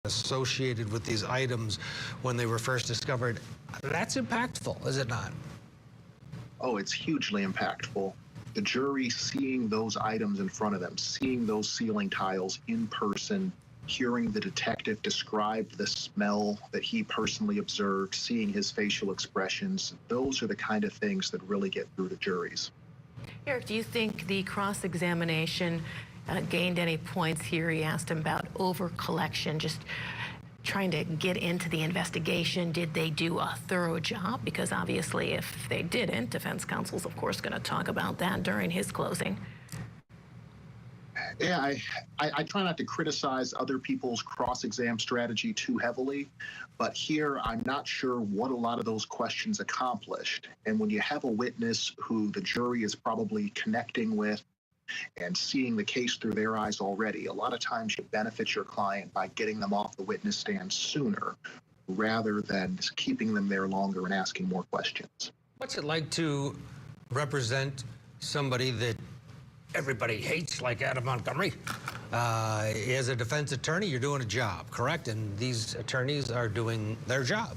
associated with these items when they were first discovered. That's impactful, is it not? Oh, it's hugely impactful. The jury seeing those items in front of them, seeing those ceiling tiles in person, hearing the detective describe the smell that he personally observed, seeing his facial expressions, those are the kind of things that really get through to juries. Eric, do you think the cross-examination gained any points here? He asked him about over-collection, just trying to get into the investigation. Did they do a thorough job? Because obviously if they didn't, defense counsel's of course going to talk about that during his closing. Yeah, I try not to criticize other people's cross-exam strategy too heavily, but here I'm not sure what a lot of those questions accomplished. And when you have a witness who the jury is probably connecting with and seeing the case through their eyes already, a lot of times you benefit your client by getting them off the witness stand sooner rather than keeping them there longer and asking more questions. What's it like to represent somebody that everybody hates, like Adam Montgomery? As a defense attorney, you're doing a job, correct? And these attorneys are doing their job.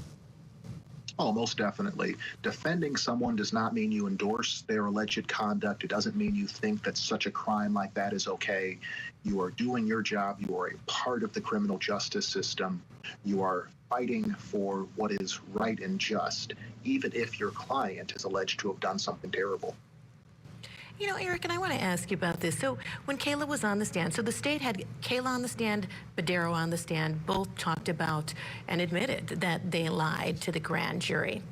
Oh, most definitely. Defending someone does not mean you endorse their alleged conduct. It doesn't mean you think that such a crime like that is okay. You are doing your job. You are a part of the criminal justice system. You are fighting for what is right and just, even if your client is alleged to have done something terrible. You know, Eric, and I want to ask you about this. So when Kayla was on the stand, so the state had Kayla on the stand, Badero on the stand, both talked about and admitted that they lied to the grand jury.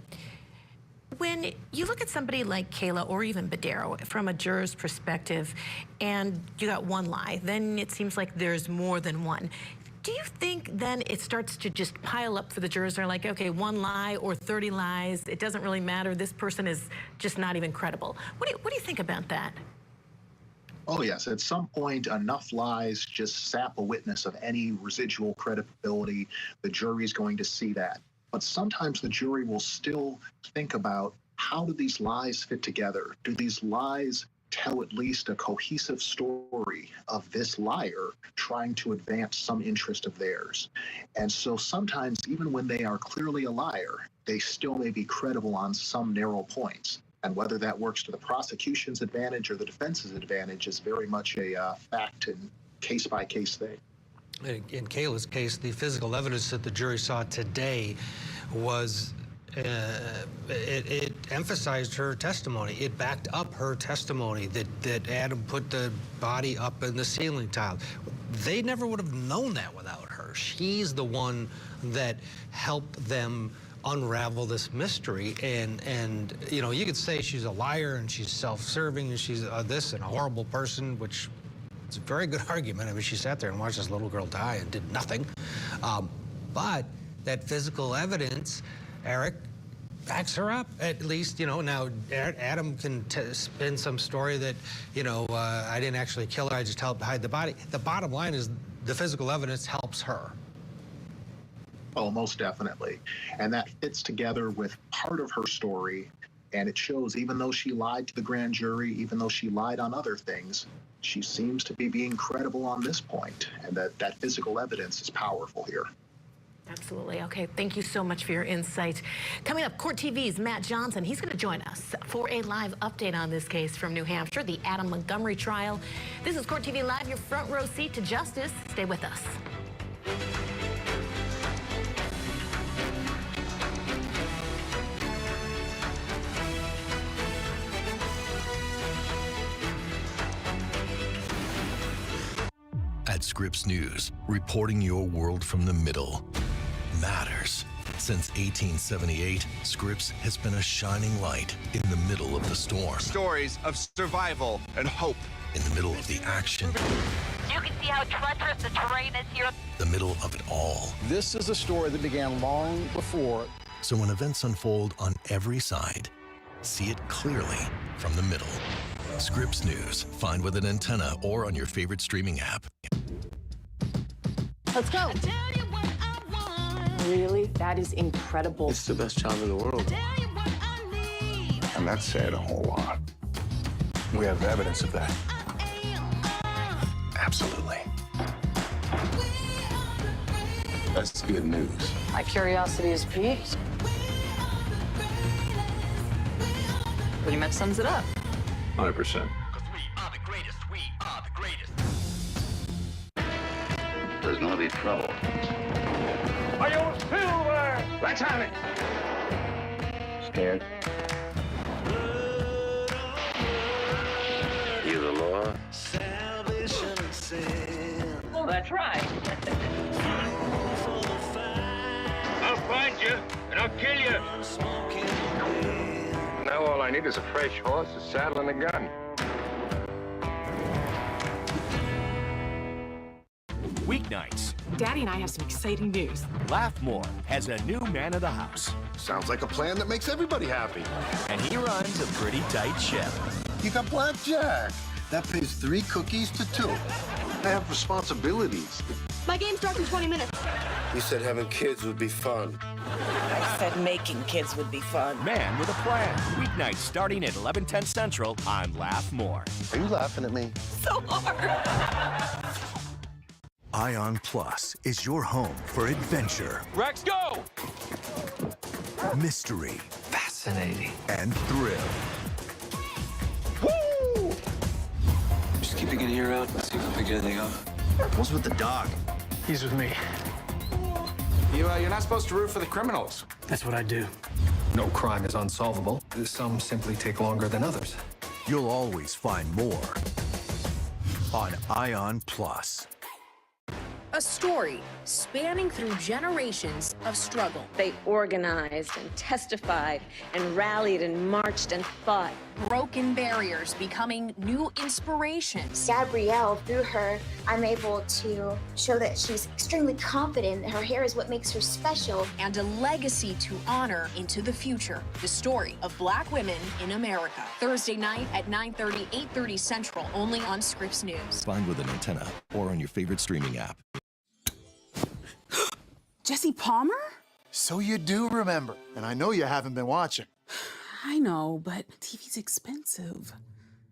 When you look at somebody like Kayla or even Badero from a juror's perspective, and you got one lie, then it seems like there's more than one. Do you think then it starts to just pile up for the jurors? They're like, okay, one lie or 30 lies, it doesn't really matter. This person is just not even credible. What do you think about that? Oh, yes. At some point, enough lies just sap a witness of any residual credibility. The jury's going to see that. But sometimes the jury will still think about, how do these lies fit together? Do these lies tell at least a cohesive story of this liar trying to advance some interest of theirs? And so sometimes, even when they are clearly a liar, they still may be credible on some narrow points. And whether that works to the prosecution's advantage or the defense's advantage is very much a fact and case-by-case thing. In Kayla's case, the physical evidence that the jury saw today was it emphasized her testimony. It backed up her testimony that Adam put the body up in the ceiling tile. They never would have known that without her. She's the one that helped them unravel this mystery. And you know, you could say she's a liar and she's self-serving and she's this and a horrible person, which it's a very good argument. I mean, she sat there and watched this little girl die and did nothing. But that physical evidence, Eric, backs her up, at least. You know, now Adam can spin some story that, you know, I didn't actually kill her, I just helped hide the body. The bottom line is the physical evidence helps her. Oh, most definitely. And that fits together with part of her story. And it shows, even though she lied to the grand jury, even though she lied on other things, she seems to be being credible on this point. And that physical evidence is powerful here. Absolutely. Okay, thank you so much for your insight. Coming up, Court TV's Matt Johnson. He's going to join us for a live update on this case from New Hampshire, the Adam Montgomery trial. This is Court TV Live, your front row seat to justice. Stay with us. At Scripps News, reporting your world from the middle matters. Since 1878, Scripps has been a shining light in the middle of the storm. Stories of survival and hope. In the middle of the action. You can see how treacherous the terrain is here. The middle of it all. This is a story that began long before. So when events unfold on every side, see it clearly from the middle. Scripps News. Find with an antenna or on your favorite streaming app. Let's go. Really? That is incredible. It's the best job in the world. And that said a whole lot. We have evidence of that. Absolutely. That's good news. My curiosity is piqued. Pretty much sums it up. 100%. Because we are the greatest. We are the greatest. There's gonna be trouble. Are you silver? Let's have it. Scared? You the law? Well, that's right. I'll find you and I'll kill you. Now all I need is a fresh horse, a saddle, and a gun. Weeknights, Daddy and I have some exciting news. Laugh More has a new man of the house, Sounds like a plan that makes everybody happy. and he runs a pretty tight ship. You got blackjack. That pays 3 cookies to 2. I have responsibilities. My game starts in 20 minutes. You said having kids would be fun. I said making kids would be fun. Man with a plan. Weeknights starting at 11:10 Central on Laugh More. Are you laughing at me? So hard. Ion Plus is your home for adventure, Rex, go! mystery, Fascinating. and thrill. Just keep picking your ear out and see if we pick anything up. What's with the dog? He's with me. You're not supposed to root for the criminals. That's what I do. No crime is unsolvable. Some simply take longer than others. You'll always find more on Ion Plus. A story spanning through generations of struggle. They organized and testified and rallied and marched and fought. Broken barriers becoming new inspirations. Gabrielle, through her, I'm able to show that she's extremely confident. Her hair is what makes her special. And a legacy to honor into the future. The story of Black women in America. Thursday night at 9:30, 8:30 Central, only on Scripps News. Find with an antenna or on your favorite streaming app. Jesse Palmer? So you do remember, and I know you haven't been watching. I know, but TV's expensive.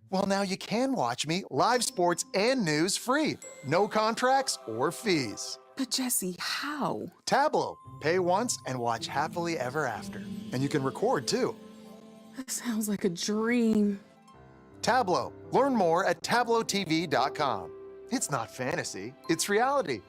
Well, now you can watch me live sports and news free. No contracts or fees. But Jesse, how? Tableau. Pay once and watch happily ever after. And you can record too. That sounds like a dream. Tableau. Learn more at tableautv.com. It's not fantasy, it's reality.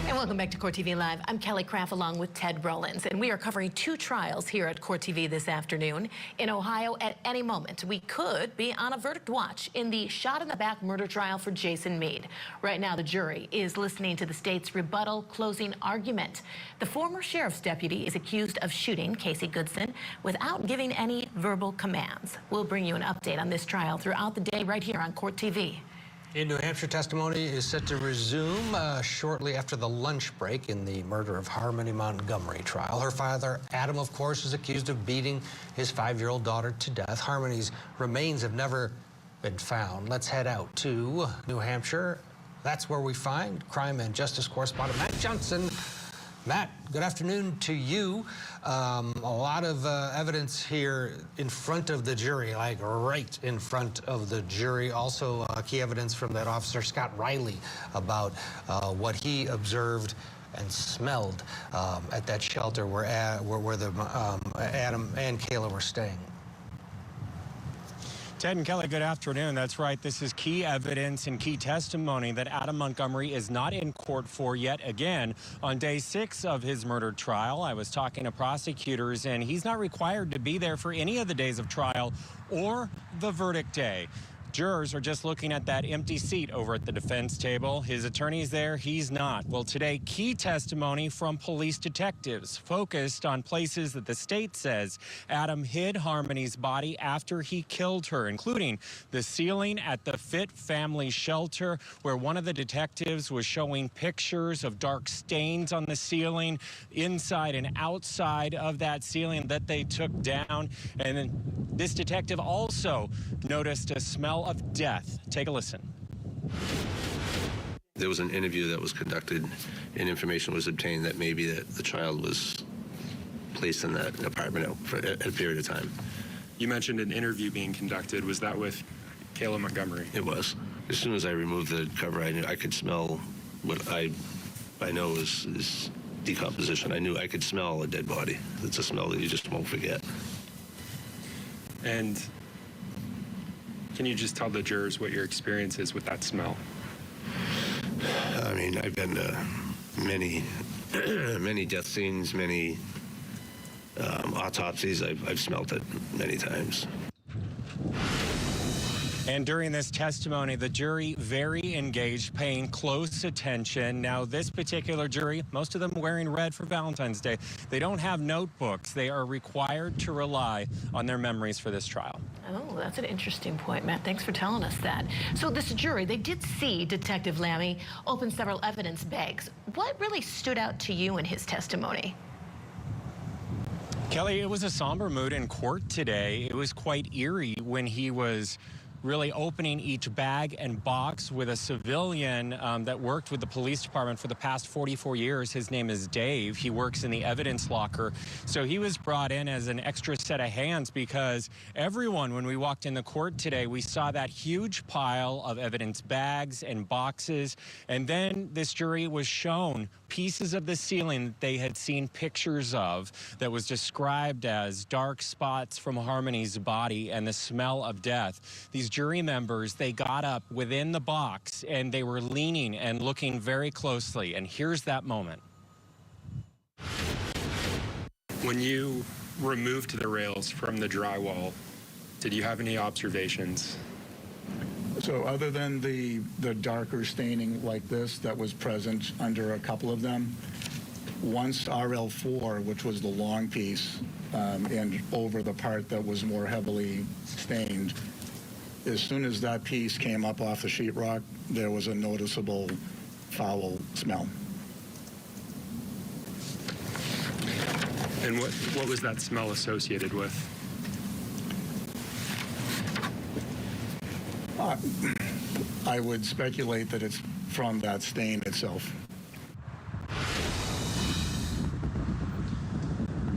Welcome back to Court TV Live. I'm Kelly Craft along with Ted Rollins, and we are covering 2 trials here at Court TV this afternoon. In Ohio, at any moment, we could be on a verdict watch in the shot-in-the-back murder trial for Jason Meade. Right now, the jury is listening to the state's rebuttal closing argument. The former sheriff's deputy is accused of shooting Casey Goodson without giving any verbal commands. We'll bring you an update on this trial throughout the day right here on Court TV. In New Hampshire, testimony is set to resume shortly after the lunch break in the murder of Harmony Montgomery trial. Her father, Adam, of course, is accused of beating his 5-year-old daughter to death. Harmony's remains have never been found. Let's head out to New Hampshire. That's where we find crime and justice correspondent Matt Johnson. Matt, good afternoon to you. A lot of evidence here in front of the jury, like right in front of the jury. Also, key evidence from that officer, Scott Riley, about what he observed and smelled at that shelter where Adam and Kayla were staying. Ted and Kelly, good afternoon. That's right. This is key evidence and key testimony that Adam Montgomery is not in court for yet again. On day 6 of his murder trial, I was talking to prosecutors, and he's not required to be there for any of the days of trial or the verdict day. Jurors are just looking at that empty seat over at the defense table. His attorney's there, he's not. Well, today, key testimony from police detectives focused on places that the state says Adam hid Harmony's body after he killed her, including the ceiling at the Fit Family Shelter, where one of the detectives was showing pictures of dark stains on the ceiling, inside and outside of that ceiling that they took down. And then this detective also noticed a smell of death. Take a listen. There was an interview that was conducted and information was obtained that maybe the child was placed in that apartment for a period of time. You mentioned an interview being conducted. Was that with Kayla Montgomery? It was. As soon as I removed the cover, I knew I could smell what I know is decomposition. I knew I could smell a dead body. It's a smell that you just won't forget. And can you just tell the jurors what your experience is with that smell? I mean, I've been to many death scenes, many autopsies. I've smelled it many times. And during this testimony, the jury very engaged, paying close attention. Now, this particular jury, most of them wearing red for Valentine's Day, they don't have notebooks. They are required to rely on their memories for this trial. Oh, that's an interesting point, Matt. Thanks for telling us that. So this jury, they did see Detective Lammy open several evidence bags. What really stood out to you in his testimony? Kelly, it was a somber mood in court today. It was quite eerie when he was really opening each bag and box with a civilian that worked with the police department for the past 44 years. His name is Dave. He works in the evidence locker. So he was brought in as an extra set of hands because everyone, when we walked in the court today, we saw that huge pile of evidence bags and boxes. And then this jury was shown pieces of the ceiling that they had seen pictures of that was described as dark spots from Harmony's body and the smell of death. These jury members, they got up within the box and they were leaning and looking very closely. And here's that moment. When you removed the rails from the drywall, did you have any observations? So other than the darker staining like this that was present under a couple of them, once RL4, which was the long piece, and over the part that was more heavily stained, as soon as that piece came up off the sheetrock, there was a noticeable foul smell. And what was that smell associated with? I would speculate that it's from that stain itself.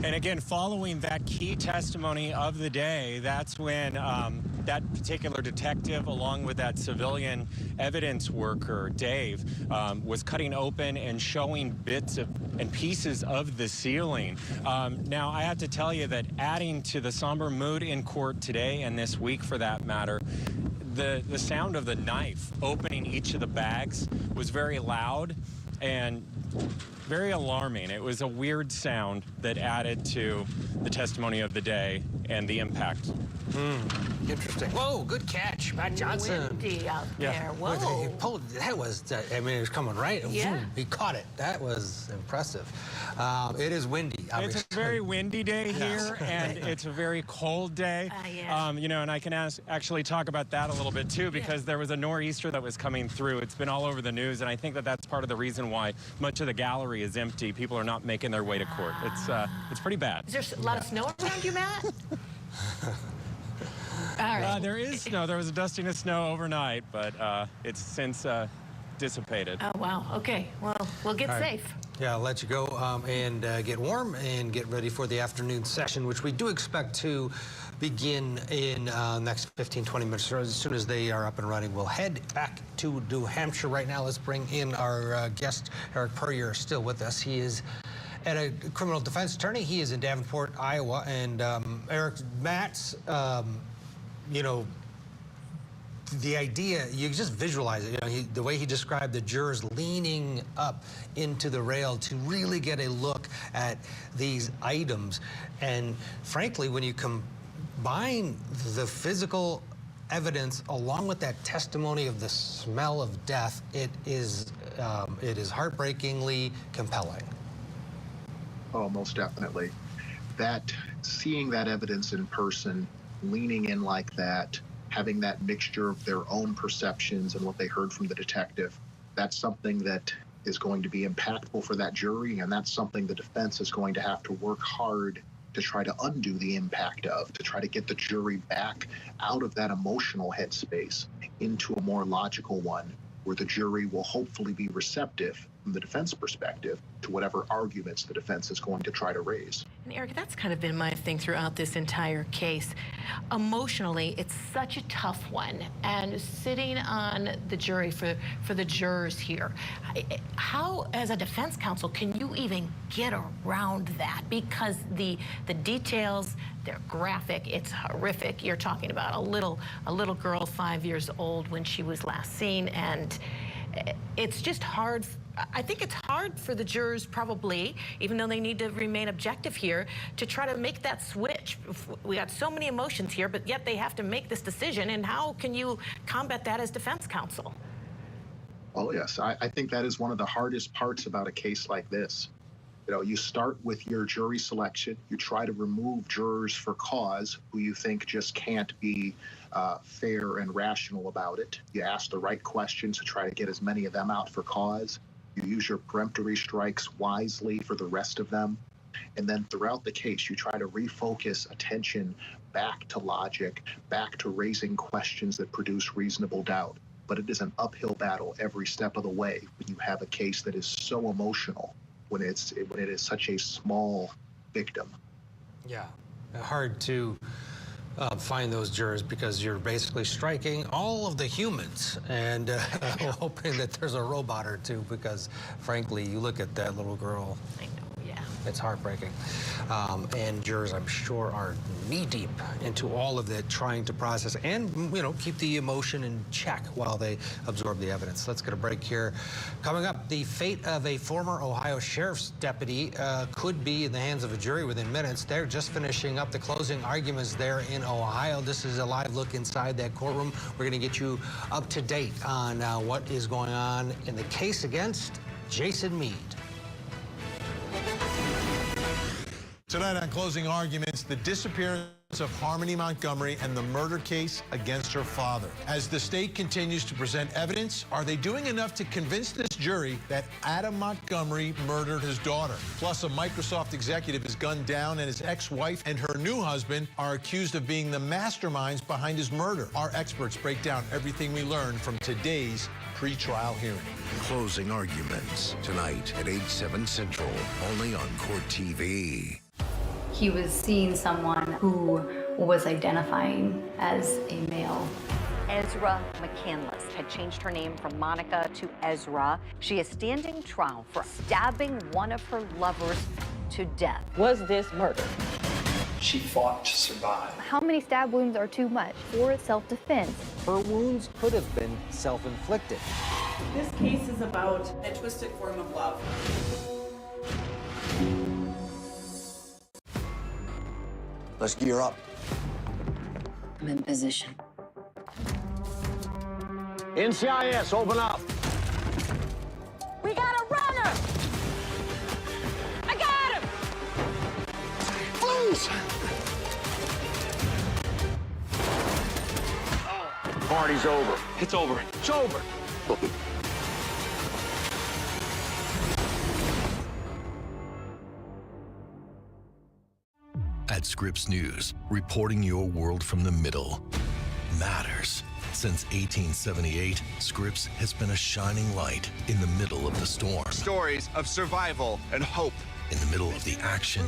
And again, following that key testimony of the day, that's when that particular detective, along with that civilian evidence worker, Dave, was cutting open and showing bits and pieces of the ceiling. Now, I have to tell you that adding to the somber mood in court today and this week, for that matter, the sound of the knife opening each of the bags was very loud and very alarming. It was a weird sound that added to the testimony of the day and the impact. Interesting. Whoa, good catch, Matt Johnson. Windy out there. Whoa. He pulled, that was, I mean, it was coming right. Yeah. He caught it. That was impressive. It is windy, obviously. It's a very windy day here, and it's a very cold day. Yeah. You know, and I can actually talk about that a little bit, too, because there was a nor'easter that was coming through. It's been all over the news, and I think that that's part of the reason why much of the gallery is empty. People are not making their way to court. It's pretty bad. Is there a lot of snow around you, Matt? All right. There is snow. There was a dusting of snow overnight, but it's since dissipated. Oh, wow. Okay. Well, we'll get safe. Yeah, I'll let you go and get warm and get ready for the afternoon session, which we do expect to begin in next 15-20 minutes. So as soon as they are up and running, we'll head back to New Hampshire. Right now, let's bring in our guest, Eric Puryear, still with us. He is at a criminal defense attorney. He is in Davenport, Iowa. And Eric, Matt's, you know, the idea, you just visualize it. You know, the way he described the jurors leaning up into the rail to really get a look at these items. And frankly, when you combine the physical evidence, along with that testimony of the smell of death, it is heartbreakingly compelling. Oh, most definitely. Seeing that evidence in person, leaning in like that, having that mixture of their own perceptions and what they heard from the detective, that's something that is going to be impactful for that jury, and that's something the defense is going to have to work hard to try to undo the impact of, to try to get the jury back out of that emotional headspace into a more logical one, where the jury will hopefully be receptive from the defense perspective to whatever arguments the defense is going to try to raise. And Eric, that's kind of been my thing throughout this entire case. Emotionally, it's such a tough one. And sitting on the jury for the jurors here, how, as a defense counsel, can you even get around that? Because the details, they're graphic, it's horrific. You're talking about a little girl 5 years old when she was last seen, and it's just hard. I think it's hard for the jurors, probably, even though they need to remain objective here, to try to make that switch. We got so many emotions here, but yet they have to make this decision. And how can you combat that as defense counsel? Oh, yes. I think that is one of the hardest parts about a case like this. You know, you start with your jury selection. You try to remove jurors for cause who you think just can't be fair and rational about it. You ask the right questions to try to get as many of them out for cause. You use your peremptory strikes wisely for the rest of them. And then throughout the case, you try to refocus attention back to logic, back to raising questions that produce reasonable doubt. But it is an uphill battle every step of the way when you have a case that is so emotional, when it is such a small victim. Yeah, hard to find those jurors because you're basically striking all of the humans and hoping that there's a robot or two, because frankly, you look at that little girl. I know, yeah. It's heartbreaking. And jurors, I'm sure, are knee-deep into all of that, trying to process and, you know, keep the emotion in check while they absorb the evidence. Let's get a break here. Coming up, the fate of a former Ohio sheriff's deputy could be in the hands of a jury within minutes. They're just finishing up the closing arguments there in Ohio. This is a live look inside that courtroom. We're going to get you up to date on what is going on in the case against Jason Meade. Tonight on Closing Arguments, the disappearance of Harmony Montgomery and the murder case against her father. As the state continues to present evidence, are they doing enough to convince this jury that Adam Montgomery murdered his daughter? Plus, a Microsoft executive is gunned down, and his ex-wife and her new husband are accused of being the masterminds behind his murder. Our experts break down everything we learned from today's pre-trial hearing. Closing Arguments, tonight at 8/7 Central, only on Court TV. He was seeing someone who was identifying as a male. Ezra McCandless had changed her name from Monica to Ezra. She is standing trial for stabbing one of her lovers to death. Was this murder? She fought to survive. How many stab wounds are too much for self-defense? Her wounds could have been self-inflicted. This case is about a twisted form of love. Let's gear up. I'm in position. NCIS, open up. We got a runner! I got him! Please! Party's over. It's over. It's over. At Scripps News, reporting your world from the middle matters. Since 1878, Scripps has been a shining light in the middle of the storm. Stories of survival and hope. In the middle of the action.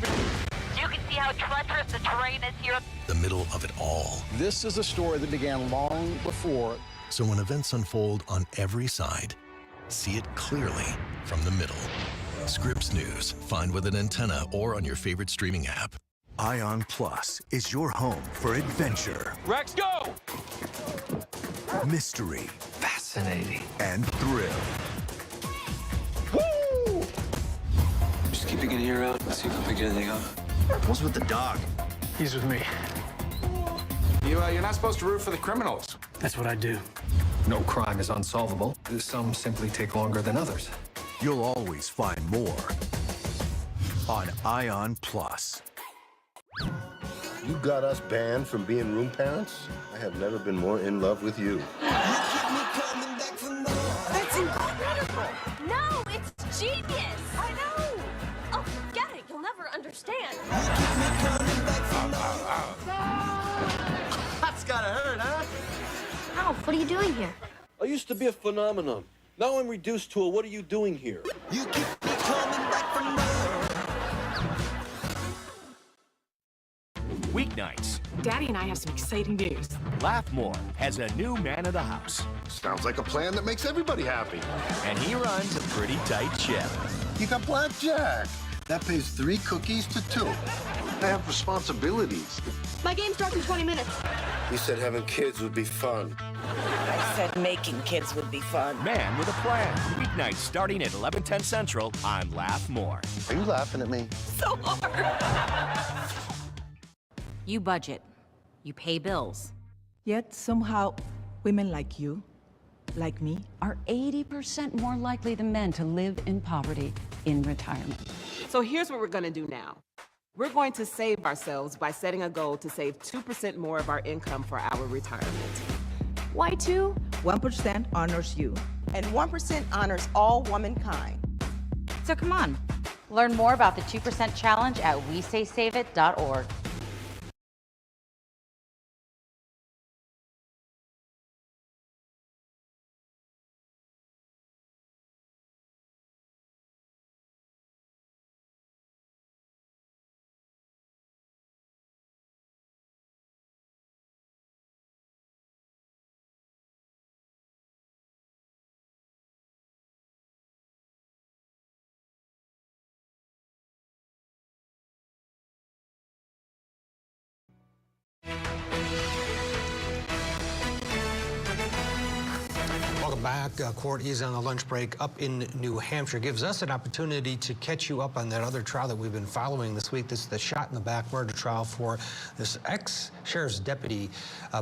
You can see how treacherous the terrain is here. The middle of it all. This is a story that began long before. So when events unfold on every side, see it clearly from the middle. Scripps News. Find with an antenna or on your favorite streaming app. Ion Plus is your home for adventure. Rex, go! Mystery. Fascinating. And thrill. Woo! Just keep your ear out. Let's see if we pick anything up. What's with the dog? He's with me. You're not supposed to root for the criminals. That's what I do. No crime is unsolvable. Some simply take longer than others. You'll always find more on Ion Plus. You got us banned from being room parents? I have never been more in love with you. That's incredible. No, it's genius. I know. Oh, get it. You'll never understand. That's gotta hurt, huh? Alf, what are you doing here? I used to be a phenomenon. Now I'm reduced to a what are you doing here? Weeknights, Daddy and I have some exciting news. Laugh More has a new man of the house. Sounds like a plan that makes everybody happy. And he runs a pretty tight ship. You got blackjack. That pays 3 cookies to 2. I have responsibilities. My game starts in 20 minutes. You said having kids would be fun. I said making kids would be fun. Man with a Plan. Weeknights starting at 11:10 Central on Laugh More. Are you laughing at me? So hard. You budget. You pay bills. Yet somehow, women like you, like me, Are 80% more likely than men to live in poverty in retirement. So here's what we're going to do now. We're going to save ourselves by setting a goal to save 2% more of our income for our retirement. Why 2? 1% honors you. And 1% honors all womankind. So come on. Learn more about the 2% challenge at WeSaySaveIt.org. Welcome back. Court is on the lunch break up in New Hampshire. Gives us an opportunity to catch you up on that other trial that we've been following this week. This is the shot-in-the-back murder trial for this ex-sheriff's deputy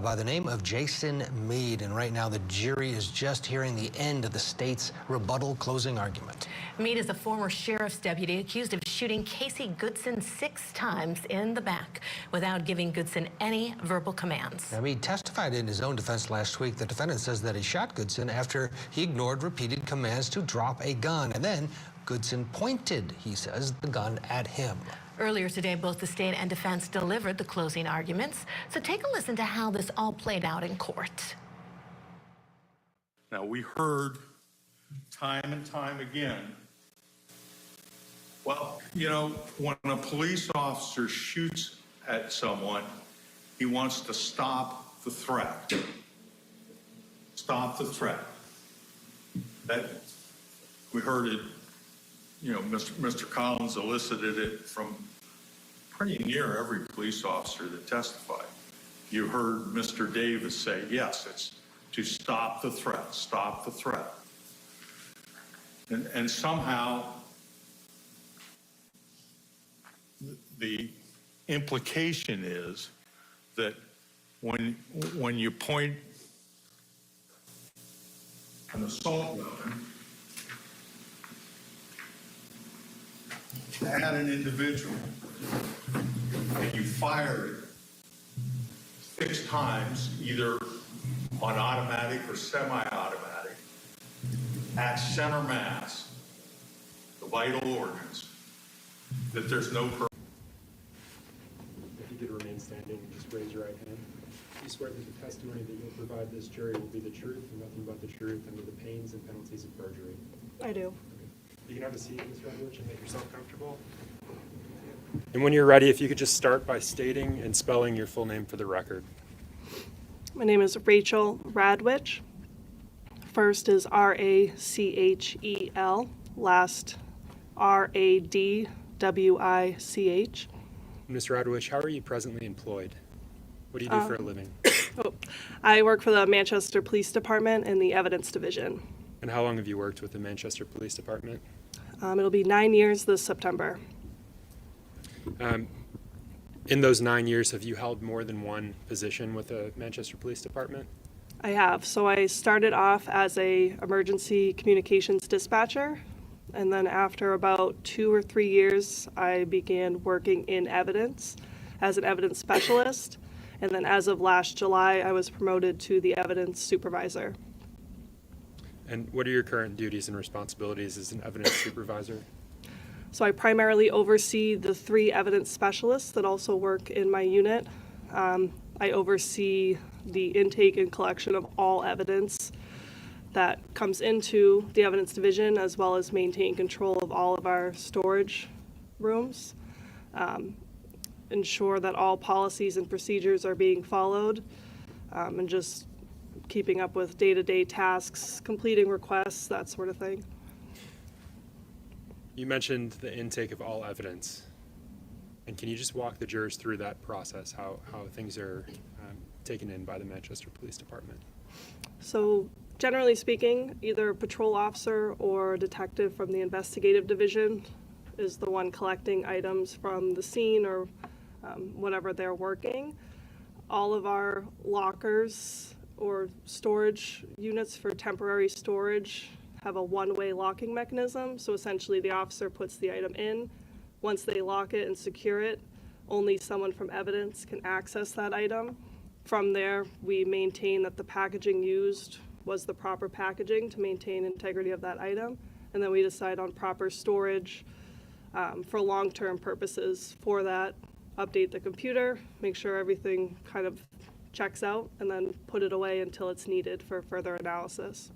by the name of Jason Meade. And right now, the jury is just hearing the end of the state's rebuttal closing argument. Meade is a former sheriff's deputy accused of shooting Casey Goodson 6 times in the back without giving Goodson any verbal commands. Now, Meade testified in his own defense last week. The defendant says that he shot Goodson after he ignored repeated commands to drop a gun. And then Goodson pointed, he says, the gun at him. Earlier today, both the state and defense delivered the closing arguments. So take a listen to how this all played out in court. Now, we heard time and time again, well, you know, when a police officer shoots at someone, he wants to stop the threat. Stop the threat. That, we heard it, you know, Mr. Collins elicited it from pretty near every police officer that testified. You heard Mr. Davis say, yes, it's to stop the threat, stop the threat. And somehow the implication is that when you point an assault weapon at an individual and you fire it 6 times, either on automatic or semi-automatic, at center mass, the vital organs, that there's no purpose. If you could remain standing and just raise your right hand. You swear that the testimony that you'll provide this jury will be the truth and nothing but the truth under the pains and penalties of perjury. I do. Okay. You can have a seat, Ms. Redwich, and make yourself comfortable. And when you're ready, if you could just start by stating and spelling your full name for the record. My name is Rachel Radwich. First is R-A-C-H-E-L, last R-A-D-W-I-C-H. Ms. Radwich, how are you presently employed? What do you do for a living? I work for the Manchester Police Department in the Evidence Division. And how long have you worked with the Manchester Police Department? It'll be 9 years this September. In those 9 years, have you held more than one position with the Manchester Police Department? I have. So I started off as a emergency communications dispatcher, and then after about 2 or 3 years, I began working in evidence as an evidence specialist. And then as of last July, I was promoted to the evidence supervisor. And what are your current duties and responsibilities as an evidence supervisor? So I primarily oversee the 3 evidence specialists that also work in my unit. I oversee the intake and collection of all evidence that comes into the evidence division, as well as maintain control of all of our storage rooms. Ensure that all policies and procedures are being followed, and just keeping up with day-to-day tasks, completing requests, that sort of thing. You mentioned the intake of all evidence. And can you just walk the jurors through that process, how things are taken in by the Manchester Police Department? So generally speaking, either a patrol officer or a detective from the investigative division is the one collecting items from the scene or whatever they're working. All of our lockers or storage units for temporary storage have a one-way locking mechanism. So essentially the officer puts the item in. Once they lock it and secure it, only someone from evidence can access that item. From there, we maintain that the packaging used was the proper packaging to maintain integrity of that item. And then we decide on proper storage for long-term purposes for that, update the computer, make sure everything kind of checks out, and then put it away until it's needed for further analysis.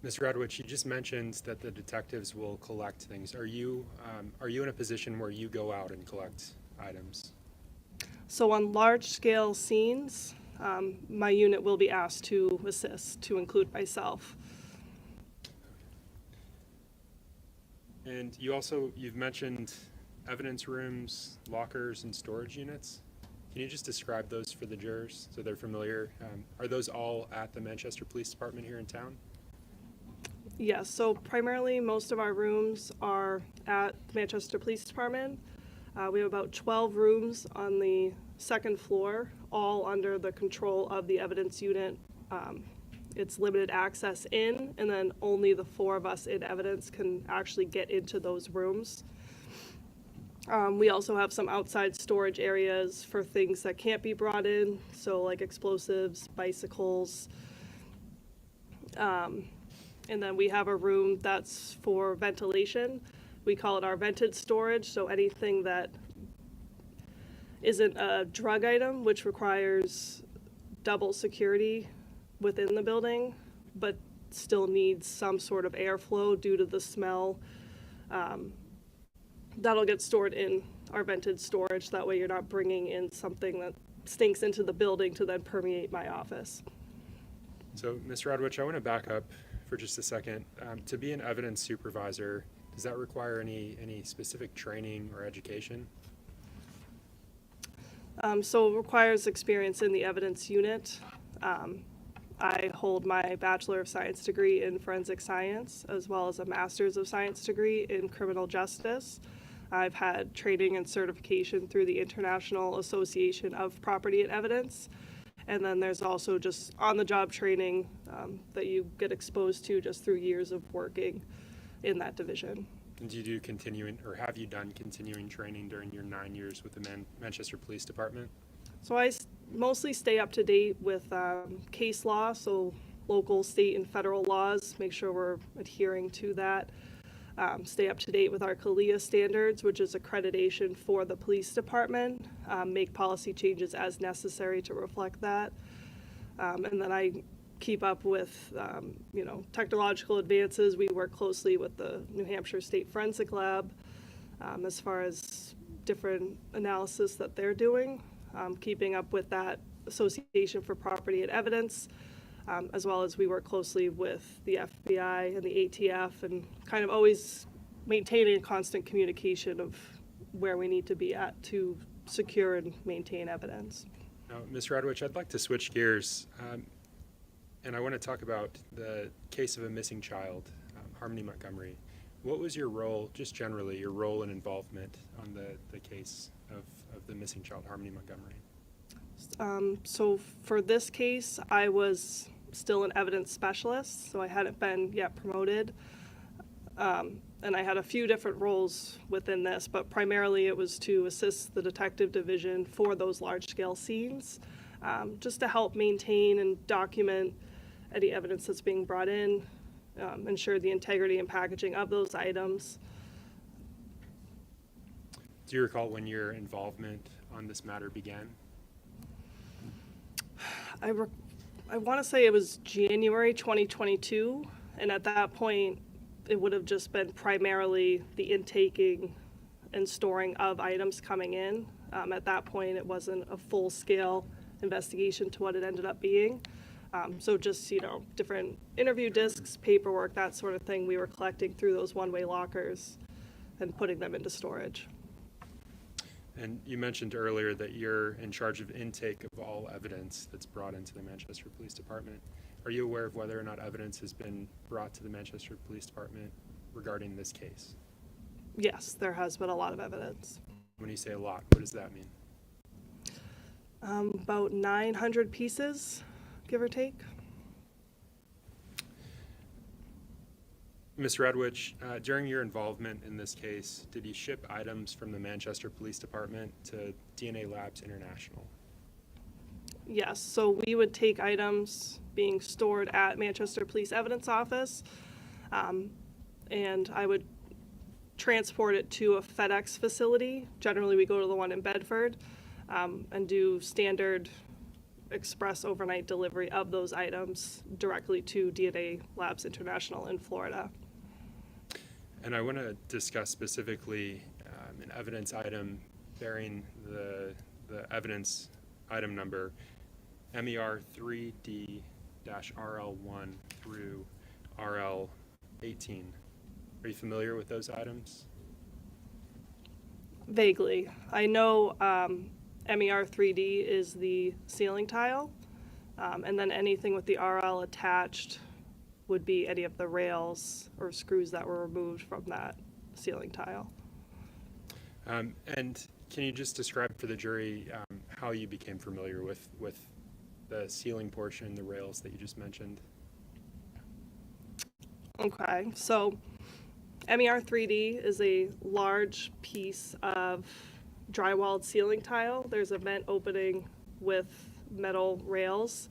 Ms. Radwich, you just mentioned that the detectives will collect things. Are you in a position where you go out and collect items? So on large-scale scenes, my unit will be asked to assist, to include myself. And you've mentioned evidence rooms, lockers, and storage units. Can you just describe those for the jurors so they're familiar? Are those all at the Manchester Police Department here in town? Yes, so primarily most of our rooms are at the Manchester Police Department. We have about 12 rooms on the second floor, all under the control of the evidence unit. It's limited access in, and then only the 4 of us in evidence can actually get into those rooms. We also have some outside storage areas for things that can't be brought in, so like explosives, bicycles. And then we have a room that's for ventilation. We call it our vented storage, so anything that isn't a drug item, which requires double security within the building, but still needs some sort of airflow due to the smell, that'll get stored in our vented storage. That way you're not bringing in something that stinks into the building to then permeate my office. So, Ms. Radwich, I want to back up for just a second. To be an evidence supervisor, does that require any specific training or education? So it requires experience in the evidence unit. I hold my Bachelor of Science degree in Forensic Science, as well as a Master's of Science degree in Criminal Justice. I've had training and certification through the International Association of Property and Evidence. And then there's also just on-the-job training that you get exposed to just through years of working in that division. And do you do continuing, or have you done continuing training during your 9 years with the Manchester Police Department? So I mostly stay up to date with case law, so local, state, and federal laws, make sure we're adhering to that. Stay up to date with our CALIA standards, which is accreditation for the police department, make policy changes as necessary to reflect that. And then I keep up with, technological advances. We work closely with the New Hampshire State Forensic Lab as far as different analysis that they're doing, keeping up with that Association for Property and Evidence, as well as we work closely with the FBI and the ATF, and kind of always maintaining constant communication of where we need to be at to secure and maintain evidence. Now, Ms. Radwich, I'd like to switch gears, and I want to talk about the case of a missing child, Harmony Montgomery. What was your role, just generally, your role and involvement on the case? of the missing child, Harmony Montgomery? So for this case, I was still an evidence specialist, so I hadn't been yet promoted. And I had a few different roles within this, but primarily it was to assist the detective division for those large-scale scenes, just to help maintain and document any evidence that's being brought in, ensure the integrity and packaging of those items. Do you recall when your involvement on this matter began? I want to say it was January 2022, and at that point, it would have just been primarily the intaking and storing of items coming in. At that point, it wasn't a full-scale investigation to what it ended up being. So just, different interview discs, paperwork, that sort of thing we were collecting through those one-way lockers and putting them into storage. And you mentioned earlier that you're in charge of intake of all evidence that's brought into the Manchester Police Department. Are you aware of whether or not evidence has been brought to the Manchester Police Department regarding this case? Yes, there has been a lot of evidence. When you say a lot, what does that mean? About 900 pieces, give or take. Ms. Redwich, during your involvement in this case, did you ship items from the Manchester Police Department to DNA Labs International? Yes, so we would take items being stored at Manchester Police Evidence Office, and I would transport it to a FedEx facility. Generally, we go to the one in Bedford, and do standard express overnight delivery of those items directly to DNA Labs International in Florida. And I want to discuss specifically an evidence item bearing the evidence item number MER 3D-RL1 through RL18. Are you familiar with those items? Vaguely. I know MER 3D is the ceiling tile, and then anything with the RL attached would be any of the rails or screws that were removed from that ceiling tile. And can you just describe for the jury how you became familiar with the ceiling portion, the rails that you just mentioned? Okay, so MER 3D is a large piece of drywalled ceiling tile. There's a vent opening with metal rails.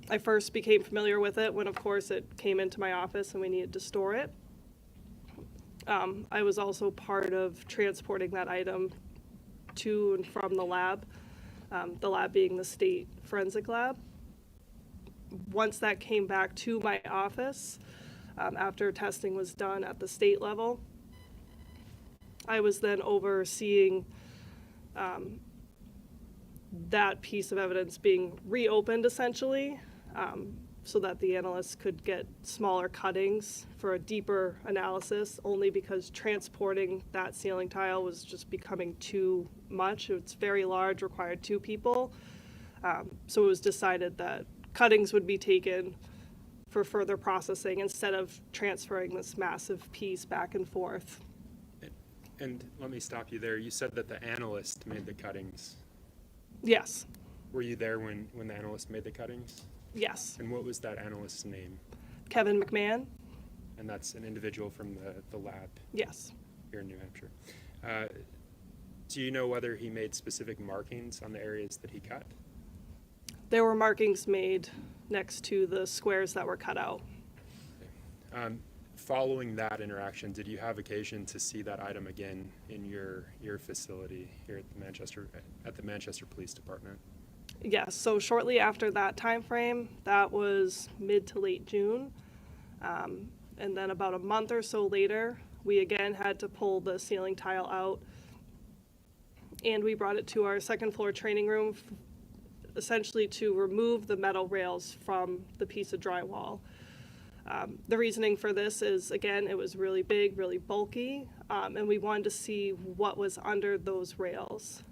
I first became familiar with it when, of course, it came into my office and we needed to store it. I was also part of transporting that item to and from the lab being the state forensic lab. Once that came back to my office, after testing was done at the state level, I was then overseeing that piece of evidence being reopened, essentially, so that the analysts could get smaller cuttings for a deeper analysis, only because transporting that ceiling tile was just becoming too much. It's very large, required 2 people. So it was decided that cuttings would be taken for further processing instead of transferring this massive piece back and forth. And let me stop you there. You said that the analyst made the cuttings. Yes. Were you there when the analyst made the cuttings? Yes. And what was that analyst's name? Kevin McMahon. And that's an individual from the lab? Yes. Here in New Hampshire. Do you know whether he made specific markings on the areas that he cut? There were markings made next to the squares that were cut out. Okay. Following that interaction, did you have occasion to see that item again in your facility here at the Manchester Police Department? Yes, so shortly after that time frame, that was mid to late June, and then about a month or so later, we again had to pull the ceiling tile out, and we brought it to our second floor training room, essentially to remove the metal rails from the piece of drywall. The reasoning for this is, again, it was really big, really bulky, and we wanted to see what was under those rails.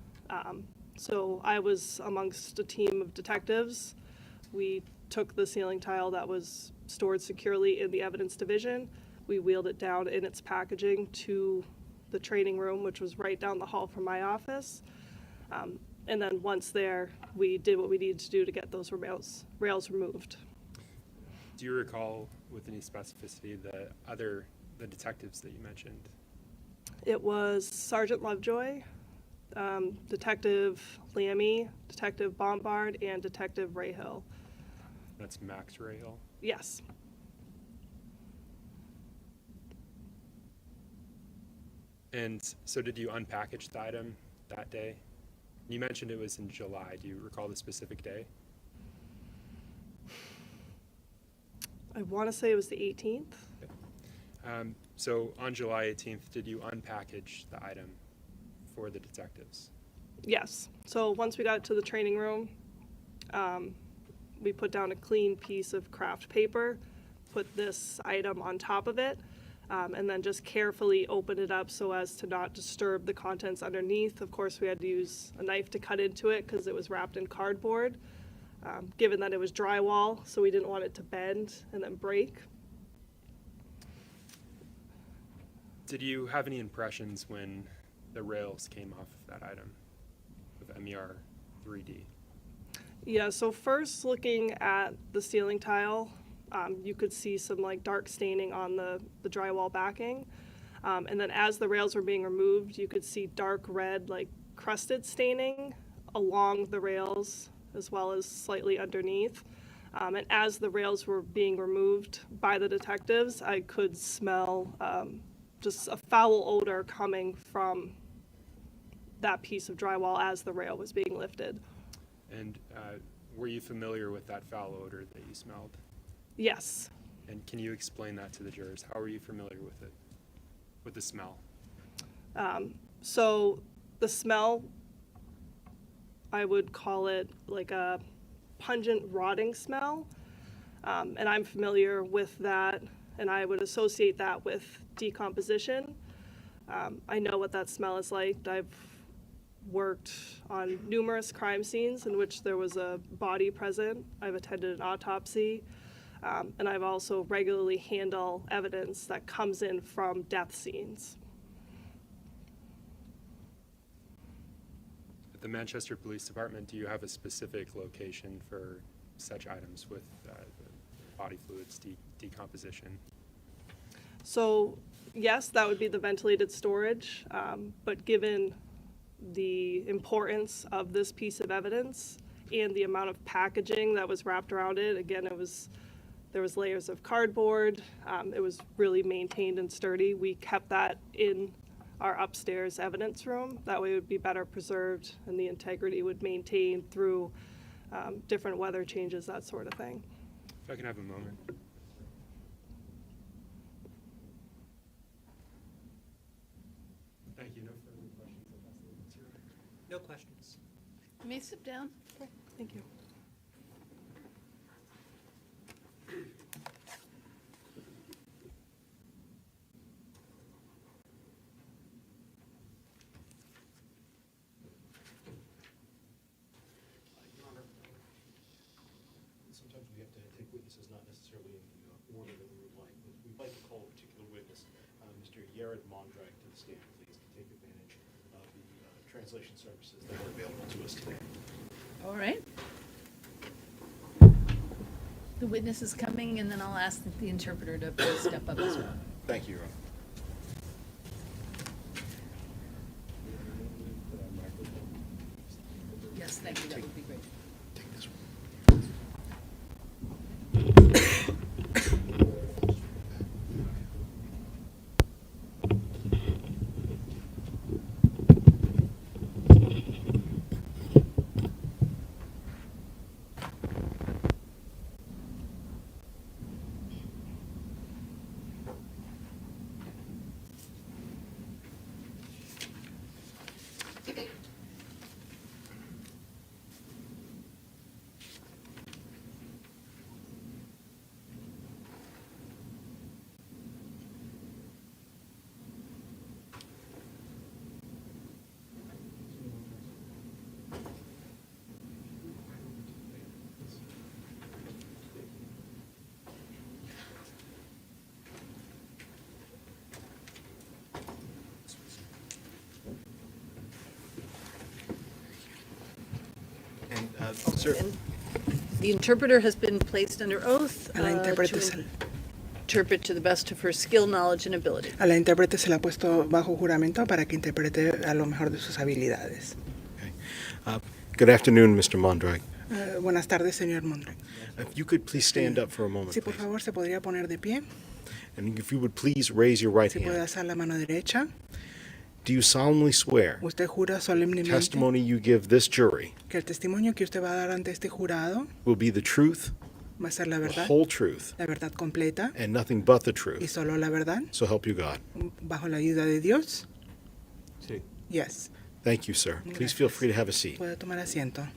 So I was amongst a team of detectives. We took the ceiling tile that was stored securely in the evidence division. We wheeled it down in its packaging to the training room, which was right down the hall from my office. And then once there, we did what we needed to do to get those rails removed. Do you recall with any specificity the detectives that you mentioned? It was Sergeant Lovejoy, Detective Lammy, Detective Bombard, and Detective Rayhill. That's Max Rayhill? Yes. And so did you unpackage the item that day? You mentioned it was in July. Do you recall the specific day? I want to say it was the 18th. So on July 18th, did you unpackage the item for the detectives? Yes. So once we got to the training room, we put down a clean piece of craft paper, put this item on top of it, and then just carefully open it up so as to not disturb the contents underneath. Of course, we had to use a knife to cut into it because it was wrapped in cardboard, given that it was drywall, so we didn't want it to bend and then break. Did you have any impressions when the rails came off of that item of MER 3D? Yeah, so first looking at the ceiling tile, you could see some like dark staining on the drywall backing. And then as the rails were being removed, you could see dark red, like crusted staining along the rails as well as slightly underneath. And as the rails were being removed by the detectives, I could smell just a foul odor coming from that piece of drywall as the rail was being lifted. And were you familiar with that foul odor that you smelled? Yes. And can you explain that to the jurors? How are you familiar with it, with the smell? So the smell, I would call it like a pungent rotting smell. And I'm familiar with that, and I would associate that with decomposition. I know what that smell is like. I've worked on numerous crime scenes in which there was a body present. I've attended an autopsy, and I've also regularly handled evidence that comes in from death scenes. At the Manchester Police Department, do you have a specific location for such items with body fluids decomposition? So yes, that would be the ventilated storage, but given the importance of this piece of evidence and the amount of packaging that was wrapped around it, again, there was layers of cardboard. It was really maintained and sturdy. We kept that in our upstairs evidence room. That way it would be better preserved and the integrity would maintain through different weather changes, that sort of thing. If I can have a moment. Thank you. No further questions. No questions. You may sit down. Okay, thank you. Sometimes we have to take witnesses not necessarily in the order that we would like, but we'd like to call a particular witness, Mr. Jared Mondrag, to the stand, please, to take advantage of the translation services that are available to us today. All right. The witness is coming, and then I'll ask the interpreter to please step up as well. Thank you, Your Honor. Yes, thank you. That would be great. Take this one. Sir, And the interpreter has been placed under oath A la intérprete to interpret to the best of her skill, knowledge, and ability. A la intérprete se le ha puesto bajo juramento para que interprete a lo mejor de sus habilidades. Good afternoon, Mr. Mondrag. Buenas tardes, señor Mondrag. If you could please stand up for a moment, Si por please. favor se podría poner de pie. And if you would please raise your right Si puede hand. alzar la mano derecha. Do you solemnly swear Usted jura solemnemente testimony you give this jury que el testimonio que usted va a dar ante este jurado will be the truth, va a ser la the verdad, whole truth, la verdad completa and nothing but the y truth? solo la verdad, So help you God. bajo la ayuda de Dios? Sí. Yes. Thank you, sir. Please feel free to have a seat. Puede tomar asiento.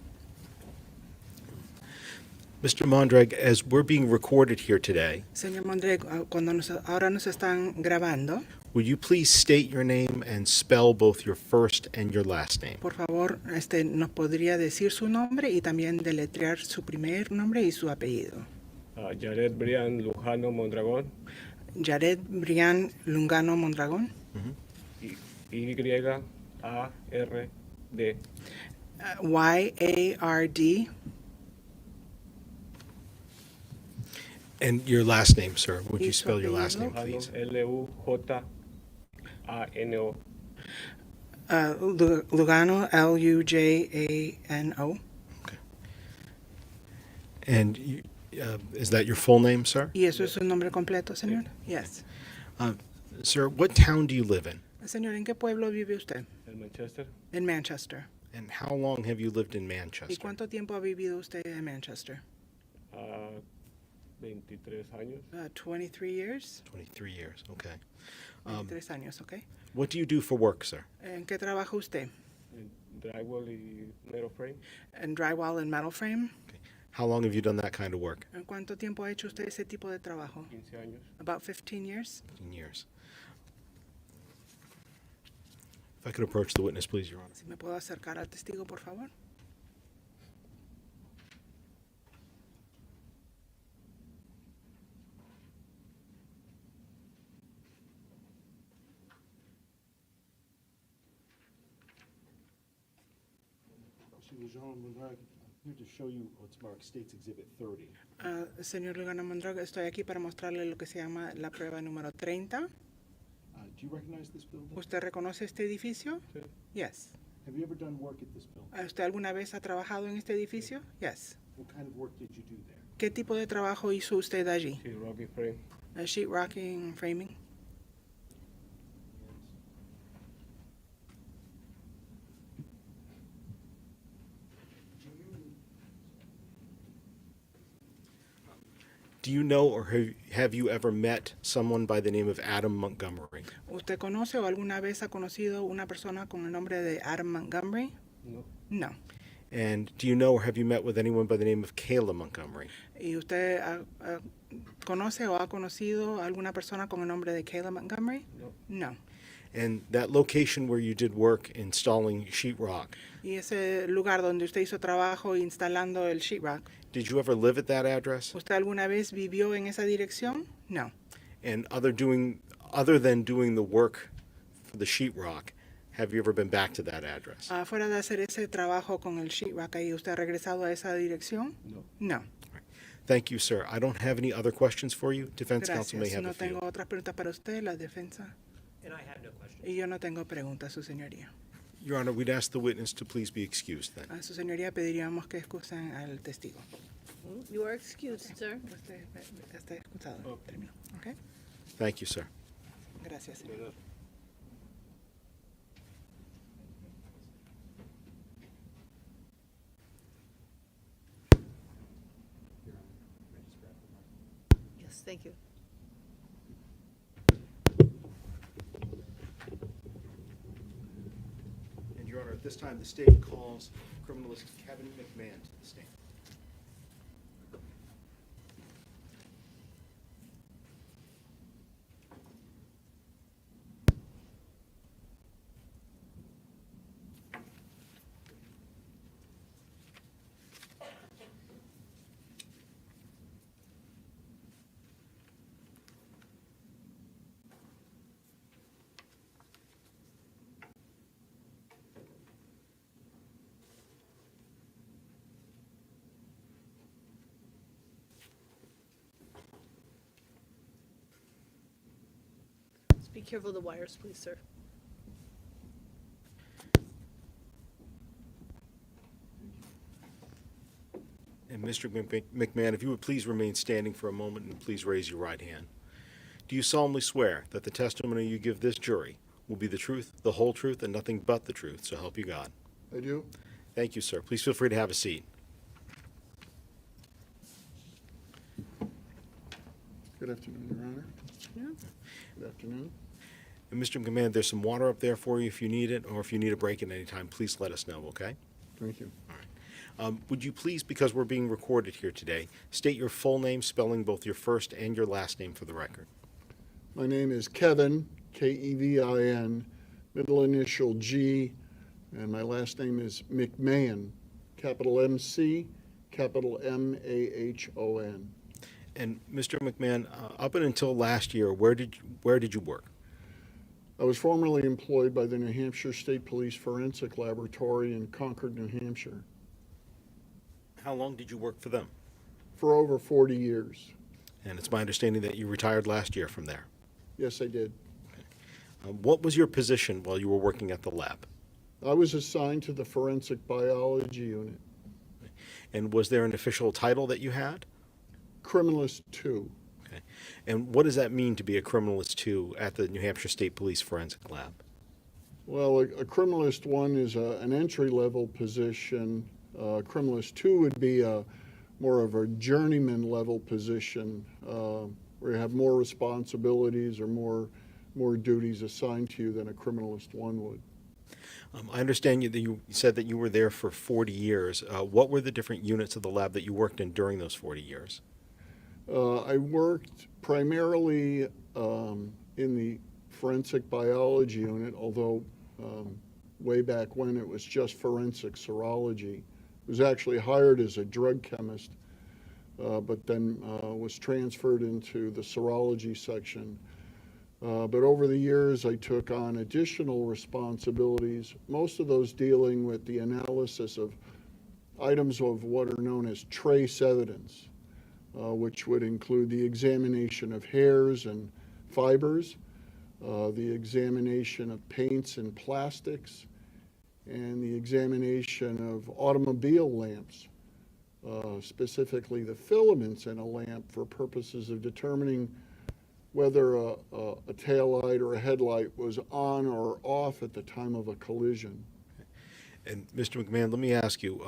Mr. Mondrag, as we're being recorded here today, Señor Mondrag, ahora nos están grabando, would you please state your name and spell both your first and your last name? por favor, nos podría decir su nombre y también deletrear su primer nombre y su apellido. Jared Brian Lujano Mondragón. Jared Brian Lungano Mondragón. Y-A-R-D. Y-A-R-D. And your last name, sir. Would Y you su spell your last name, apellido? please? L-U-J-A-N-O. Lugano, L-U-J-A-N-O. And is that your full name, sir? ¿Y eso es su nombre completo, señor? Yes. Sir, what town do you live in? Señor, ¿en qué pueblo vive usted? En Manchester. En Manchester. And how long have you lived in ¿Y Manchester? cuánto tiempo ha vivido usted en Manchester? 23 años. 23 years. 23 years, okay. 23 años, okay. What do you do for work, sir? ¿En qué trabaja usted? En drywall y metal frame. En drywall and metal frame. How long have you done that kind of work? ¿En cuánto tiempo ha hecho usted ese tipo de trabajo? 15 años. About 15 years. 15 years. If I could approach the witness, please, Your Honor. Si me puedo acercar al testigo, por favor. Here to show you what's marked State's Exhibit 30. Señor Lugano Mondrag, estoy aquí para mostrarle lo que se llama la prueba número 30. Do you recognize this building? ¿Usted reconoce este edificio? Sí. Yes. Have you ever done work at this building? ¿Usted alguna vez ha trabajado en este edificio? Yes. What kind of work did you do there? ¿Qué tipo de trabajo hizo usted allí? Sí, Rocky frame. Sheetrocking, framing. Do you know or have you ever met someone by the name of Adam Montgomery? ¿Usted conoce o alguna vez ha conocido una persona con el nombre de Adam Montgomery? No. No. And do you know or have you met with anyone by the name of Kayla Montgomery? ¿Y usted conoce o ha conocido a alguna persona con el nombre de Kayla Montgomery? No. No. And that location where you did work installing sheetrock, ¿Y ese lugar donde usted hizo trabajo instalando el sheetrock? did you ever live at that address? ¿Usted alguna vez vivió en esa dirección? No. And other than doing the work for the sheetrock, have you ever been back to that address? Fuera de hacer ese trabajo con el sheetrock ahí, ¿usted ha regresado a esa dirección? No. No. Thank you, sir. I don't have any other questions for you. Defense counsel may Gracias. have No a few. tengo otras preguntas para usted, la defensa. And I have no questions. Y yo no tengo preguntas, su señoría. Your Honor, we'd ask the witness to please be excused then. A su señoría pediríamos que excusen al testigo. You are excused, sir. Usted está excusado. Termino. Okay. Thank you, sir. Gracias, señor. Yes, thank you. And Your Honor, at this time, the state calls criminalist Kevin McMahon to the stand. Be careful of the wires, please, sir. And Mr. McMahon, if you would please remain standing for a moment and please raise your right hand. Do you solemnly swear that the testimony you give this jury will be the truth, the whole truth, and nothing but the truth, so help you God? I do. Thank you, sir. Please feel free to have a seat. Good afternoon, Your Honor. Good afternoon. And Mr. McMahon, there's some water up there for you if you need it, or if you need a break at any time, please let us know, okay? Thank you. Would you please, because we're being recorded here today, state your full name, spelling both your first and your last name for the record? My name is Kevin, Kevin, middle initial G, and my last name is McMahon, capital MC, capital MAHON. And Mr. McMahon, up until last year, where did you work? I was formerly employed by the New Hampshire State Police Forensic Laboratory in Concord, New Hampshire. How long did you work for them? For over 40 years. And it's my understanding that you retired last year from there. Yes, I did. What was your position while you were working at the lab? I was assigned to the Forensic Biology Unit. And was there an official title that you had? Criminalist 2. Okay. And what does that mean to be a Criminalist 2 at the New Hampshire State Police Forensic Lab? Well, a Criminalist 1 is an entry-level position. Criminalist 2 would be more of a journeyman level position where you have more responsibilities or more duties assigned to you than a Criminalist 1 would. I understand that you said that you were there for 40 years. What were the different units of the lab that you worked in during those 40 years? I worked primarily in the Forensic Biology Unit, although way back when it was just Forensic Serology. I was actually hired as a drug chemist, but then was transferred into the serology section. But over the years, I took on additional responsibilities, most of those dealing with the analysis of items of what are known as trace evidence, which would include the examination of hairs and fibers, the examination of paints and plastics, and the examination of automobile lamps, specifically the filaments in a lamp for purposes of determining whether a taillight or a headlight was on or off at the time of a collision. And Mr. McMahon, let me ask you,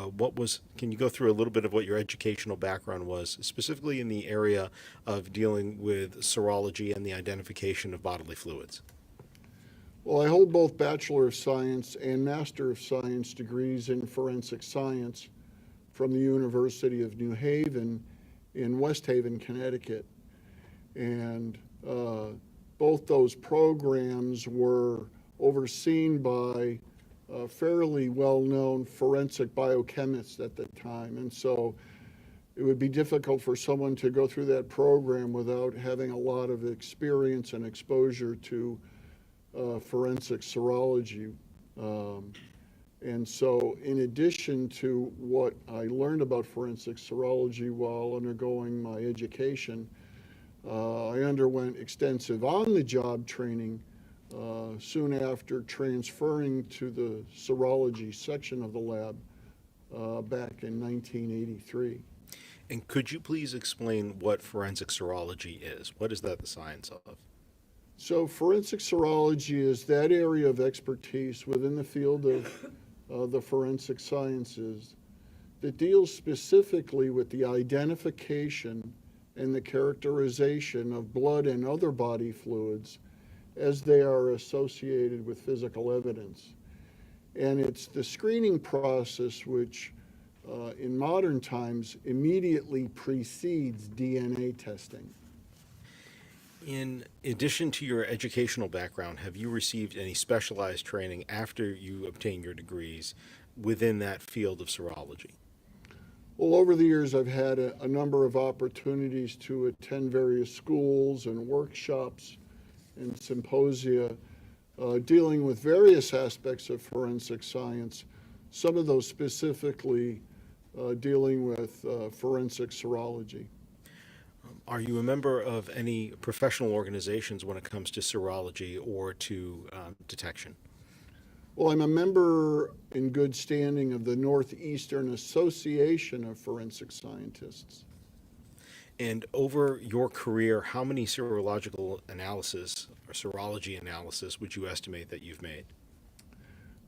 can you go through a little bit of what your educational background was, specifically in the area of dealing with serology and the identification of bodily fluids? Well, I hold both Bachelor of Science and Master of Science degrees in forensic science from the University of New Haven in West Haven, Connecticut. And both those programs were overseen by fairly well-known forensic biochemists at the time. And so it would be difficult for someone to go through that program without having a lot of experience and exposure to forensic serology. And so in addition to what I learned about forensic serology while undergoing my education, I underwent extensive on-the-job training soon after transferring to the serology section of the lab back in 1983. And could you please explain what forensic serology is? What is that the science of? So forensic serology is that area of expertise within the field of the forensic sciences that deals specifically with the identification and the characterization of blood and other body fluids as they are associated with physical evidence. And it's the screening process which in modern times immediately precedes DNA testing. In addition to your educational background, have you received any specialized training after you obtained your degrees within that field of serology? Well, over the years, I've had a number of opportunities to attend various schools and workshops and symposia dealing with various aspects of forensic science, some of those specifically dealing with forensic serology. Are you a member of any professional organizations when it comes to serology or to detection? Well, I'm a member in good standing of the Northeastern Association of Forensic Scientists. And over your career, how many serological analysis or serology analysis would you estimate that you've made?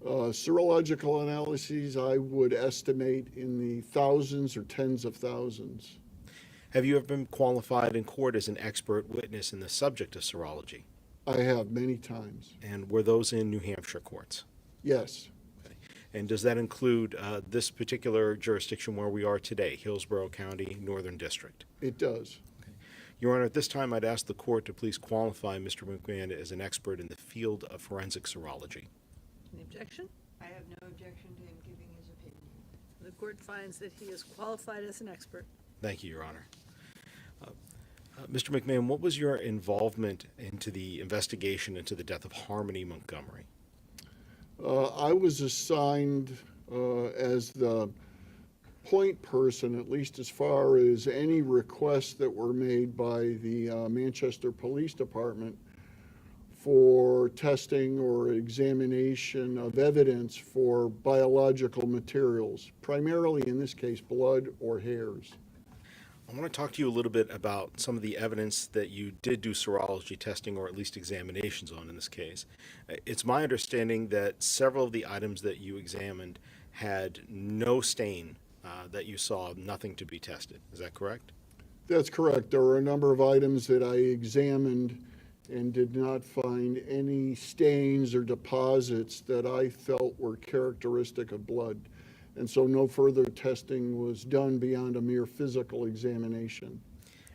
Serological analyses, I would estimate in the thousands or tens of thousands. Have you ever been qualified in court as an expert witness in the subject of serology? I have many times. And were those in New Hampshire courts? Yes. Okay. And does that include this particular jurisdiction where we are today, Hillsborough County, Northern District? It does. Okay. Your Honor, at this time I'd ask the court to please qualify Mr. McMahon as an expert in the field of forensic serology. Any objection? I have no objection to him giving his opinion. The court finds that he is qualified as an expert. Thank you, Your Honor. Mr. McMahon, what was your involvement into the investigation into the death of Harmony Montgomery? I was assigned as the point person, at least as far as any requests that were made by the Manchester Police Department for testing or examination of evidence for biological materials, primarily in this case blood or hairs. I want to talk to you a little bit about some of the evidence that you did do serology testing or at least examinations on in this case. It's my understanding that several of the items that you examined had no stain, that you saw nothing to be tested. Is that correct? That's correct. There were a number of items that I examined and did not find any stains or deposits that I felt were characteristic of blood. And so no further testing was done beyond a mere physical examination.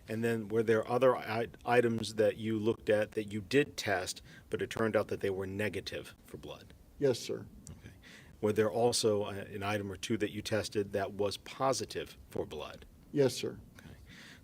And then were there other items that you looked at that you did test, but it turned out that they were negative for blood? Yes, sir. Okay. Were there also an item or two that you tested that was positive for blood? Yes, sir.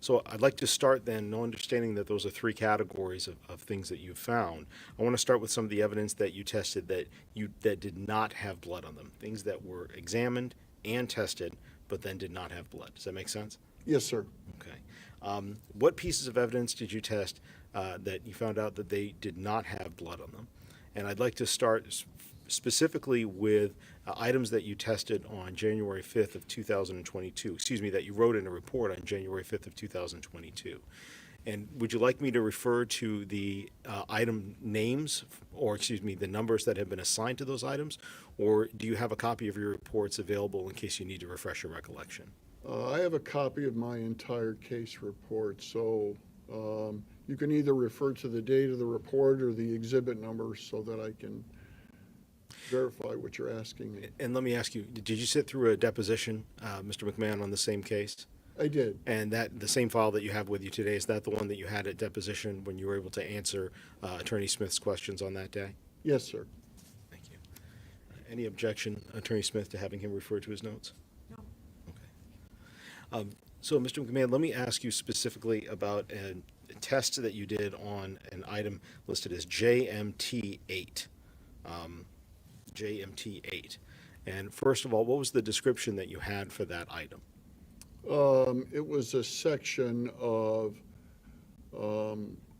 So I'd like to start then, understanding that those are three categories of things that you found. I want to start with some of the evidence that you tested that did not have blood on them, things that were examined and tested, but then did not have blood. Does that make sense? Yes, sir. Okay. What pieces of evidence did you test that you found out that they did not have blood on them? And I'd like to start specifically with items that you tested on January 5th of 2022, that you wrote in a report on January 5th of 2022. And would you like me to refer to the item names, or the numbers that have been assigned to those items, or do you have a copy of your reports available in case you need to refresh your recollection? I have a copy of my entire case report, so you can either refer to the date of the report or the exhibit number so that I can verify what you're asking me. And let me ask you, did you sit through a deposition, Mr. McMahon, on the same case? I did. And that the same file that you have with you today, is that the one that you had at deposition when you were able to answer Attorney Smith's questions on that day? Yes, sir. Thank you. Any objection, Attorney Smith, to having him refer to his notes? No. Okay. So, Mr. McMahon, let me ask you specifically about a test that you did on an item listed as JMT8. JMT8. And first of all, what was the description that you had for that item? It was a section of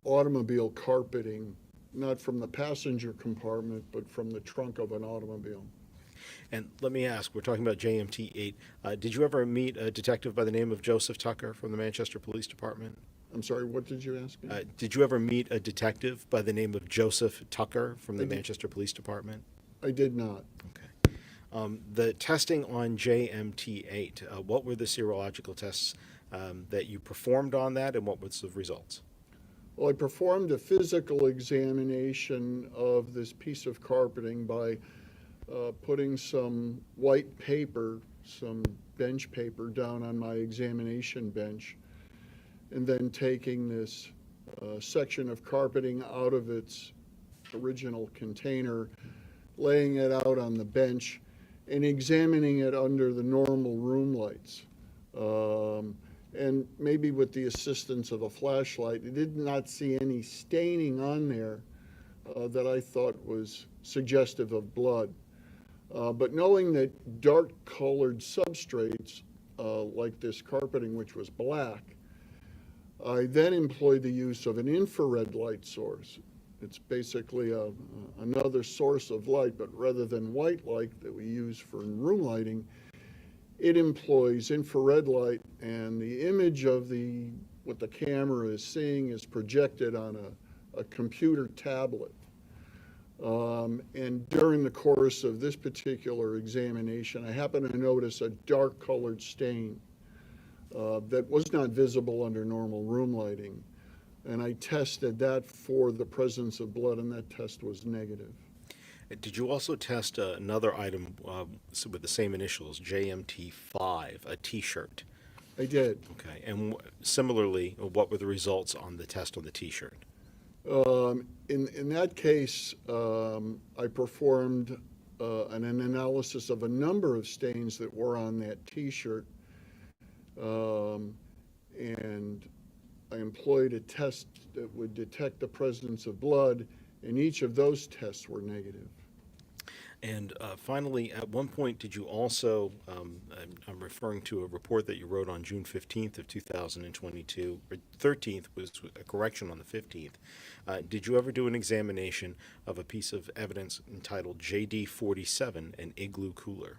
automobile carpeting, not from the passenger compartment, but from the trunk of an automobile. And let me ask, we're talking about JMT8. Did you ever meet a detective by the name of Joseph Tucker from the Manchester Police Department? I'm sorry, what did you ask me? Did you ever meet a detective by the name of Joseph Tucker from the Manchester Police Department? I did not. Okay. The testing on JMT8, what were the serological tests that you performed on that, and what was the results? Well, I performed a physical examination of this piece of carpeting by putting some white paper, some bench paper, down on my examination bench, and then taking this section of carpeting out of its original container, laying it out on the bench, and examining it under the normal room lights. And maybe with the assistance of a flashlight, I did not see any staining on there that I thought was suggestive of blood. But knowing that dark-colored substrates, like this carpeting, which was black, I then employed the use of an infrared light source. It's basically another source of light, but rather than white light that we use for room lighting, it employs infrared light, and the image of what the camera is seeing is projected on a computer tablet. And during the course of this particular examination, I happened to notice a dark colored stain that was not visible under normal room lighting. And I tested that for the presence of blood, and that test was negative. Did you also test another item with the same initials, JMT5, a T-shirt? I did. Okay. And similarly, what were the results on the test on the T-shirt? In that case, I performed an analysis of a number of stains that were on that T-shirt, and I employed a test that would detect the presence of blood, and each of those tests were negative. And finally, at one point, did you also, I'm referring to a report that you wrote on June 15th of 2022, or 13th was a correction on the 15th. Did you ever do an examination of a piece of evidence entitled JD47, an igloo cooler?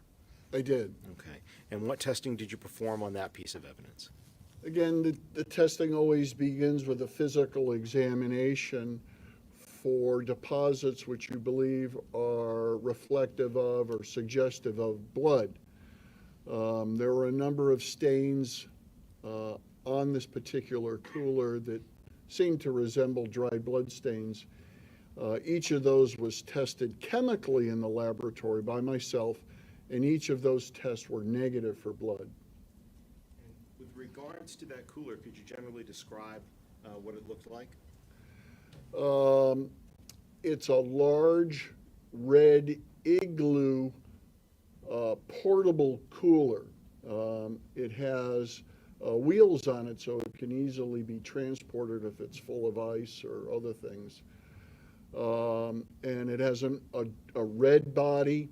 I did. Okay. And what testing did you perform on that piece of evidence? Again, the testing always begins with a physical examination for deposits which you believe are reflective of or suggestive of blood. There were a number of stains on this particular cooler that seemed to resemble dry blood stains. Each of those was tested chemically in the laboratory by myself, and each of those tests were negative for blood. And with regards to that cooler, could you generally describe what it looked like? It's a large red igloo portable cooler. It has wheels on it, so it can easily be transported if it's full of ice or other things. And it has a red body.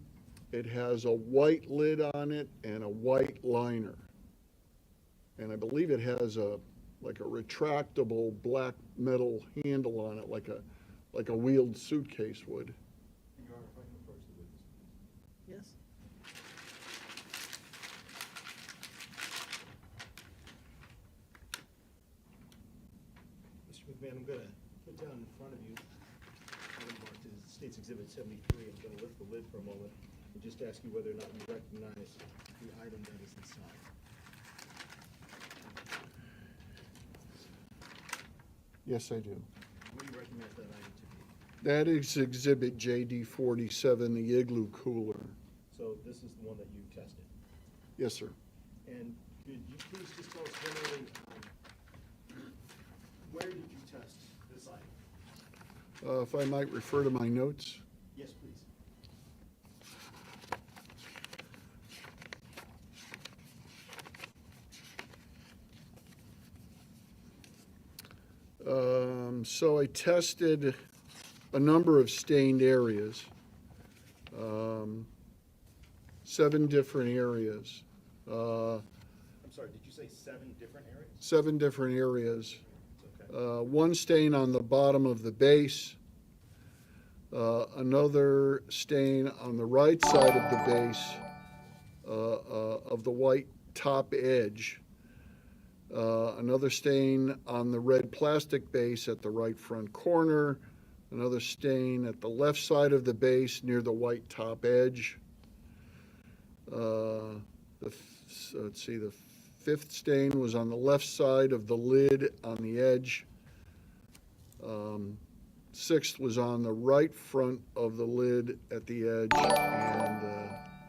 It has a white lid on it and a white liner. And I believe it has like a retractable black metal handle on it, like a wheeled suitcase would. Your Honor, if I can approach the witness, please. Yes. Mr. McMahon, I'm going to put down in front of you, item marked as State's Exhibit 73. I'm going to lift the lid for a moment and just ask you whether or not you recognize the item that is inside. Yes, I do. What do you recognize that item to be? That is Exhibit JD47, the igloo cooler. So this is the one that you tested. Yes, sir. And could you please just tell us generally, where did you test this item? If I might refer to my notes. Yes, please. So I tested a number of stained areas, 7 different areas. I'm sorry, did you say 7 different areas? 7 different areas. Okay. One stain on the bottom of the base, another stain on the right side of the base of the white top edge, another stain on the red plastic base at the right front corner, another stain at the left side of the base near the white top edge. Let's see, the 5th stain was on the left side of the lid on the edge. 6th was on the right front of the lid at the edge, and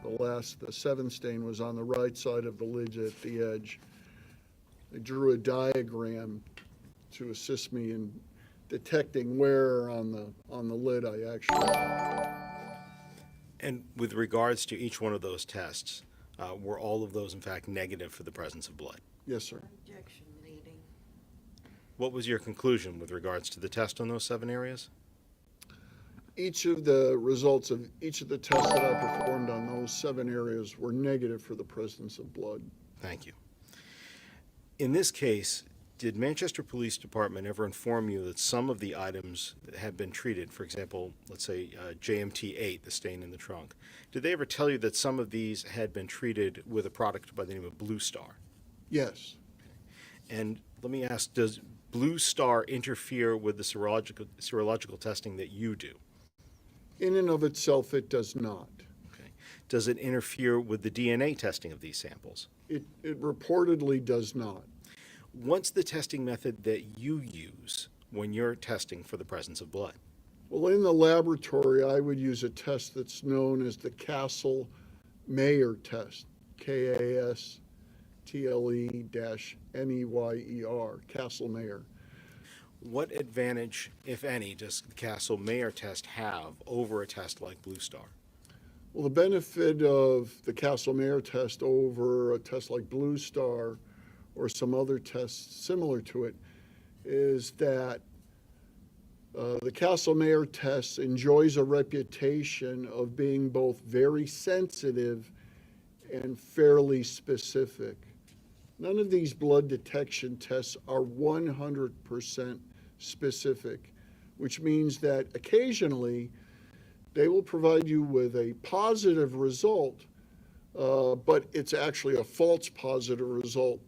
the 7th stain was on the right side of the lid at the edge. I drew a diagram to assist me in detecting where on the lid I actually. And with regards to each one of those tests, were all of those in fact negative for the presence of blood? Yes, sir. Objection leading. What was your conclusion with regards to the test on those 7 areas? Each of the results of each of the tests that I performed on those 7 areas were negative for the presence of blood. Thank you. In this case, Did Manchester Police Department ever inform you that some of the items that had been treated, for example, let's say JMT8, the stain in the trunk, did they ever tell you that some of these had been treated with a product by the name of Blue Star? Yes. And let me ask, does Blue Star interfere with the serological testing that you do? In and of itself, it does not. Okay. Does it interfere with the DNA testing of these samples? It reportedly does not. What's the testing method that you use when you're testing for the presence of blood? Well, in the laboratory, I would use a test that's known as the Castle-Mayer test, Kastle-Meyer, Castle-Mayer. What advantage, if any, does the Castle-Mayer test have over a test like Blue Star? Well, the benefit of the Castle-Mayer test over a test like Blue Star or some other tests similar to it is that the Castle-Mayer test enjoys a reputation of being both very sensitive and fairly specific. None of these blood detection tests are 100% specific, which means that occasionally they will provide you with a positive result, but it's actually a false positive result.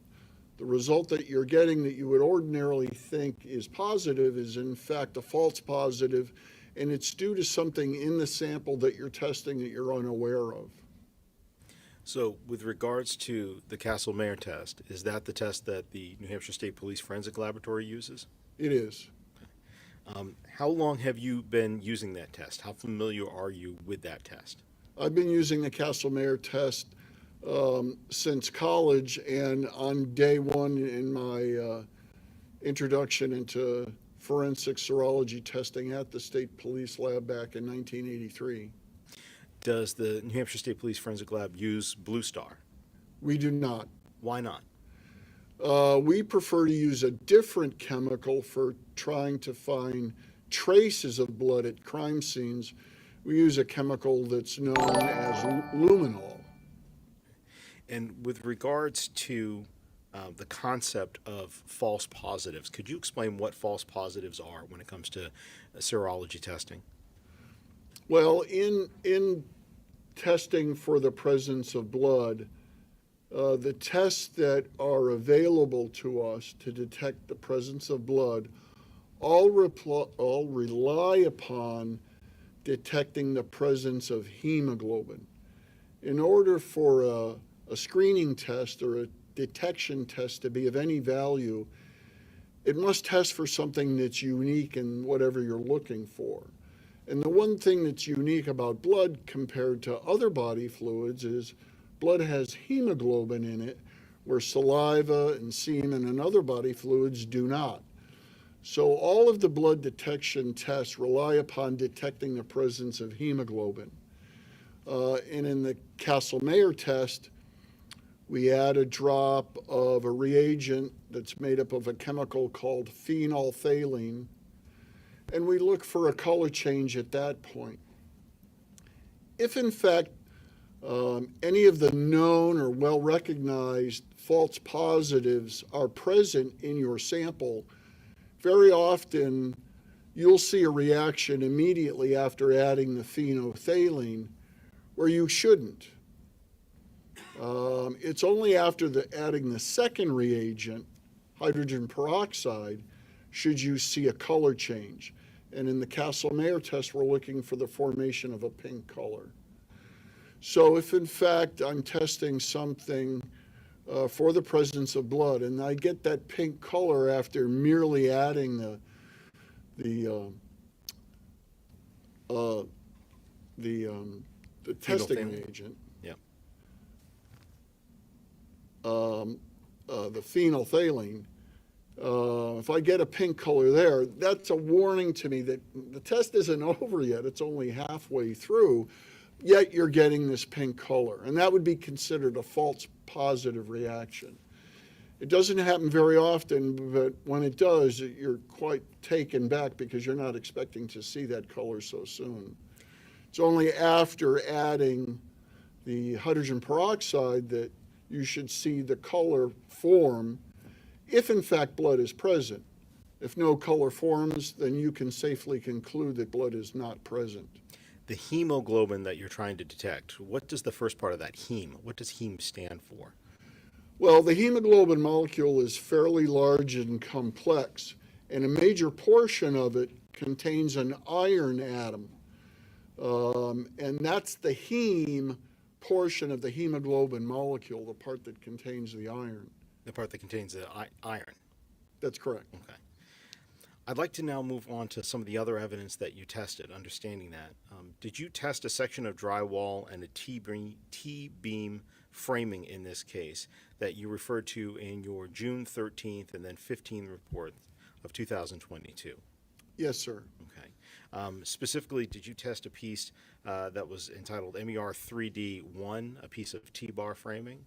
The result that you're getting that you would ordinarily think is positive is in fact a false positive, and it's due to something in the sample that you're testing that you're unaware of. So with regards to the Castle-Mayer test, is that the test that the New Hampshire State Police Forensic Laboratory uses? It is. How long have you been using that test? How familiar are you with that test? I've been using the Castle-Mayer test since college, and on day one in my introduction into forensic serology testing at the State Police Lab back in 1983. Does the New Hampshire State Police Forensic Lab use Blue Star? We do not. Why not? We prefer to use a different chemical for trying to find traces of blood at crime scenes. We use a chemical that's known as luminol. And with regards to the concept of false positives, could you explain what false positives are when it comes to serology testing? Well, in testing for the presence of blood, the tests that are available to us to detect the presence of blood all rely upon detecting the presence of hemoglobin. In order for a screening test or a detection test to be of any value, it must test for something that's unique in whatever you're looking for. And the one thing that's unique about blood compared to other body fluids is blood has hemoglobin in it, where saliva and semen and other body fluids do not. So all of the blood detection tests rely upon detecting the presence of hemoglobin. And in the Castle-Mayer test, we add a drop of a reagent that's made up of a chemical called phenolphthalein, and we look for a color change at that point. If in fact any of the known or well-recognized false positives are present in your sample, very often you'll see a reaction immediately after adding the phenolphthalein where you shouldn't. It's only after adding the second reagent, hydrogen peroxide, should you see a color change. And in the Castle-Mayer test, we're looking for the formation of a pink color. So if in fact I'm testing something for the presence of blood and I get that pink color after merely adding the testing reagent, the phenolphthalein, if I get a pink color there, that's a warning to me that the test isn't over yet. It's only halfway through, yet you're getting this pink color. And that would be considered a false positive reaction. It doesn't happen very often, but when it does, you're quite taken back because you're not expecting to see that color so soon. It's only after adding the hydrogen peroxide that you should see the color form if in fact blood is present. If no color forms, then you can safely conclude that blood is not present. The hemoglobin that you're trying to detect, what does the first part of that heme, what does heme stand for? Well, the hemoglobin molecule is fairly large and complex, and a major portion of it contains an iron atom. And that's the heme portion of the hemoglobin molecule, the part that contains the iron. The part that contains the iron. That's correct. Okay. I'd like to now move on to some of the other evidence that you tested, understanding that. Did you test a section of drywall and a T-beam framing in this case that you referred to in your June 13th and then 15th report of 2022? Yes, sir. Okay. Specifically, did you test a piece that was entitled MER 3D1, a piece of T-bar framing?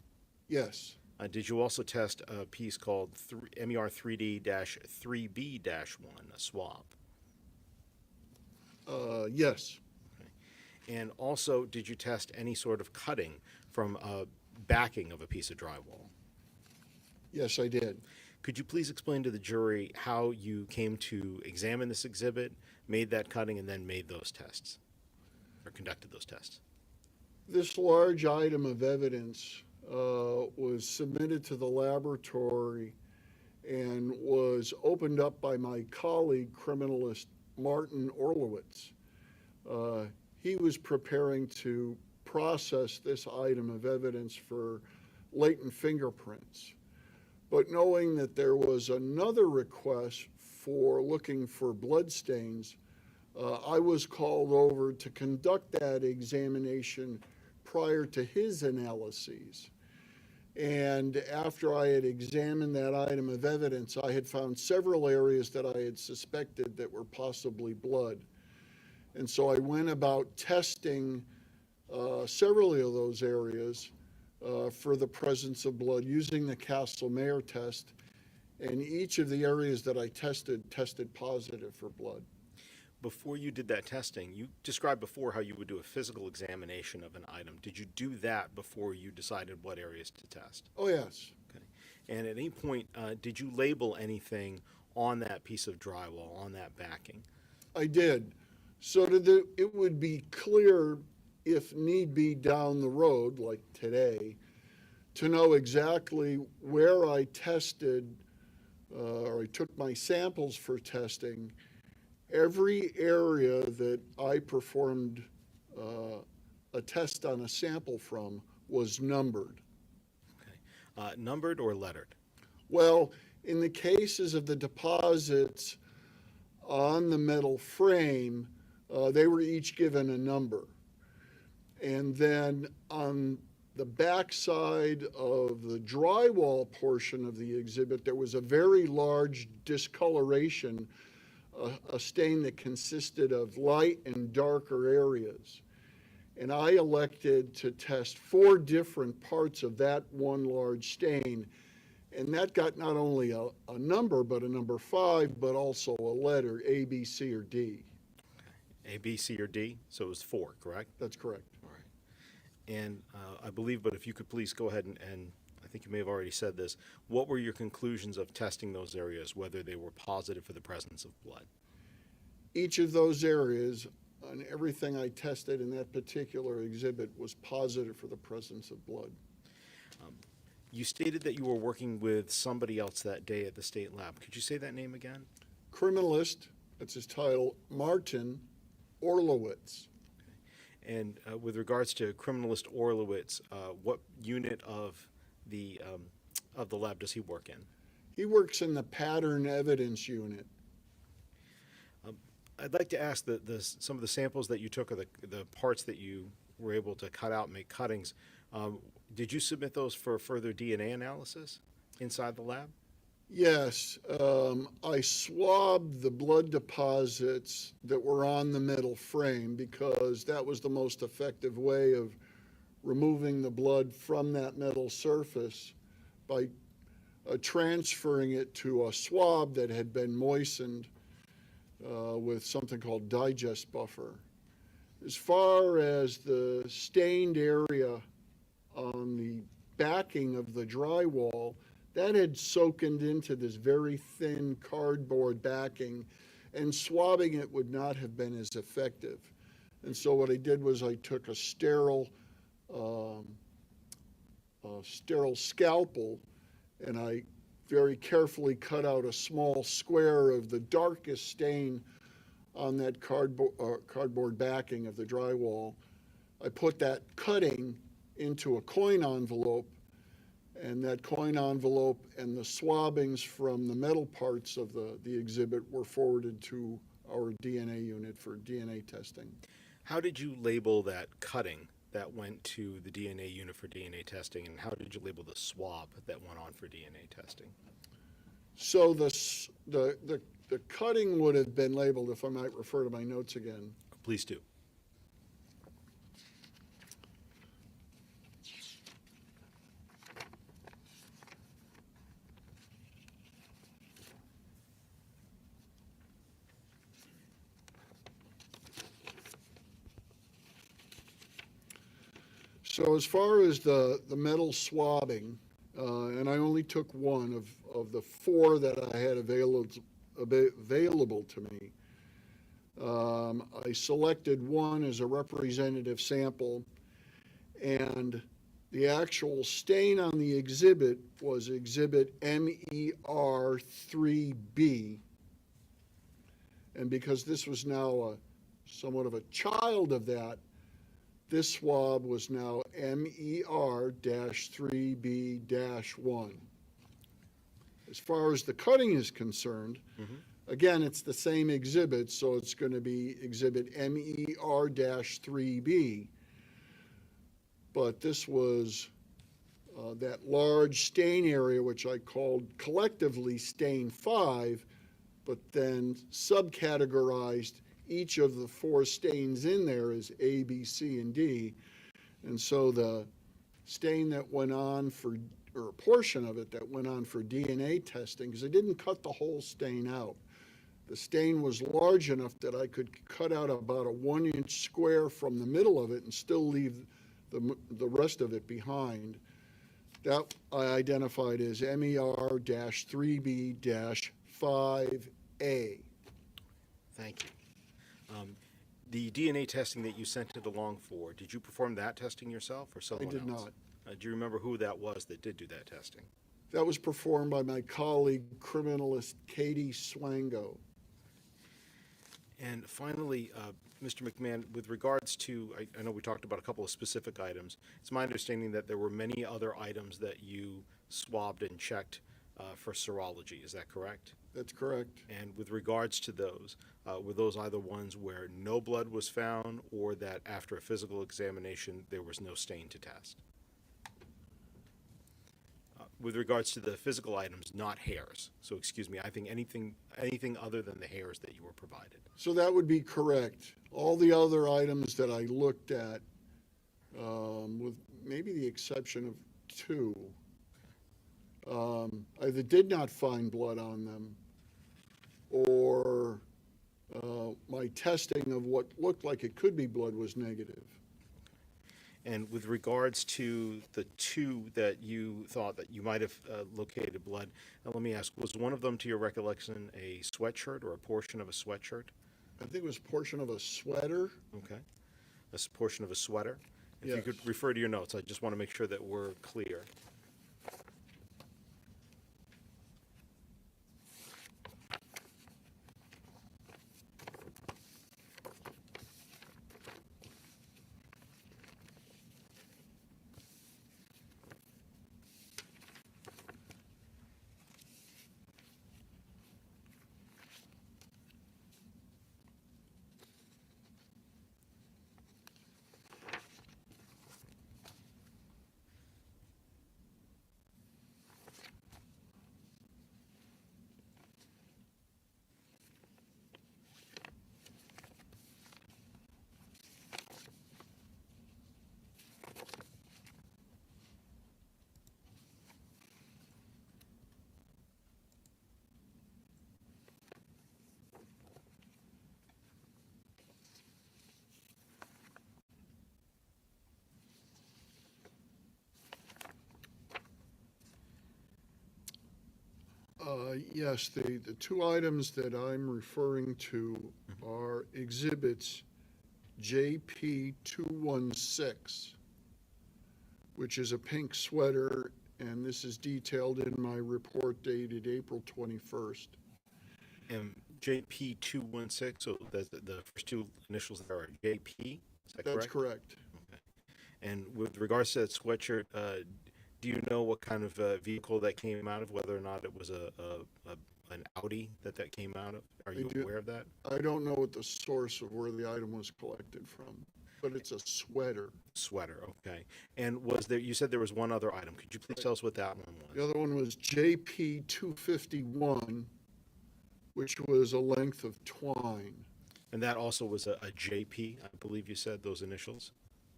Yes. Did you also test a piece called MER 3D-3B-1, a swab? Yes. Okay. And also, did you test any sort of cutting from a backing of a piece of drywall? Yes, I did. Could you please explain to the jury how you came to examine this exhibit, made that cutting, and then made those tests, or conducted those tests? This large item of evidence was submitted to the laboratory and was opened up by my colleague, criminalist Martin Orlowitz. He was preparing to process this item of evidence for latent fingerprints. But knowing that there was another request for looking for bloodstains, I was called over to conduct that examination prior to his analyses. And after I had examined that item of evidence, I had found several areas that I had suspected that were possibly blood. And so I went about testing several of those areas for the presence of blood using the Castle-Mayer test. And each of the areas that I tested positive for blood. Before you did that testing, you described before how you would do a physical examination of an item. Did you do that before you decided what areas to test? Oh, yes. Okay. And at any point, did you label anything on that piece of drywall, on that backing? I did. So that it would be clear, if need be down the road, like today, to know exactly where I tested or I took my samples for testing. Every area that I performed a test on a sample from was numbered. Okay. Numbered or lettered? Well, in the cases of the deposits on the metal frame, they were each given a number. And then on the backside of the drywall portion of the exhibit, there was a very large discoloration, a stain that consisted of light and darker areas. And I elected to test 4 different parts of that one large stain. And that got not only a number, but a number 5, but also a letter, A, B, C, or D. A, B, C, or D? So it was 4, correct? That's correct. All right. And I believe, but if you could please go ahead and I think you may have already said this, what were your conclusions of testing those areas, whether they were positive for the presence of blood? Each of those areas, and everything I tested in that particular exhibit, was positive for the presence of blood. You stated that you were working with somebody else that day at the state lab. Could you say that name again? Criminalist, that's his title, Martin Orlowitz. And with regards to criminalist Orlowitz, what unit of the lab does he work in? He works in the pattern evidence unit. I'd like to ask some of the samples that you took, or the parts that you were able to cut out and make cuttings. Did you submit those for further DNA analysis inside the lab? Yes, I swabbed the blood deposits that were on the metal frame because that was the most effective way of removing the blood from that metal surface by transferring it to a swab that had been moistened with something called digest buffer. As far as the stained area on the backing of the drywall, that had soaked into this very thin cardboard backing, and swabbing it would not have been as effective. And so what I did was I took a sterile scalpel, and I very carefully cut out a small square of the darkest stain on that cardboard backing of the drywall. I put that cutting into a coin envelope, and that coin envelope and the swabbings from the metal parts of the exhibit were forwarded to our DNA unit for DNA testing. How did you label that cutting that went to the DNA unit for DNA testing, and how did you label the swab that went on for DNA testing? So the cutting would have been labeled, if I might refer to my notes again. Please do. So as far as the metal swabbing, and I only took one of the four that I had available to me, I selected one as a representative sample, and the actual stain on the exhibit was exhibit MER3B. And because this was now somewhat of a child of that, this swab was now MER-3B-1. As far as the cutting is concerned, again, it's the same exhibit, so it's going to be exhibit MER-3B. But this was that large stain area, which I called collectively stain 5, but then subcategorized each of the four stains in there as A, B, C, and D. And so the stain that went on for, or a portion of it that went on for DNA testing, because I didn't cut the whole stain out. The stain was large enough that I could cut out about a 1-inch square from the middle of it and still leave the rest of it behind. That I identified as MER-3B-5A. Thank you. The DNA testing that you sent it along for, did you perform that testing yourself or someone else? I did not. Do you remember who that was that did do that testing? That was performed by my colleague, criminalist Katie Swango. And finally, Mr. McMahon, with regards to, I know we talked about a couple of specific items. It's my understanding that there were many other items that you swabbed and checked for serology. Is that correct? That's correct. And with regards to those, were those either ones where no blood was found or that after a physical examination there was no stain to test? With regards to the physical items, not hairs. So excuse me, I think anything other than the hairs that you were provided. So that would be correct. All the other items that I looked at, with maybe the exception of 2, I either did not find blood on them, or my testing of what looked like it could be blood was negative. And with regards to the 2 that you thought that you might have located blood, now let me ask, was one of them, to your recollection, a sweatshirt or a portion of a sweatshirt? I think it was a portion of a sweater. Okay. A portion of a sweater? If you Yes. could refer to your notes, I just want to make sure that we're clear. Yes, the two items that I'm referring to are exhibits JP 216, which is a pink sweater, and this is detailed in my report dated April 21st. And JP 216, so that's the first two initials there are JP, is that That's correct? correct. Okay. And with regards to that sweatshirt, do you know what kind of vehicle that came out of, whether or not it was an Audi that came out of? Are you aware of that? I don't know what the source of where the item was collected from, but it's a sweater. Sweater, okay. And was there, you said there was one other item. Could you please tell us what that one was? The other one was JP 251, which was a length of twine. And that also was a JP, I believe you said, those initials?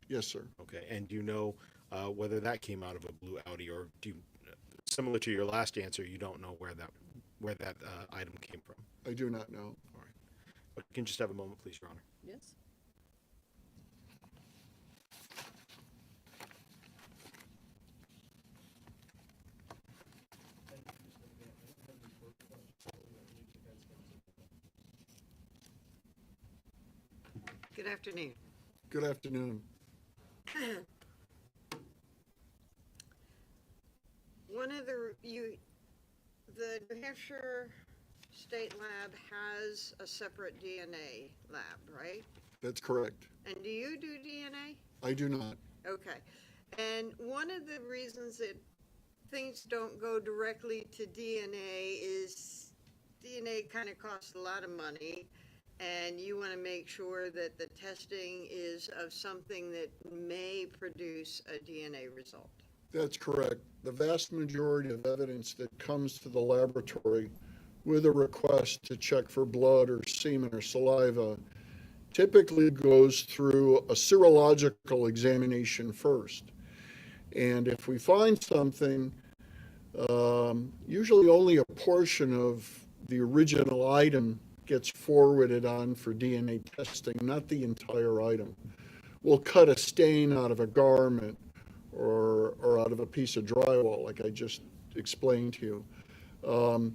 Yes, sir. Okay, and do you know whether that came out of a blue Audi, or do you, similar to your last answer, you don't know where that item came from? I do not know. All right. But you can just have a moment, please, Your Honor. Yes. Good afternoon. Good afternoon. One of the New Hampshire State Lab has a separate DNA lab, right? That's correct. And do you do DNA? I do not. Okay. And one of the reasons that things don't go directly to DNA is DNA kind of costs a lot of money, and you want to make sure that the testing is of something that may produce a DNA result. That's correct. The vast majority of evidence that comes to the laboratory with a request to check for blood or semen or saliva typically goes through a serological examination first. And if we find something, usually only a portion of the original item gets forwarded on for DNA testing, not the entire item. We'll cut a stain out of a garment or out of a piece of drywall, like I just explained to you.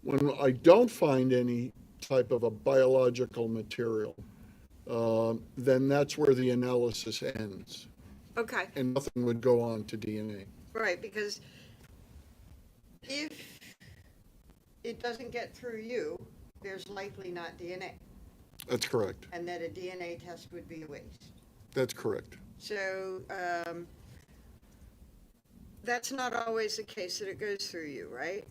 When I don't find any type of a biological material, then that's where the analysis ends. Okay. And nothing would go on to DNA. Right, because if it doesn't get through you, there's likely not DNA. That's correct. And that a DNA test would be a waste. That's correct. So that's not always the case that it goes through you, right?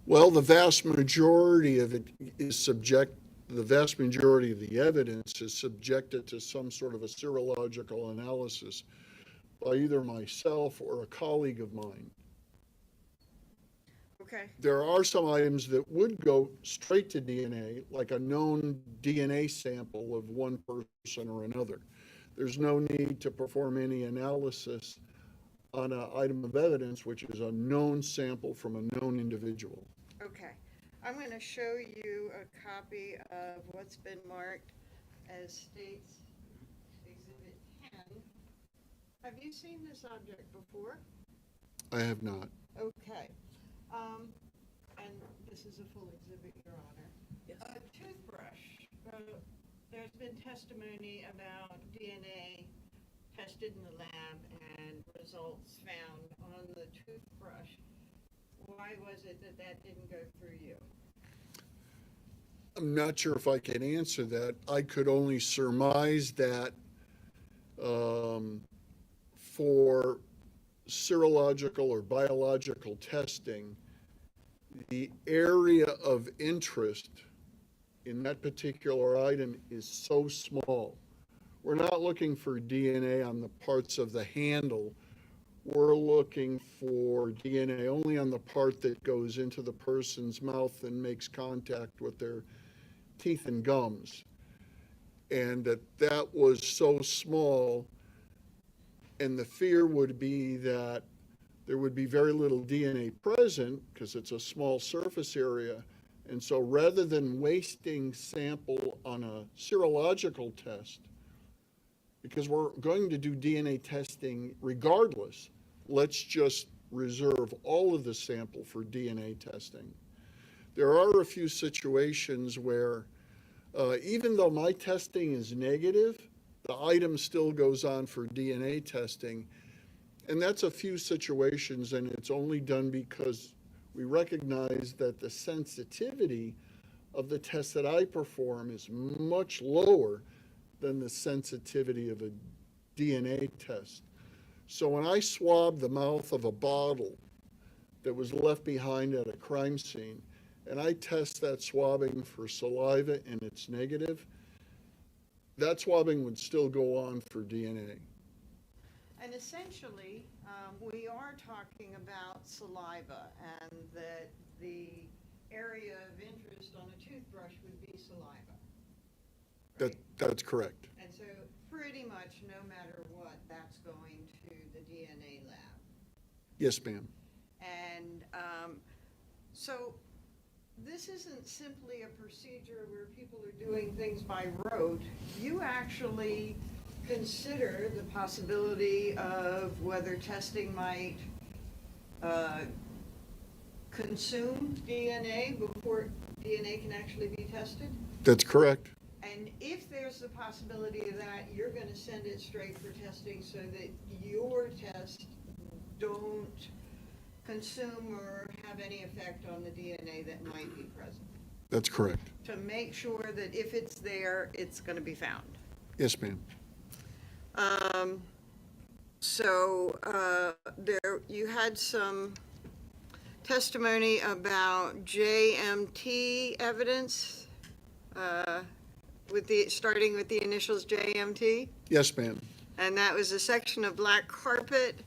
Well, the vast majority of it is the vast majority of the evidence is subjected to some sort of a serological analysis by either myself or a colleague of mine. Okay. There are some items that would go straight to DNA, like a known DNA sample of one person or another. There's no need to perform any analysis on an item of evidence, which is a known sample from a known individual. Okay. I'm going to show you a copy of what's been marked as State's Exhibit 10. Have you seen this object before? I have not. Okay. And this is a full exhibit, Your Honor. Yes. A toothbrush. There's been testimony about DNA tested in the lab and results found on the toothbrush. Why was it that that didn't go through you? I'm not sure if I can answer that. I could only surmise that for serological or biological testing, the area of interest in that particular item is so small. We're not looking for DNA on the parts of the handle. We're looking for DNA only on the part that goes into the person's mouth and makes contact with their teeth and gums. And that was so small, and the fear would be that there would be very little DNA present because it's a small surface area. And so rather than wasting sample on a serological test, because we're going to do DNA testing regardless, let's just reserve all of the sample for DNA testing. There are a few situations where even though my testing is negative, the item still goes on for DNA testing. And that's a few situations, and it's only done because we recognize that the sensitivity of the test that I perform is much lower than the sensitivity of a DNA test. So when I swab the mouth of a bottle that was left behind at a crime scene, and I test that swabbing for saliva and it's negative, that swabbing would still go on for DNA. And essentially, we are talking about saliva, and that the area of interest on a toothbrush would be saliva. That's correct. And so pretty much no matter what, that's going to the DNA lab. Yes, ma'am. And so this isn't simply a procedure where people are doing things by rote. You actually consider the possibility of whether testing might consume DNA before DNA can actually be tested? That's correct. And if there's the possibility of that, you're going to send it straight for testing so that your tests don't consume or have any effect on the DNA that might be present. That's correct. To make sure that if it's there, it's going to be found. Yes, ma'am. There, you had some testimony about JMT evidence, starting with the initials JMT, Yes, ma'am. and that was a section of black carpet,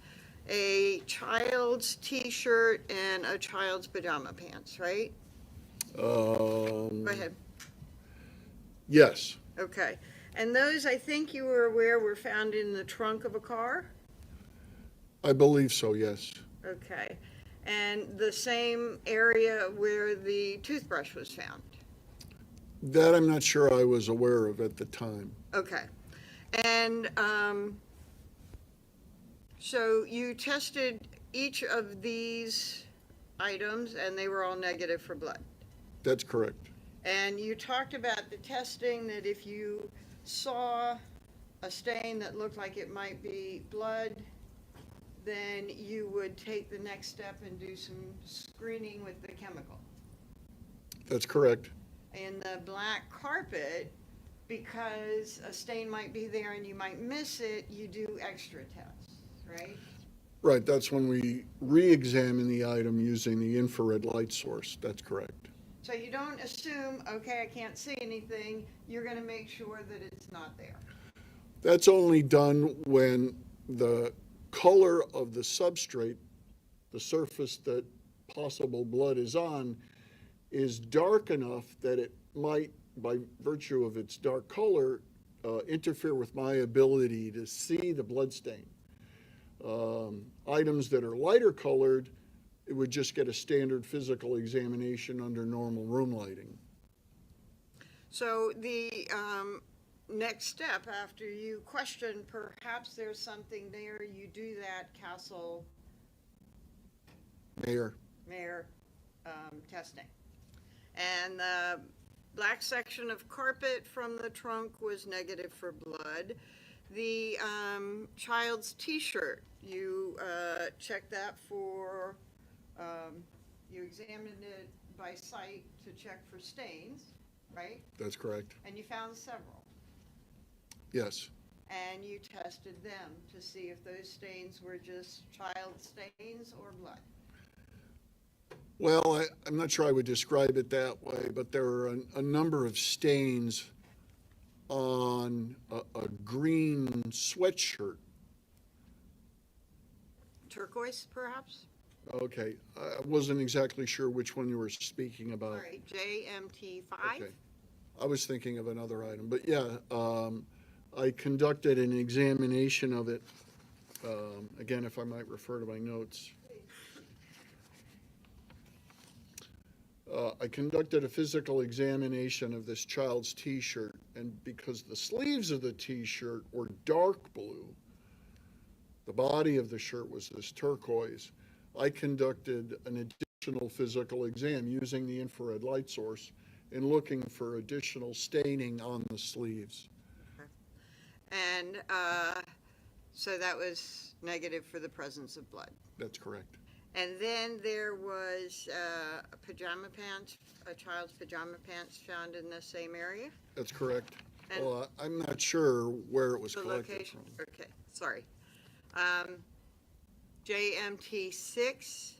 a child's T-shirt, and a child's pajama pants, right? Go ahead. Yes, Okay. And those, I think you were aware, were found in the trunk of a car? I believe so, yes. Okay. And the same area where the toothbrush was found? That I'm not sure I was aware of at the time. Okay. And so you tested each of these items, and they were all negative for blood? That's correct. And you talked about the testing, that if you saw a stain that looked like it might be blood, then you would take the next step and do some screening with the chemical. That's correct. In the black carpet, because a stain might be there and you might miss it, you do extra tests, right? Right, that's when we re-examine the item using the infrared light source. That's correct. So you don't assume, okay, I can't see anything, you're gonna make sure that it's not there. That's only done when the color of the substrate, the surface that possible blood is on, is dark enough that it might, by virtue of its dark color, interfere with my ability to see the blood stain. Items that are lighter colored, it would just get a standard physical examination under normal room lighting. So the next step, after you question perhaps there's something there, you do that Castle Mayor. testing. And the black section of carpet from the trunk was negative for blood. The child's T-shirt, you checked that for, you examined it by sight to check for stains, right? That's correct. And you found several. Yes. And you tested them to see if those stains were just child stains or blood. Well, I'm not sure I would describe it that way, but there are a number of stains on a green sweatshirt. Turquoise, perhaps? Okay, I wasn't exactly sure which one you were speaking about. All right, JMT5? Okay. I was thinking of another item, but yeah, I conducted an examination of it. Again, if I might refer to my notes. I conducted a physical examination of this child's T-shirt, and because the sleeves of the T-shirt were dark blue, the body of the shirt was this turquoise, I conducted an additional physical exam using the infrared light source and looking for additional staining on the sleeves. And so that was negative for the presence of blood. That's correct. And then there was a child's pajama pants found in the same area? That's correct. And Well, I'm not sure where it was the collected location? from. Okay, sorry. JMT6,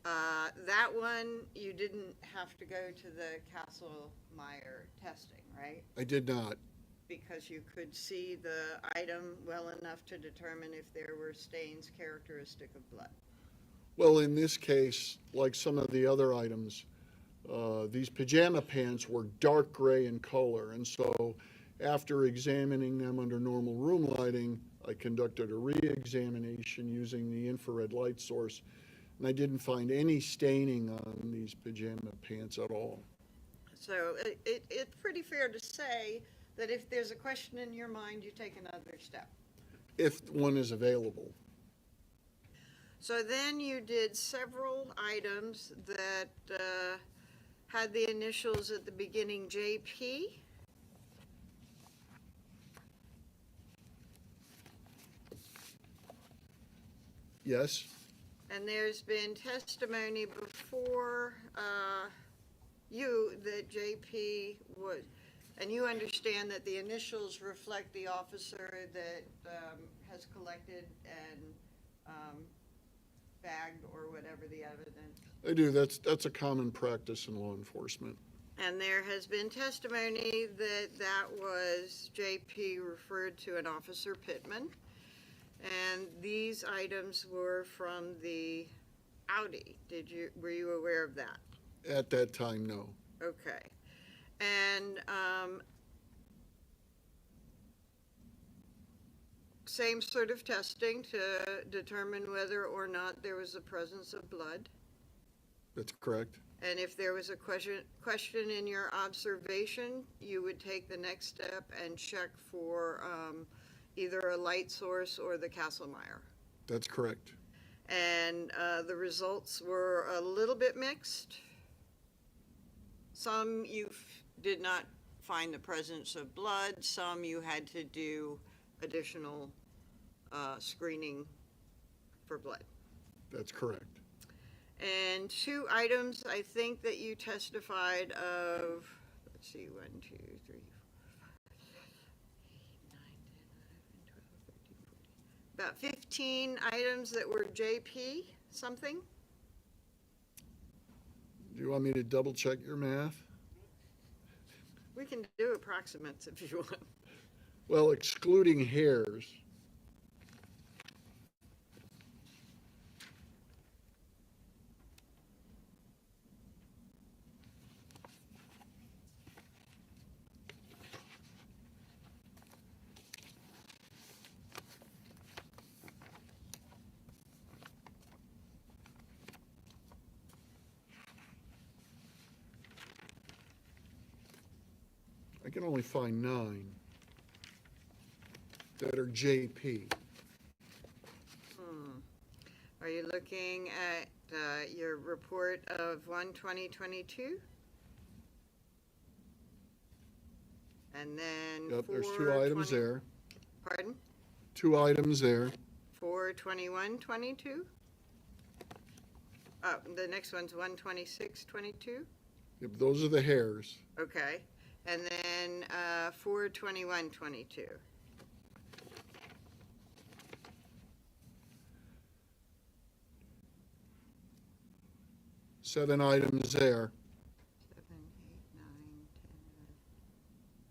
that one, you didn't have to go to the Kastle-Meyer testing, right? I did not. Because you could see the item well enough to determine if there were stains characteristic of blood. Well, in this case, like some of the other items, these pajama pants were dark gray in color, and so after examining them under normal room lighting, I conducted a re-examination using the infrared light source, and I didn't find any staining on these pajama pants at all. So it's pretty fair to say that if there's a question in your mind, you take another step. If one is available. So then you did several items that had the initials at the beginning JP. Yes? And there's been testimony before you that JP would, and you understand that the initials reflect the officer that has collected and bagged or whatever the evidence. I do. That's a common practice in law enforcement. And there has been testimony that that was JP referred to an Officer Pittman. And these items were from the Audi. Were you aware of that? At that time, no. Okay. And same sort of testing to determine whether or not there was a presence of blood. That's correct. And if there was a question in your observation, you would take the next step and check for either a light source or the Kastle-Meyer. That's correct. And the results were a little bit mixed. Some you did not find the presence of blood. Some you had to do additional screening for blood. That's correct. And 2 items I think that you testified of, let's see, 1, 2, 3, 4, 5, 6, 7, 8, 9, 10, 11, 12, 13, 14. About 15 items that were JP something. Do you want me to double check your math? We can do approximates if you want. Well, excluding hairs. I can only find 9 that are JP. Are you looking at your report of 1/20/22? And then Yep, there's 2 items there. Pardon? 2 items there. 4/21/22? Oh, the next one's 1/26/22? Yep, those are the hairs. Okay. And then 4/21/22. Seven items there. 7, 8, 9,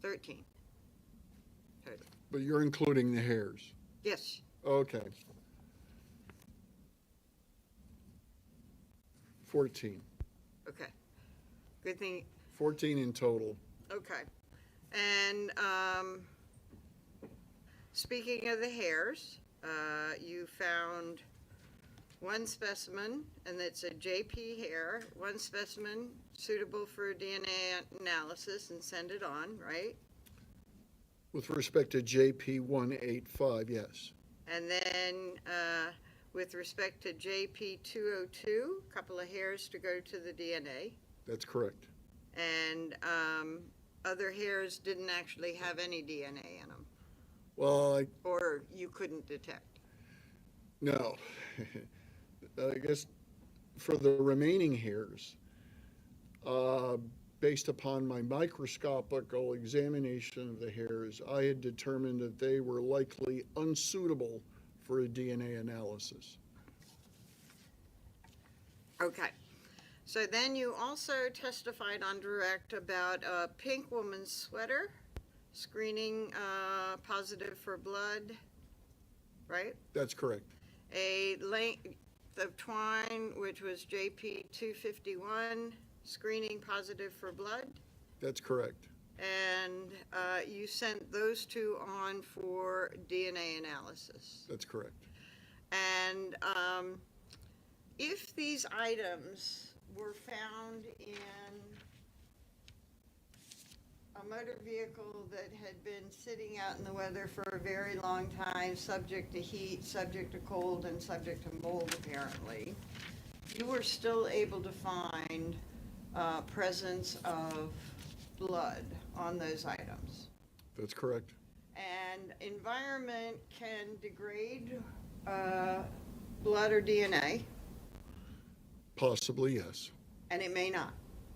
10, 13. Total. But you're including the hairs. Yes. Okay. 14. Okay. Good thing. 14 in total. Okay. And speaking of the hairs, you found 1 specimen, and it's a JP hair, 1 specimen suitable for DNA analysis, and send it on, right? With respect to JP 185, yes. And then with respect to JP 202, a couple of hairs to go to the DNA, That's correct. and other hairs didn't actually have any DNA in them, Well, or you couldn't detect. no. I guess for the remaining hairs, based upon my microscopical examination of the hairs, I had determined that they were likely unsuitable for a DNA analysis. Okay. So then you also testified on direct about a pink woman's sweater screening positive for blood, right? That's correct. A length of twine, which was JP 251, screening positive for blood. That's correct. And you sent those two on for DNA analysis. That's correct. And if these items were found in a motor vehicle that had been sitting out in the weather for a very long time, subject to heat, subject to cold, and subject to mold apparently, you were still able to find presence of blood on those items. That's correct. And environment can degrade blood or DNA, Possibly, yes. and it may not.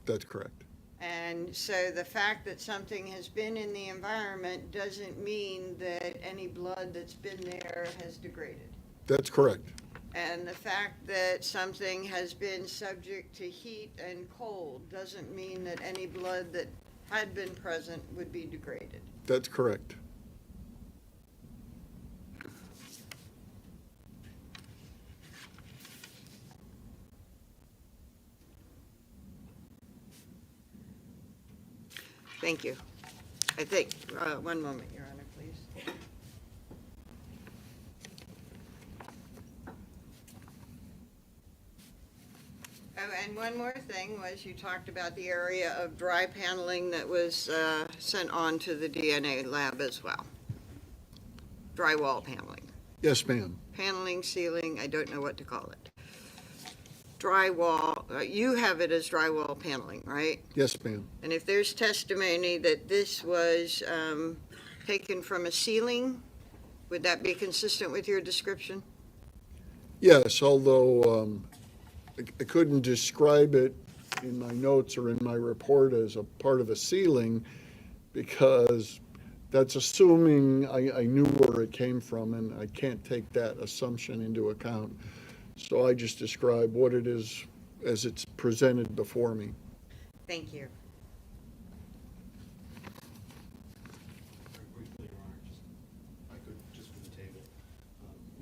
That's correct. And so the fact that something has been in the environment doesn't mean that any blood that's been there has degraded. That's correct. And the fact that something has been subject to heat and cold doesn't mean that any blood that had been present would be degraded. That's correct. Thank you. I think, one moment, Your Honor, please. Oh, and one more thing was you talked about the area of dry paneling that was sent on to the DNA lab as well. Drywall paneling. Yes, ma'am. Paneling, ceiling, I don't know what to call it. Drywall, you have it as drywall paneling, right? Yes, ma'am. And if there's testimony that this was taken from a ceiling, would that be consistent with your description? Yes, although I couldn't describe it in my notes or in my report as a part of a ceiling because that's assuming I knew where it came from, and I can't take that assumption into account. So I just describe what it is as it's presented before me. Thank you. Very briefly, Your Honor, just, if I could, just for the table.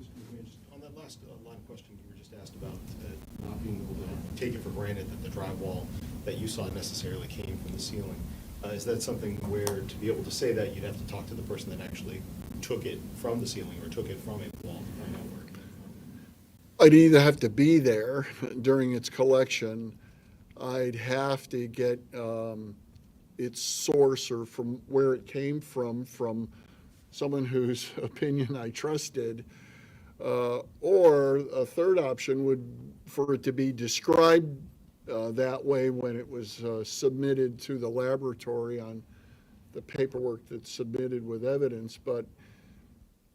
Mr. McMahon, just on that last line of question you were just asked about not being able to take it for granted that the drywall that you saw necessarily came from the ceiling. Is that something where, to be able to say that, you'd have to talk to the person that actually took it from the ceiling or took it from a wall to find out where it came from? I'd either have to be there during its collection, I'd have to get its source or from where it came from someone whose opinion I trusted, or a third option would for it to be described that way when it was submitted to the laboratory on the paperwork that's submitted with evidence. But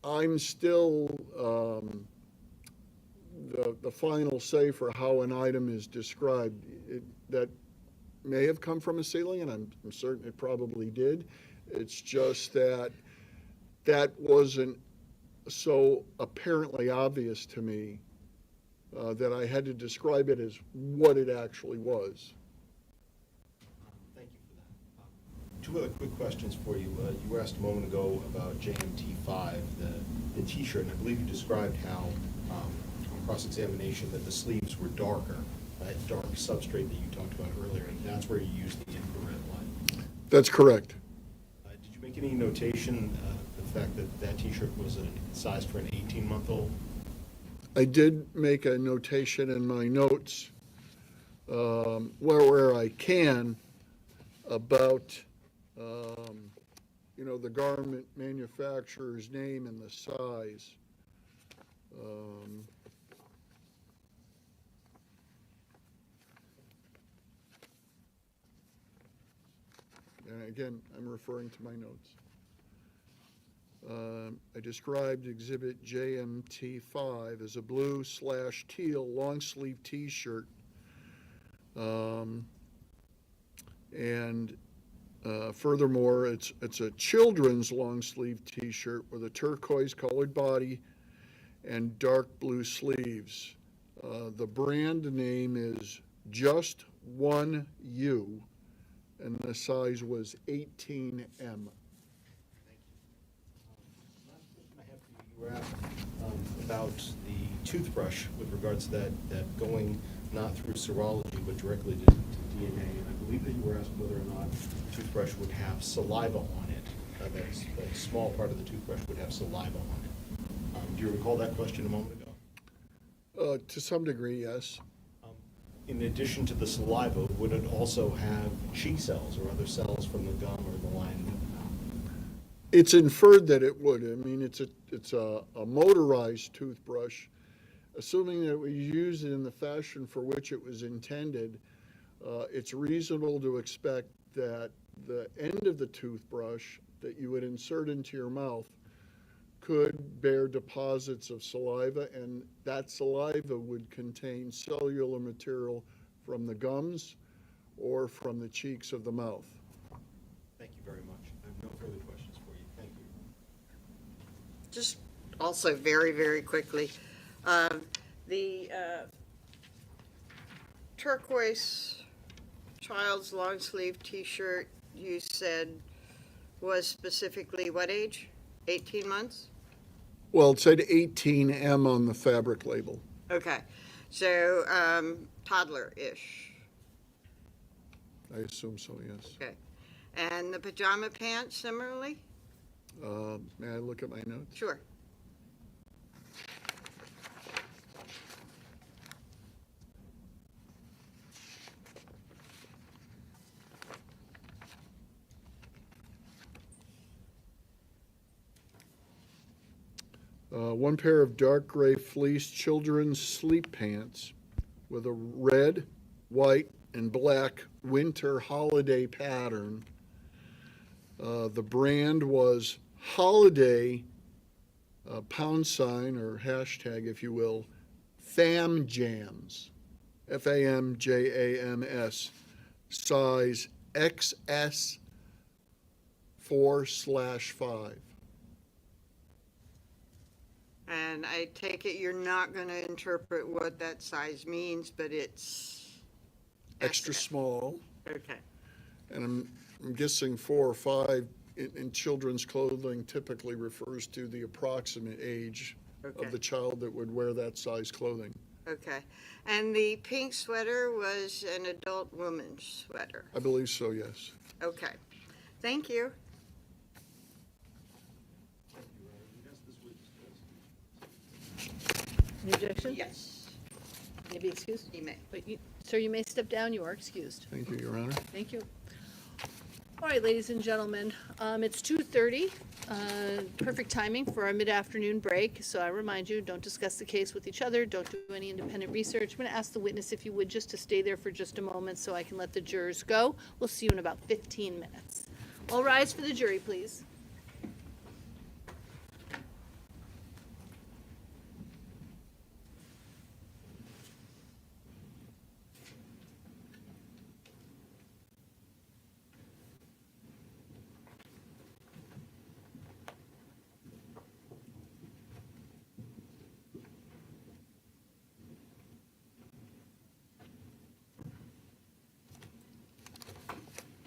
I'm still the final say for how an item is described. That may have come from a ceiling, and I'm certain it probably did. It's just that that wasn't so apparently obvious to me that I had to describe it as what it actually was. Thank you for that. Two other quick questions for you. You were asked a moment ago about JMT5, the T-shirt, and I believe you described how on cross-examination that the sleeves were darker, that dark substrate that you talked about earlier, and that's where you used the infrared light. That's correct. Did you make any notation the fact that that T-shirt was sized for an 18-month-old? I did make a notation in my notes where I can about the garment manufacturer's name and the size. And again, I'm referring to my notes. I described Exhibit JMT5 as a blue/teal long-sleeve T-shirt. And furthermore, it's a children's long-sleeve T-shirt with a turquoise-colored body and dark blue sleeves. The brand name is Just One U, and the size was 18M. I have for you, you were asked about the toothbrush with regards to that going not through serology but directly to DNA. And I believe that you were asked whether or not the toothbrush would have saliva on it. That small part of the toothbrush would have saliva on it. Do you recall that question a moment ago? To some degree, yes. In addition to the saliva, would it also have cheek cells or other cells from the gum or the lining of the mouth? It's inferred that it would. I mean, it's a motorized toothbrush. Assuming that we use it in the fashion for which it was intended, it's reasonable to expect that the end of the toothbrush that you would insert into your mouth could bear deposits of saliva, and that saliva would contain cellular material from the gums or from the cheeks of the mouth. Thank you very much. I have no further questions for you. Thank you. Just also very, very quickly, the turquoise child's long sleeve T-shirt you said was specifically what age? 18 months? Well, it said 18M on the fabric label. Okay, so toddler-ish. I assume so, yes. Okay, and the pajama pants similarly? May I look at my notes? Sure. One pair of dark gray fleece children's sleep pants with a red, white, and black winter holiday pattern. The brand was Holiday, # or hashtag, if you will, FAMJAMS, FAMJAMS, size XS 4/5. And I take it you're not going to interpret what that size means, but it's Extra small. okay. And I'm guessing 4 or 5 in children's clothing typically refers to the approximate age Okay. of the child that would wear that size clothing. Okay. And the pink sweater was an adult woman's sweater. I believe so, yes. Okay. Thank you. Any objection? Yes. May be excused? You may. But sir, you may step down. You are excused. Thank you, Your Honor. Thank you. All right, ladies and gentlemen, it's 2:30, perfect timing for our mid-afternoon break. So I remind you, don't discuss the case with each other. Don't do any independent research. I'm going to ask the witness, if you would, just to stay there for just a moment so I can let the jurors go. We'll see you in about 15 minutes. All rise for the jury, please.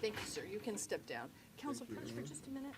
Thank you, sir. You can step down. Counsel, pause for just a minute.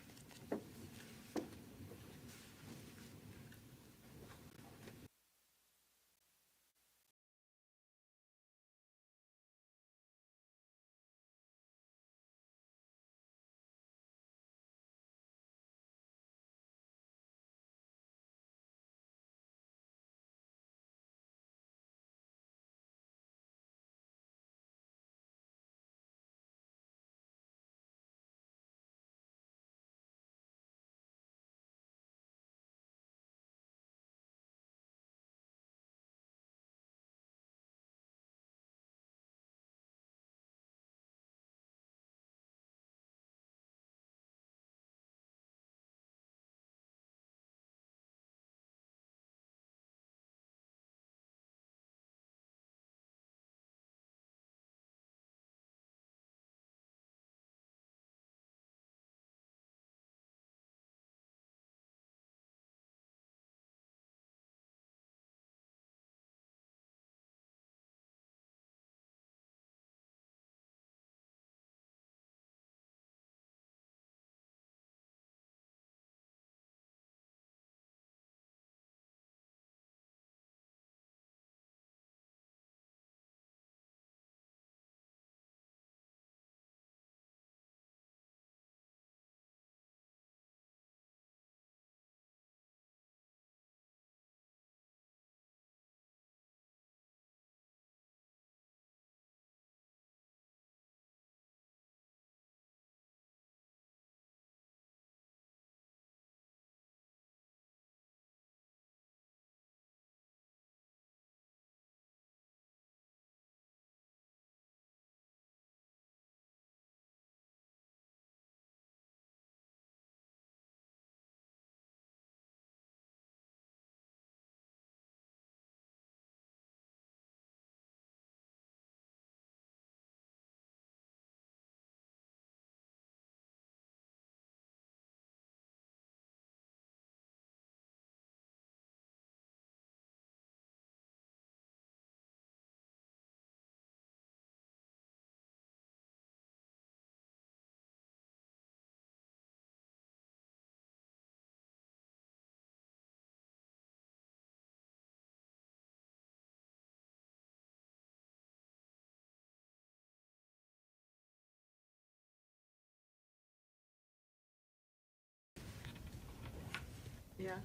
Yeah.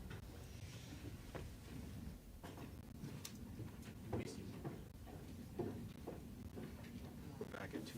We're back at 2:45.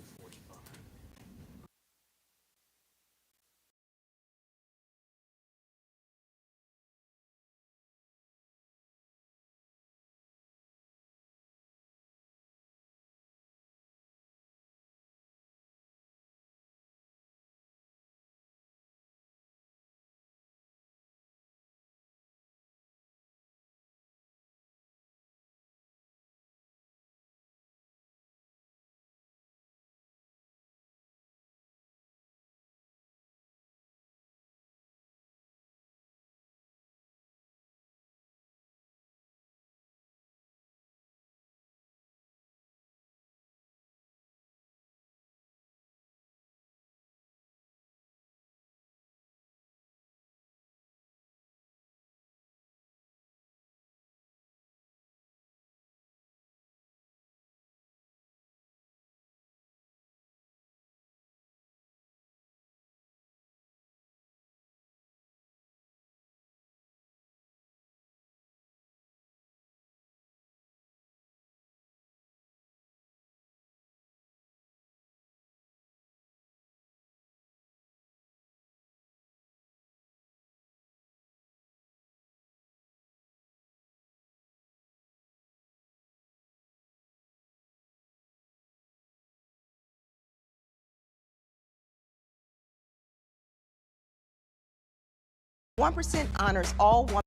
Honors all 1%.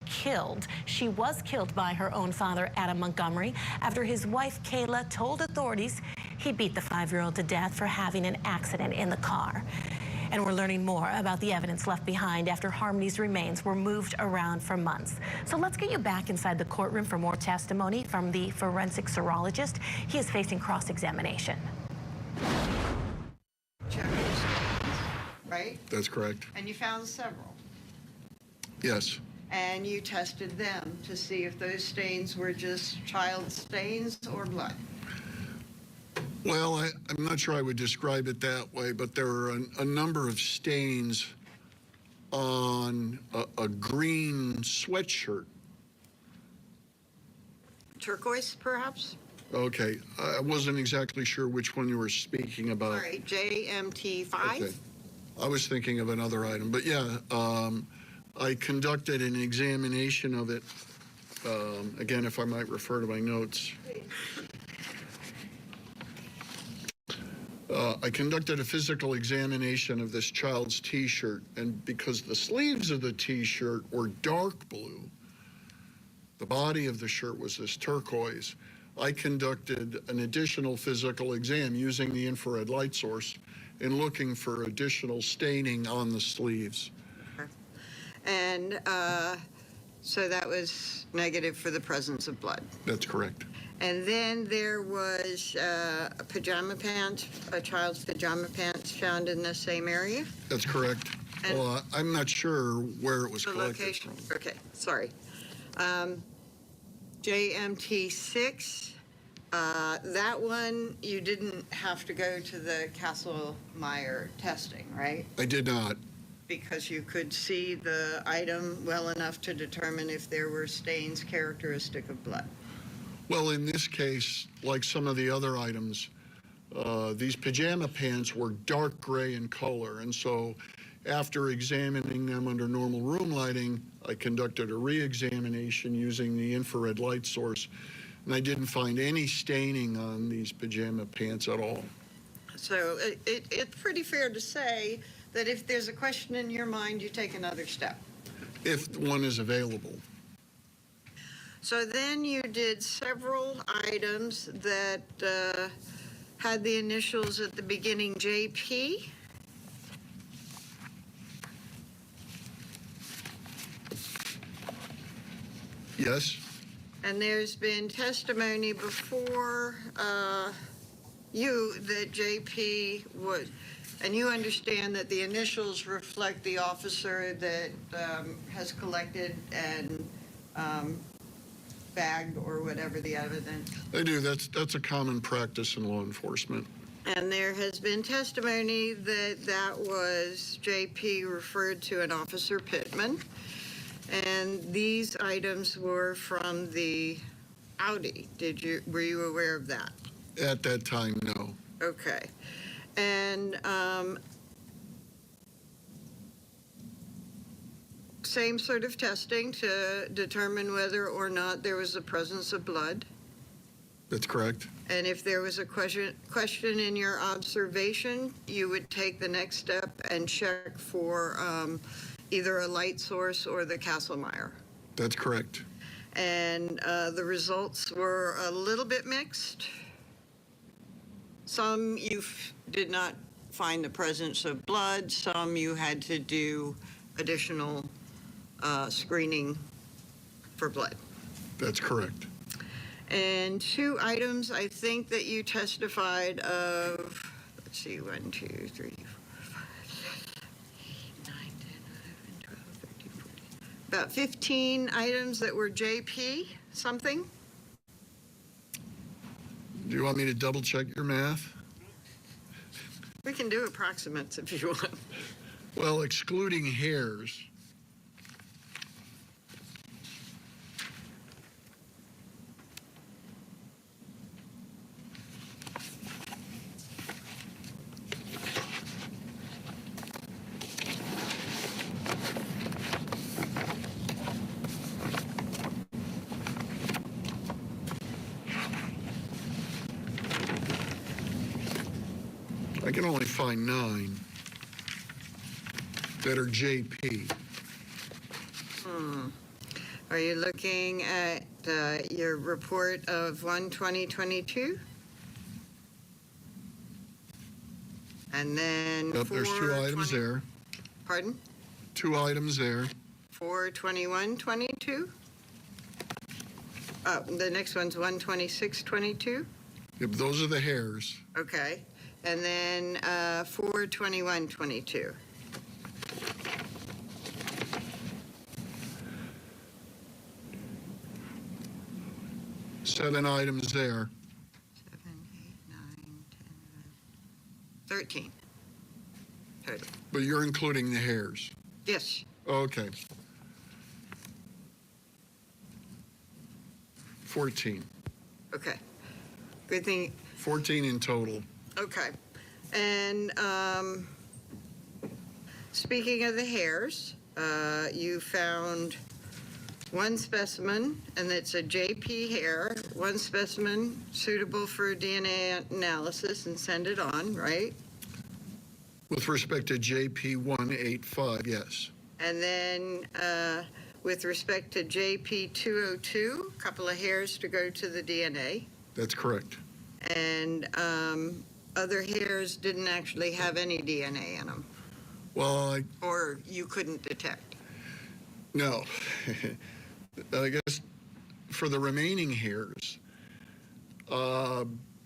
Killed. She was killed by her own father, Adam Montgomery, after his wife, Kayla, told authorities he beat the 5-year-old to death for having an accident in the car. And we're learning more about the evidence left behind after Harmony's remains were moved around for months. So let's get you back inside the courtroom for more testimony from the forensic serologist. He is facing cross-examination. Check your stains, right? That's correct. And you found several. Yes. And you tested them to see if those stains were just child stains or blood. Well, I'm not sure I would describe it that way, but there are a number of stains on a green sweatshirt. Turquoise, perhaps? Okay, I wasn't exactly sure which one you were speaking about. All right, JMT5? Okay. I was thinking of another item, but yeah, I conducted an examination of it. Again, if I might refer to my notes. I conducted a physical examination of this child's T-shirt, and because the sleeves of the T-shirt were dark blue, the body of the shirt was this turquoise, I conducted an additional physical exam using the infrared light source and looking for additional staining on the sleeves. And so that was negative for the presence of blood. That's correct. And then there was a pajama pants, a child's pajama pants found in the same area? That's correct. And well, I'm not sure where it was the collected location? from. Okay, sorry. JMT6, that one, you didn't have to go to the Kastle-Meyer testing, right? I did not. Because you could see the item well enough to determine if there were stains characteristic of blood. Well, in this case, like some of the other items, these pajama pants were dark gray in color, and so after examining them under normal room lighting, I conducted a re-examination using the infrared light source, and I didn't find any staining on these pajama pants at all. So it's pretty fair to say that if there's a question in your mind, you take another step. If one is available. So then you did several items that had the initials at the beginning JP. Yes. And there's been testimony before you that JP would, and you understand that the initials reflect the officer that has collected and bagged or whatever the evidence. I do. That's a common practice in law enforcement. And there has been testimony that that was JP referred to an Officer Pittman. And these items were from the Audi. Were you aware of that? At that time, no. Okay. And same sort of testing to determine whether or not there was a presence of blood. That's correct. And if there was a question in your observation, you would take the next step and check for either a light source or the Castlemeyer. That's correct. And the results were a little bit mixed. Some you did not find the presence of blood. Some you had to do additional screening for blood. That's correct. And 2 items I think that you testified of, let's see, 1, 2, 3, 4, 5, 6, 7, 8, 9, 10, 11, 12, 13, 14. About 15 items that were JP something. Do you want me to double check your math? We can do approximates if you want. Well, excluding hairs, I can only find 9 that are JP. Are you looking at your report of 1/20/22? And then Yep, there's 2 items there. Pardon? 2 items there. 4/21/22? Oh, the next one's 1/26/22? Yep, those are the hairs. Okay. And then 4/21/22. 7 items there. 7, 8, 9, 10, 13. Total. But you're including the hairs. Yes. Okay. 14. Okay. Good thing. 14 in total. Okay. And speaking of the hairs, you found 1 specimen, and it's a JP hair, 1 specimen suitable for DNA analysis, and send it on, right? With respect to JP 185, yes. And then with respect to JP 202, a couple of hairs to go to the DNA. That's correct. And other hairs didn't actually have any DNA in them, Well, or you couldn't detect. no. I guess for the remaining hairs,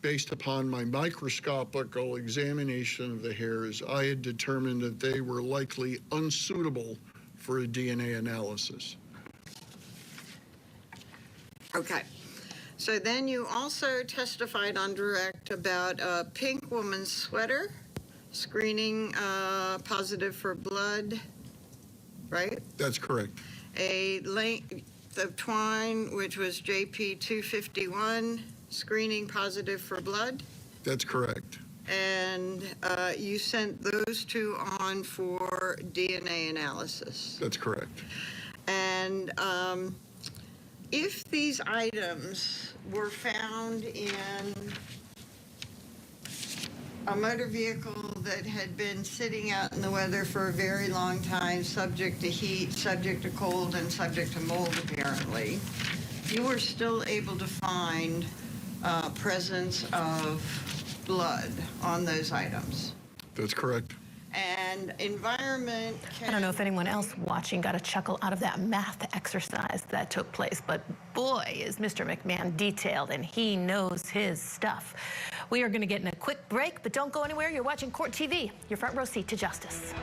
based upon my microscopical examination of the hairs, I had determined that they were likely unsuitable for a DNA analysis. Okay. So then you also testified on direct about a pink woman's sweater, screening positive for blood, right? That's correct. A length of twine, which was JP 251, screening positive for blood. That's correct. And you sent those 2 on for DNA analysis. That's correct. And if these items were found in a motor vehicle that had been sitting out in the weather for a very long time, subject to heat, subject to cold, and subject to mold, apparently, you were still able to find presence of blood on those items. That's correct. And environment I don't know if anyone else watching got a chuckle out of that math exercise that took place, but boy, is Mr. McMahon detailed, and he knows his stuff. We are going to get in a quick break, but don't go anywhere. You're watching Court TV, your front row seat to justice.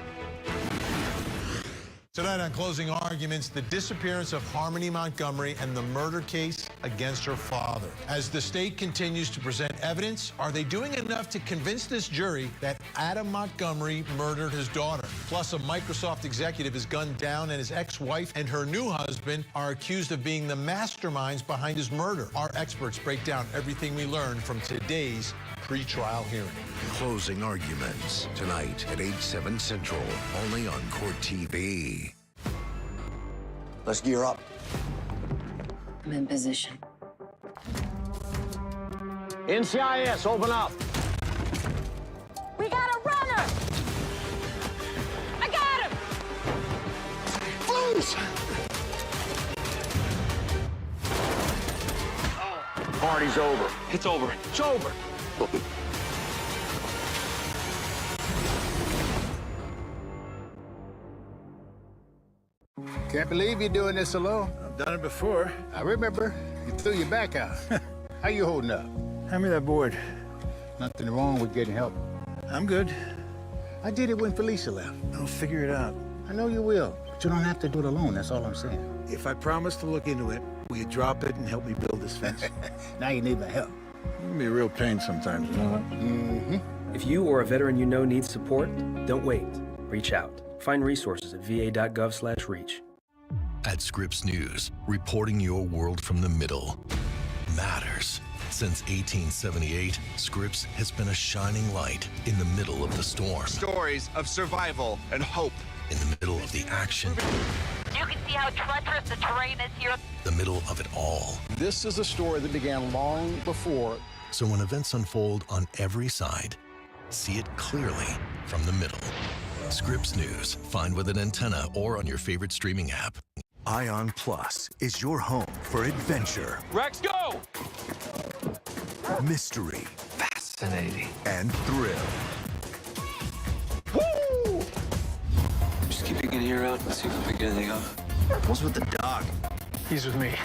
Tonight on Closing Arguments, the disappearance of Harmony Montgomery and the murder case against her father. As the state continues to present evidence, are they doing enough to convince this jury that Adam Montgomery murdered his daughter? Plus, a Microsoft executive is gunned down and his ex-wife and her new husband are accused of being the masterminds behind his murder. Our experts break down everything we learned from today's pre-trial hearing. Closing Arguments, tonight at 8/7 Central, only on Court TV. Let's gear up. I'm in position. NCIS, open up. We got a runner! I got him! Loose! Party's over. It's over. It's over. Can't believe you're doing this alone. I've done it before. I remember. You threw your back out. How you holding up? Hand me that board. Nothing wrong with getting help. I'm good. I did it when Felicia left. I'll figure it out. I know you will, but you don't have to do it alone. That's all I'm saying. If I promise to look into it, will you drop it and help me build this fence? Now you need my help. It can be a real pain sometimes, you know what? Mm-hmm. If you or a veteran you know needs support, don't wait. Reach out. Find resources at va.gov/reach. At Scripps News, reporting your world from the middle matters. Since 1878, Scripps has been a shining light in the middle of the storm. Stories of survival and hope. In the middle of the action. You can see how treacherous the terrain is here. The middle of it all. This is a story that began long before. So when events unfold on every side, see it clearly from the middle. Scripps News. Find with an antenna or on your favorite streaming app. Ion Plus is your home for adventure. Rex, go! Mystery. Fascinating. And thrill. Woo! Just keep your ear out and see if we pick anything up. What's with the dog? He's with me.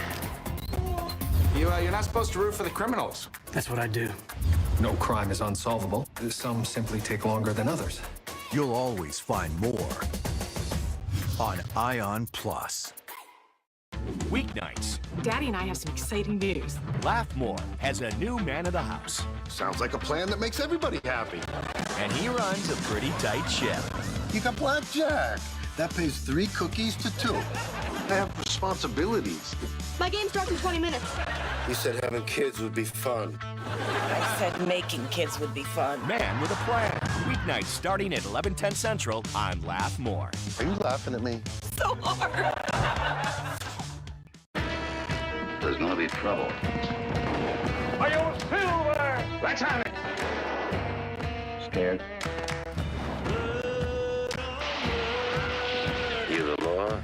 You're not supposed to root for the criminals. That's what I do. No crime is unsolvable. Some simply take longer than others. You'll always find more on Ion Plus. Weeknights. Daddy and I have some exciting news. Laugh More has a new man of the house. Sounds like a plan that makes everybody happy. And he runs a pretty tight ship. You got blackjack. That pays 3 cookies to 2. I have responsibilities. My game starts in 20 minutes. You said having kids would be fun. I said making kids would be fun. Man with a plan. Weeknights starting at 11/10 Central on Laugh More. Are you laughing at me? So hard. There's gonna be trouble. Are you silver? Let's have it. Scared? You the law?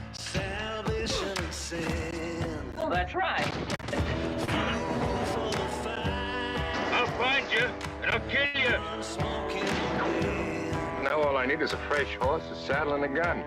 Well, that's right. I'll find you and I'll kill you. Now all I need is a fresh horse, a saddle, and a gun.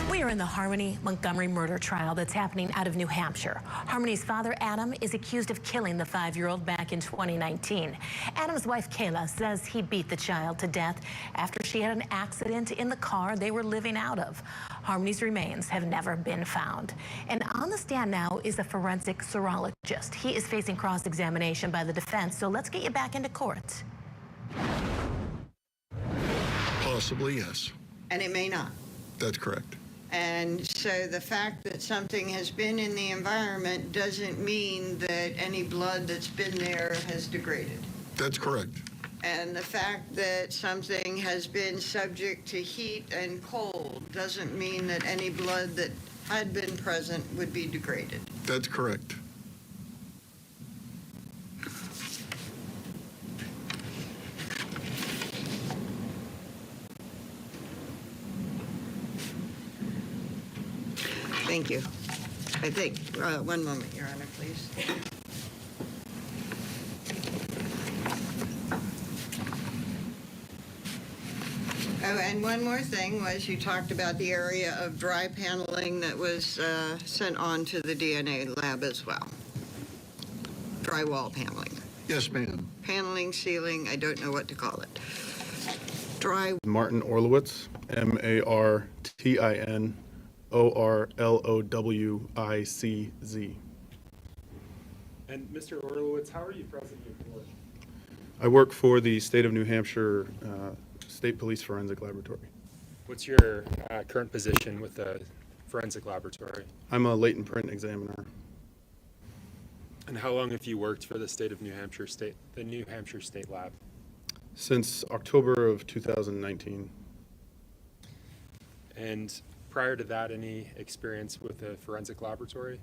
We are in the Harmony Montgomery murder trial that's happening out of New Hampshire. Harmony's father, Adam, is accused of killing the 5-year-old back in 2019. Adam's wife, Kayla, says he beat the child to death after she had an accident in the car they were living out of. Harmony's remains have never been found. And on the stand now is a forensic serologist. He is facing cross-examination by the defense, so let's get you back into court. Possibly, yes. And it may not. That's correct. And so the fact that something has been in the environment doesn't mean that any blood that's been there has degraded. That's correct. And the fact that something has been subject to heat and cold doesn't mean that any blood that had been present would be degraded. That's correct. Thank you. I think, one moment, Your Honor, please. Oh, and one more thing was you talked about the area of dry paneling that was sent on to the DNA lab as well. Drywall paneling. Yes, ma'am. Paneling, ceiling, I don't know what to call it. Dry. Martin Orlowitz, MartinOrlowicz. And Mr. Orlowitz, how are you presently employed? I work for the State of New Hampshire State Police Forensic Laboratory. What's your current position with the forensic laboratory? I'm a latent print examiner. And how long have you worked for the State of New Hampshire the New Hampshire State Lab? Since October of 2019. And prior to that, any experience with a forensic laboratory?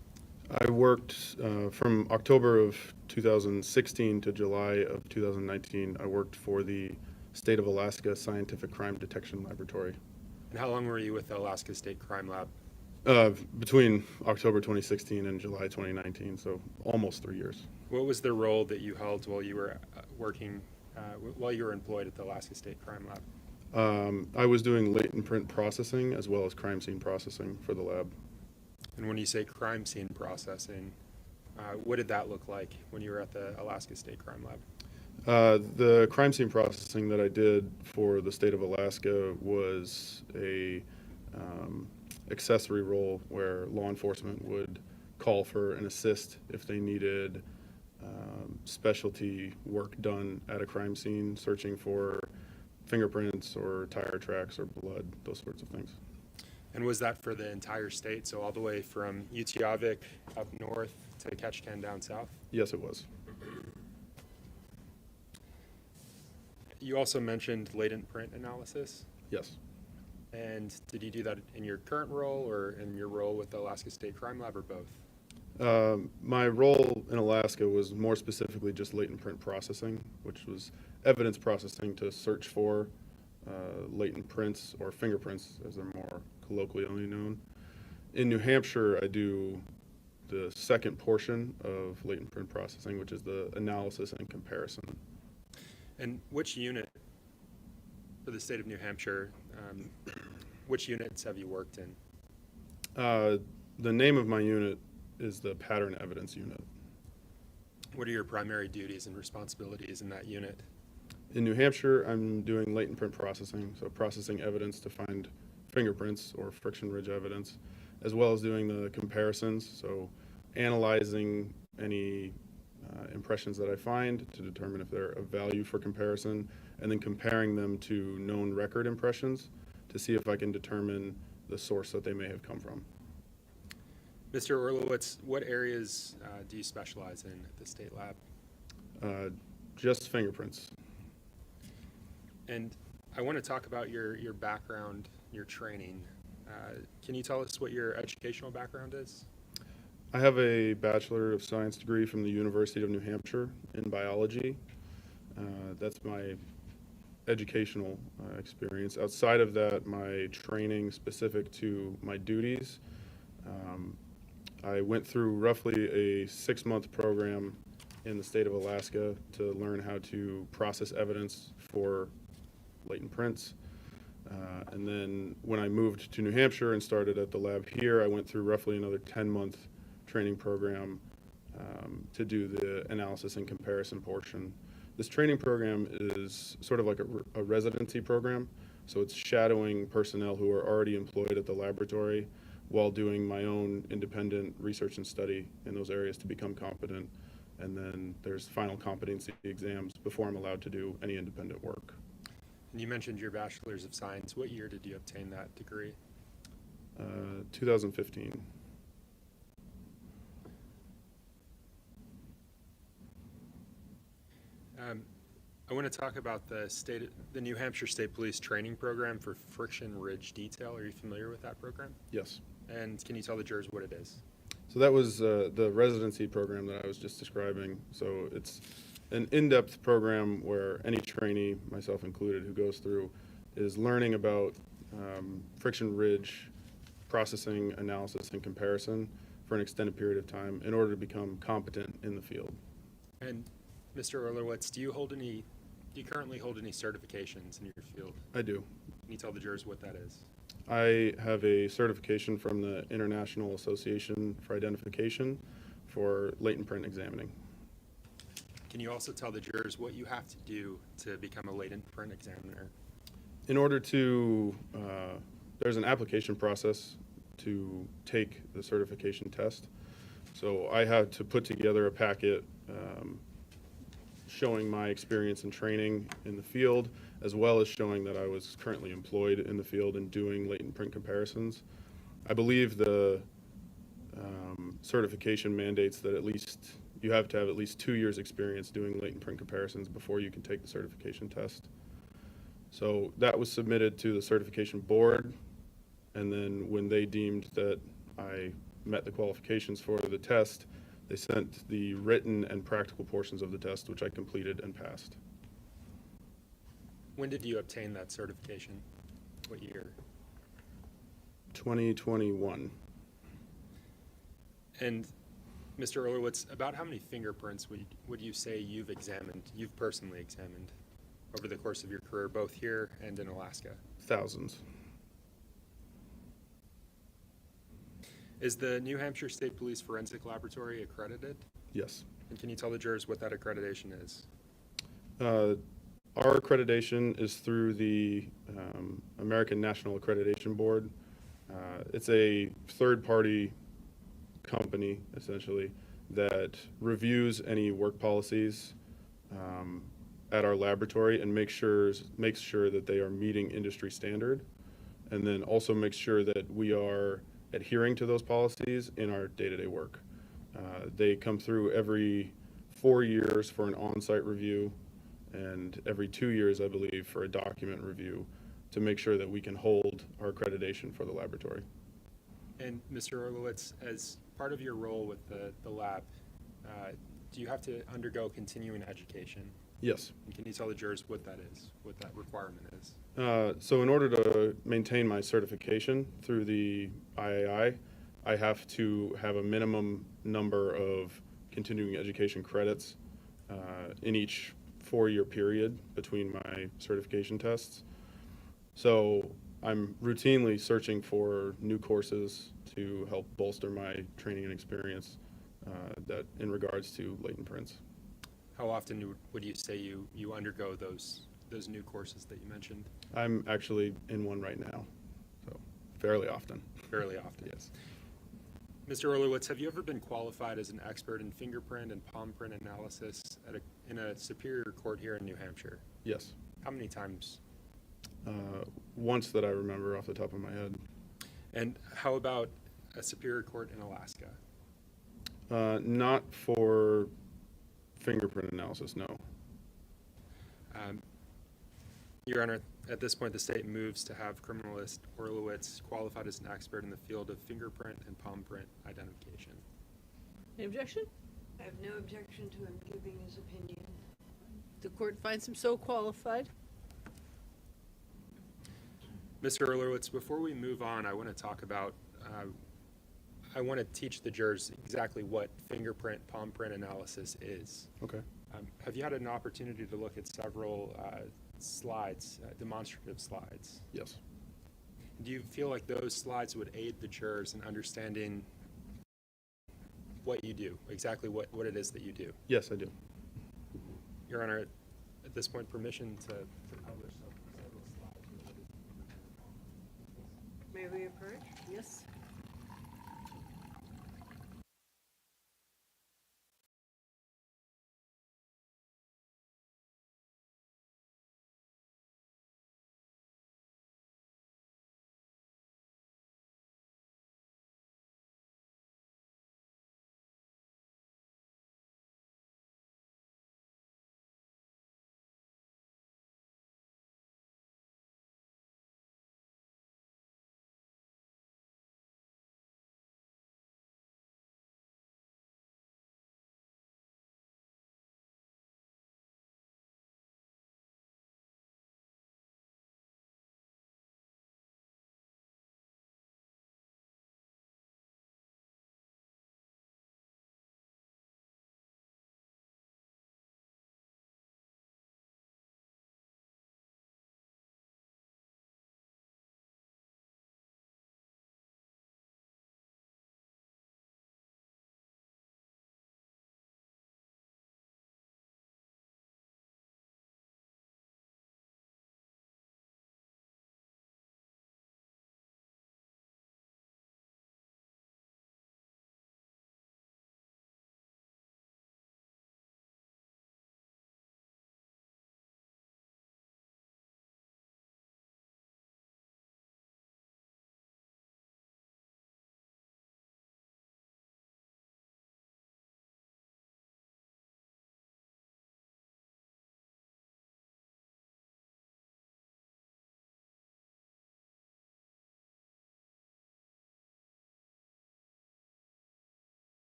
I worked from October of 2016 to July of 2019. I worked for the State of Alaska Scientific Crime Detection Laboratory. And how long were you with the Alaska State Crime Lab? Between October 2016 and July 2019, so almost 3 years. What was the role that you held while you were while you were employed at the Alaska State Crime Lab? I was doing latent print processing as well as crime scene processing for the lab. And when you say crime scene processing, what did that look like when you were at the Alaska State Crime Lab? The crime scene processing that I did for the state of Alaska was a accessory role where law enforcement would call for an assist if they needed specialty work done at a crime scene, searching for fingerprints or tire tracks or blood, those sorts of things. And was that for the entire state, so all the way from Utqiagvik up north to Ketchikan down south? Yes, it was. You also mentioned latent print analysis. Yes. And did you do that in your current role or in your role with the Alaska State Crime Lab, or both? My role in Alaska was more specifically just latent print processing, which was evidence processing to search for latent prints or fingerprints, as they're more colloquially known. In New Hampshire, I do the second portion of latent print processing, which is the analysis and comparison. And which unit for the state of New Hampshire, which units have you worked in? The name of my unit is the Pattern Evidence Unit. What are your primary duties and responsibilities in that unit? In New Hampshire, I'm doing latent print processing, so processing evidence to find fingerprints or friction ridge evidence, as well as doing the comparisons, so analyzing any impressions that I find to determine if they're of value for comparison, and then comparing them to known record impressions to see if I can determine the source that they may have come from. Mr. Orlowitz, what areas do you specialize in at the state lab? Just fingerprints. And I want to talk about your background, your training. Can you tell us what your educational background is? I have a Bachelor of Science degree from the University of New Hampshire in biology. That's my educational experience. Outside of that, my training specific to my duties, I went through roughly a 6-month program in the state of Alaska to learn how to process evidence for latent prints. And then when I moved to New Hampshire and started at the lab here, I went through roughly another 10-month training program to do the analysis and comparison portion. This training program is sort of like a residency program, so it's shadowing personnel who are already employed at the laboratory while doing my own independent research and study in those areas to become competent. And then there's final competency exams before I'm allowed to do any independent work. And you mentioned your Bachelor's of Science. What year did you obtain that degree? 2015. I want to talk about the New Hampshire State Police training program for friction ridge detail. Are you familiar with that program? Yes. And can you tell the jurors what it is? So that was the residency program that I was just describing. So it's an in-depth program where any trainee, myself included, who goes through is learning about friction ridge processing, analysis, and comparison for an extended period of time in order to become competent in the field. And Mr. Orlowitz, do you currently hold any certifications in your field? I do. Can you tell the jurors what that is? I have a certification from the International Association for Identification for latent print examining. Can you also tell the jurors what you have to do to become a latent print examiner? In order to, there's an application process to take the certification test. So I had to put together a packet showing my experience and training in the field, as well as showing that I was currently employed in the field and doing latent print comparisons. I believe the certification mandates that you have to have at least 2 years experience doing latent print comparisons before you can take the certification test. So that was submitted to the certification board, and then when they deemed that I met the qualifications for the test, they sent the written and practical portions of the test, which I completed and passed. When did you obtain that certification? What year? 2021. And Mr. Orlowitz, about how many fingerprints would you say you've personally examined over the course of your career, both here and in Alaska? Thousands. Is the New Hampshire State Police Forensic Laboratory accredited? Yes. And can you tell the jurors what that accreditation is? Our accreditation is through the American National Accreditation Board. It's a third-party company, essentially, that reviews any work policies at our laboratory and makes sure that they are meeting industry standard, and then also makes sure that we are adhering to those policies in our day-to-day work. They come through every 4 years for an on-site review, and every 2 years, I believe, for a document review to make sure that we can hold our accreditation for the laboratory. And Mr. Orlowitz, as part of your role with the lab, do you have to undergo continuing education? Yes. And can you tell the jurors what that is, what that requirement is? So in order to maintain my certification through the IAI, I have to have a minimum number of continuing education credits in each 4-year period between my certification tests. So I'm routinely searching for new courses to help bolster my training and experience that in regards to latent prints. How often would you say you undergo those new courses that you mentioned? I'm actually in one right now, so fairly often. Fairly often. Yes. Mr. Orlowitz, have you ever been qualified as an expert in fingerprint and palm print analysis in a superior court here in New Hampshire? Yes. How many times? Once that I remember off the top of my head. And how about a superior court in Alaska? Not for fingerprint analysis, no. Your Honor, at this point, the state moves to have criminalist Orlowitz qualified as an expert in the field of fingerprint and palm print identification. Any objection? I have no objection to him giving his opinion. The court finds him so qualified. Mr. Orlowitz, before we move on, I want to talk about, I want to teach the jurors exactly what fingerprint, palm print analysis is. Okay. Have you had an opportunity to look at several slides, demonstrative slides? Yes. Do you feel like those slides would aid the jurors in understanding what you do, exactly what it is that you do? Yes, I do. Your Honor, at this point, permission to publish several slides. May we approach? Yes.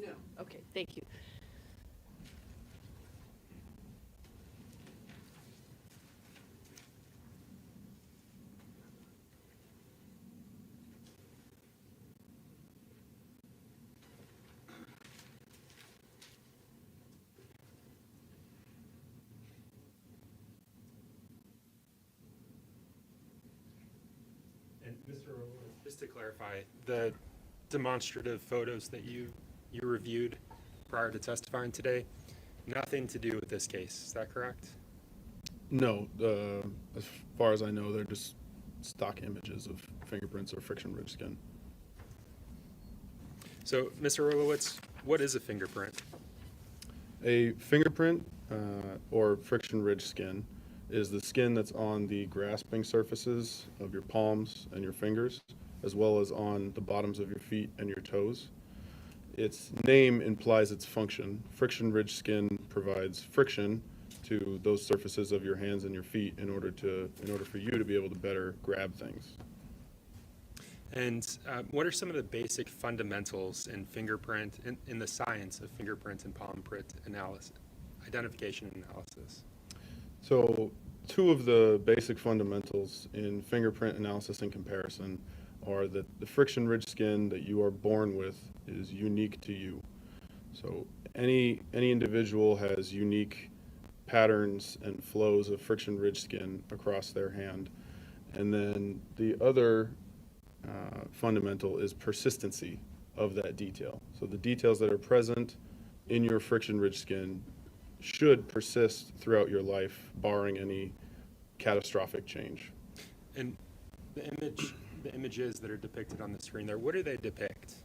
No. Okay, thank you. And Mr. Rowland, just to clarify, the demonstrative photos that you reviewed prior to testifying today, nothing to do with this case, is that correct? No, as far as I know, they're just stock images of fingerprints or friction-ridged skin. So, Mr. Rolowitz, what is a fingerprint? A fingerprint or friction-ridged skin is the skin that's on the grasping surfaces of your palms and your fingers, as well as on the bottoms of your feet and your toes. Its name implies its function. Friction-ridged skin provides friction to those surfaces of your hands and your feet in order for you to be able to better grab things. And what are some of the basic fundamentals in fingerprint, in the science of fingerprint and palm print analysis, identification and analysis? So, two of the basic fundamentals in fingerprint analysis and comparison are that the friction-ridged skin that you are born with is unique to you. So, any individual has unique patterns and flows of friction-ridged skin across their hand. And then the other fundamental is persistency of that detail. So the details that are present in your friction-ridged skin should persist throughout your life, barring any catastrophic change. And the images that are depicted on the screen there, what do they depict?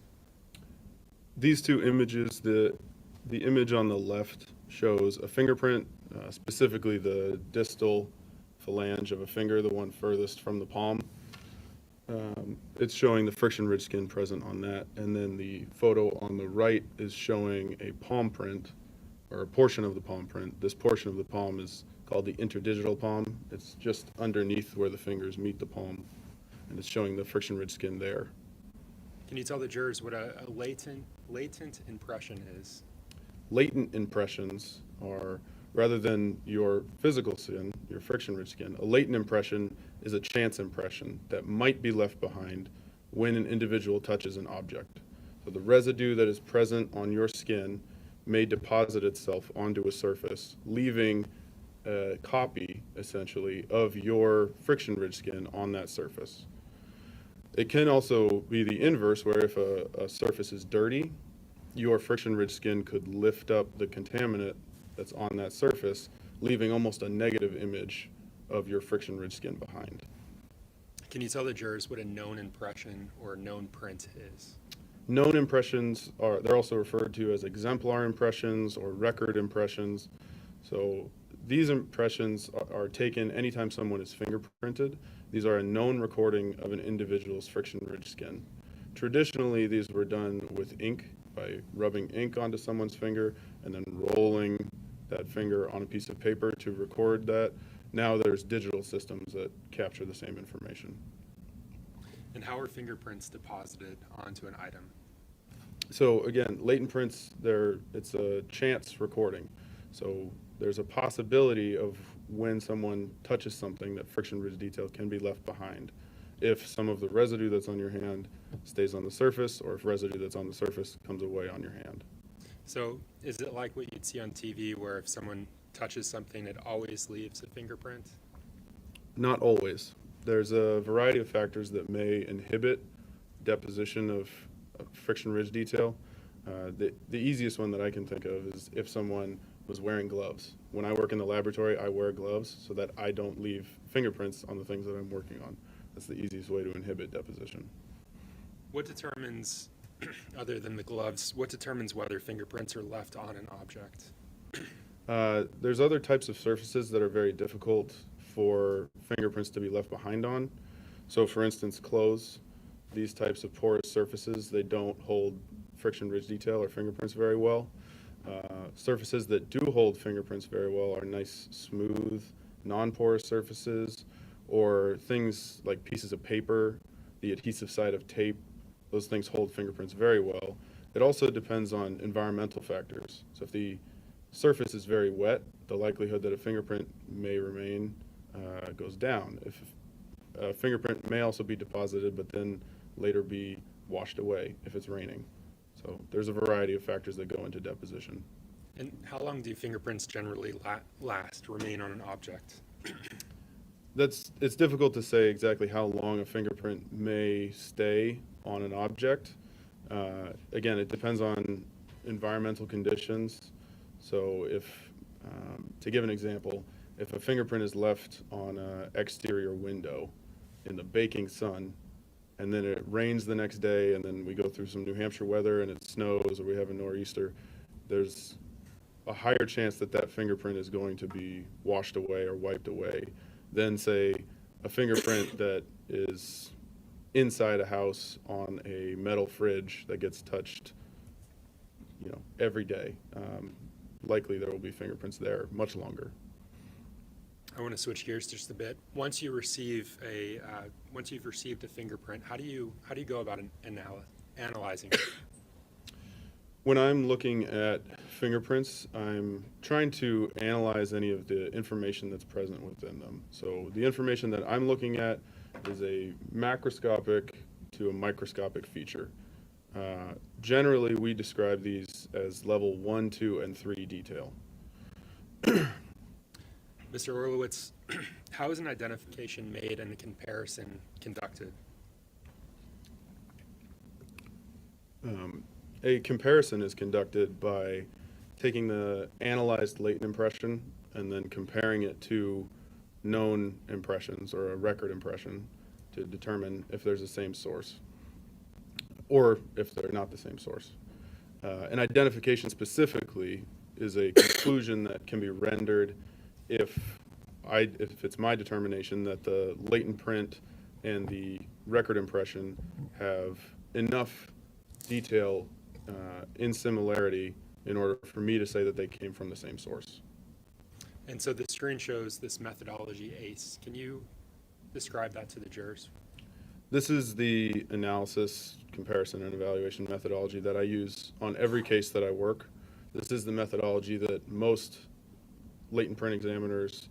These two images, the image on the left shows a fingerprint, specifically the distal phalange of a finger, the one furthest from the palm. It's showing the friction-ridged skin present on that, and then the photo on the right is showing a palm print, or a portion of the palm print. This portion of the palm is called the interdigital palm. It's just underneath where the fingers meet the palm, and it's showing the friction-ridged skin there. Can you tell the jurors what a latent impression is? Latent impressions are, rather than your physical skin, your friction-ridged skin, a latent impression is a chance impression that might be left behind when an individual touches an object. So the residue that is present on your skin may deposit itself onto a surface, leaving a copy, essentially, of your friction-ridged skin on that surface. It can also be the inverse, where if a surface is dirty, your friction-ridged skin could lift up the contaminant that's on that surface, leaving almost a negative image of your friction-ridged skin behind. Can you tell the jurors what a known impression or known print is? Known impressions they're also referred to as exemplar impressions or record impressions. So these impressions are taken anytime someone is fingerprinted. These are a known recording of an individual's friction-ridged skin. Traditionally, these were done with ink, by rubbing ink onto someone's finger and then rolling that finger on a piece of paper to record that. Now there's digital systems that capture the same information. And how are fingerprints deposited onto an item? So again, latent prints, it's a chance recording. So there's a possibility of when someone touches something that friction-ridged detail can be left behind if some of the residue that's on your hand stays on the surface, or if residue that's on the surface comes away on your hand. So is it like what you'd see on TV where if someone touches something, it always leaves a fingerprint? Not always. There's a variety of factors that may inhibit deposition of friction-ridged detail. The easiest one that I can think of is if someone was wearing gloves. When I work in the laboratory, I wear gloves so that I don't leave fingerprints on the things that I'm working on. That's the easiest way to inhibit deposition. What determines, other than the gloves, what determines whether fingerprints are left on an object? There's other types of surfaces that are very difficult for fingerprints to be left behind on. So for instance, clothes, these types of porous surfaces, they don't hold friction-ridged detail or fingerprints very well. Surfaces that do hold fingerprints very well are nice, smooth, non-porous surfaces, or things like pieces of paper, the adhesive side of tape. Those things hold fingerprints very well. It also depends on environmental factors. So if the surface is very wet, the likelihood that a fingerprint may remain goes down. If a fingerprint may also be deposited, but then later be washed away if it's raining. So there's a variety of factors that go into deposition. And how long do fingerprints generally last, remain on an object? It's difficult to say exactly how long a fingerprint may stay on an object. Again, it depends on environmental conditions. So if, to give an example, if a fingerprint is left on an exterior window in the baking sun, and then it rains the next day, and then we go through some New Hampshire weather and it snows or we have a nor'easter, there's a higher chance that that fingerprint is going to be washed away or wiped away than, say, a fingerprint that is inside a house on a metal fridge that gets touched, every day. Likely there will be fingerprints there much longer. I want to switch gears just a bit. Once you've received a fingerprint, how do you go about analyzing it? When I'm looking at fingerprints, I'm trying to analyze any of the information that's present within them. So the information that I'm looking at is a macroscopic to a microscopic feature. Generally, we describe these as level 1, 2, and 3 detail. Mr. Orlowitz, how is an identification made and the comparison conducted? A comparison is conducted by taking the analyzed latent impression and then comparing it to known impressions or a record impression to determine if there's the same source or if they're not the same source. An identification specifically is a conclusion that can be rendered if it's my determination that the latent print and the record impression have enough detail in similarity in order for me to say that they came from the same source. And so the screen shows this methodology ACE. Can you describe that to the jurors? This is the analysis, comparison, and evaluation methodology that I use on every case that I work. This is the methodology that most latent print examiners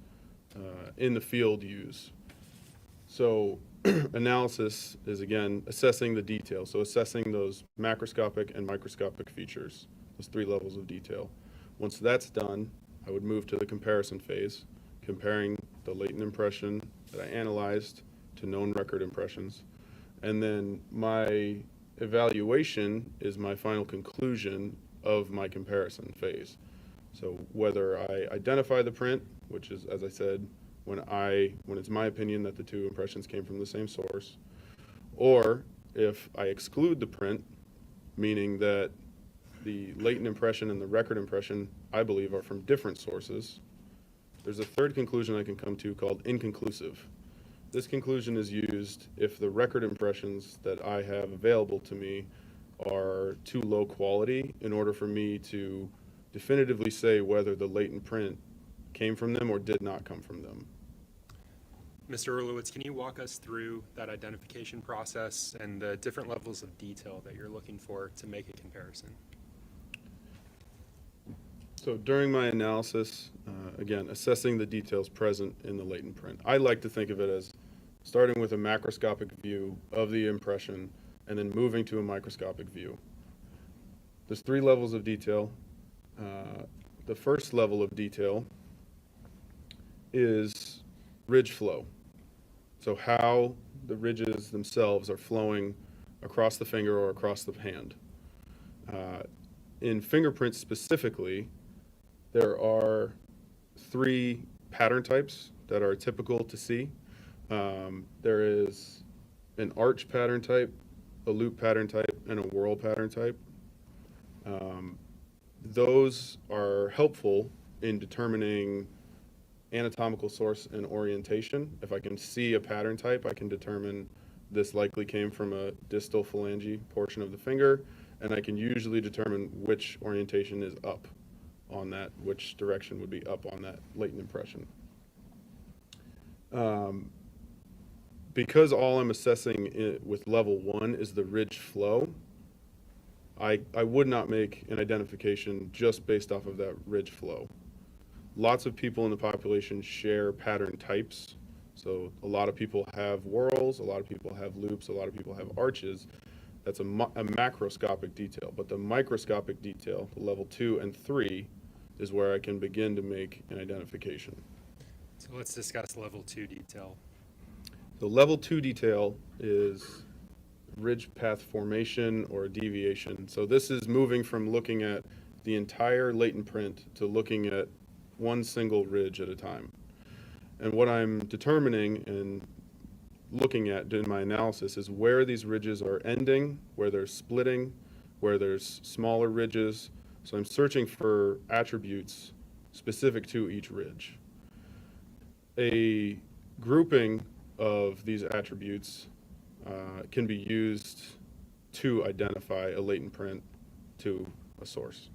in the field use. So analysis is, again, assessing the detail. So assessing those macroscopic and microscopic features, those 3 levels of detail. Once that's done, I would move to the comparison phase, comparing the latent impression that I analyzed to known record impressions. And then my evaluation is my final conclusion of my comparison phase. So whether I identify the print, which is, as I said, when it's my opinion that the 2 impressions came from the same source, or if I exclude the print, meaning that the latent impression and the record impression, I believe, are from different sources, there's a third conclusion I can come to called inconclusive. This conclusion is used if the record impressions that I have available to me are too low quality in order for me to definitively say whether the latent print came from them or did not come from them. Mr. Orlowitz, can you walk us through that identification process and the different levels of detail that you're looking for to make a comparison? So during my analysis, again, assessing the details present in the latent print. I like to think of it as starting with a macroscopic view of the impression and then moving to a microscopic view. There's 3 levels of detail. The first level of detail is ridge flow. So how the ridges themselves are flowing across the finger or across the hand. In fingerprints specifically, there are 3 pattern types that are typical to see. There is an arch pattern type, a loop pattern type, and a whorl pattern type. Those are helpful in determining anatomical source and orientation. If I can see a pattern type, I can determine this likely came from a distal phalange portion of the finger, and I can usually determine which orientation is up on that, which direction would be up on that latent impression. Because all I'm assessing with level 1 is the ridge flow, I would not make an identification just based off of that ridge flow. Lots of people in the population share pattern types. So a lot of people have whorls, a lot of people have loops, a lot of people have arches. That's a macroscopic detail, but the microscopic detail, the level 2 and 3, is where I can begin to make an identification. So let's discuss level 2 detail. The level 2 detail is ridge path formation or deviation. So this is moving from looking at the entire latent print to looking at one single ridge at a time. And what I'm determining and looking at in my analysis is where these ridges are ending, where they're splitting, where there's smaller ridges. So I'm searching for attributes specific to each ridge. A grouping of these attributes can be used to identify a latent print to a source.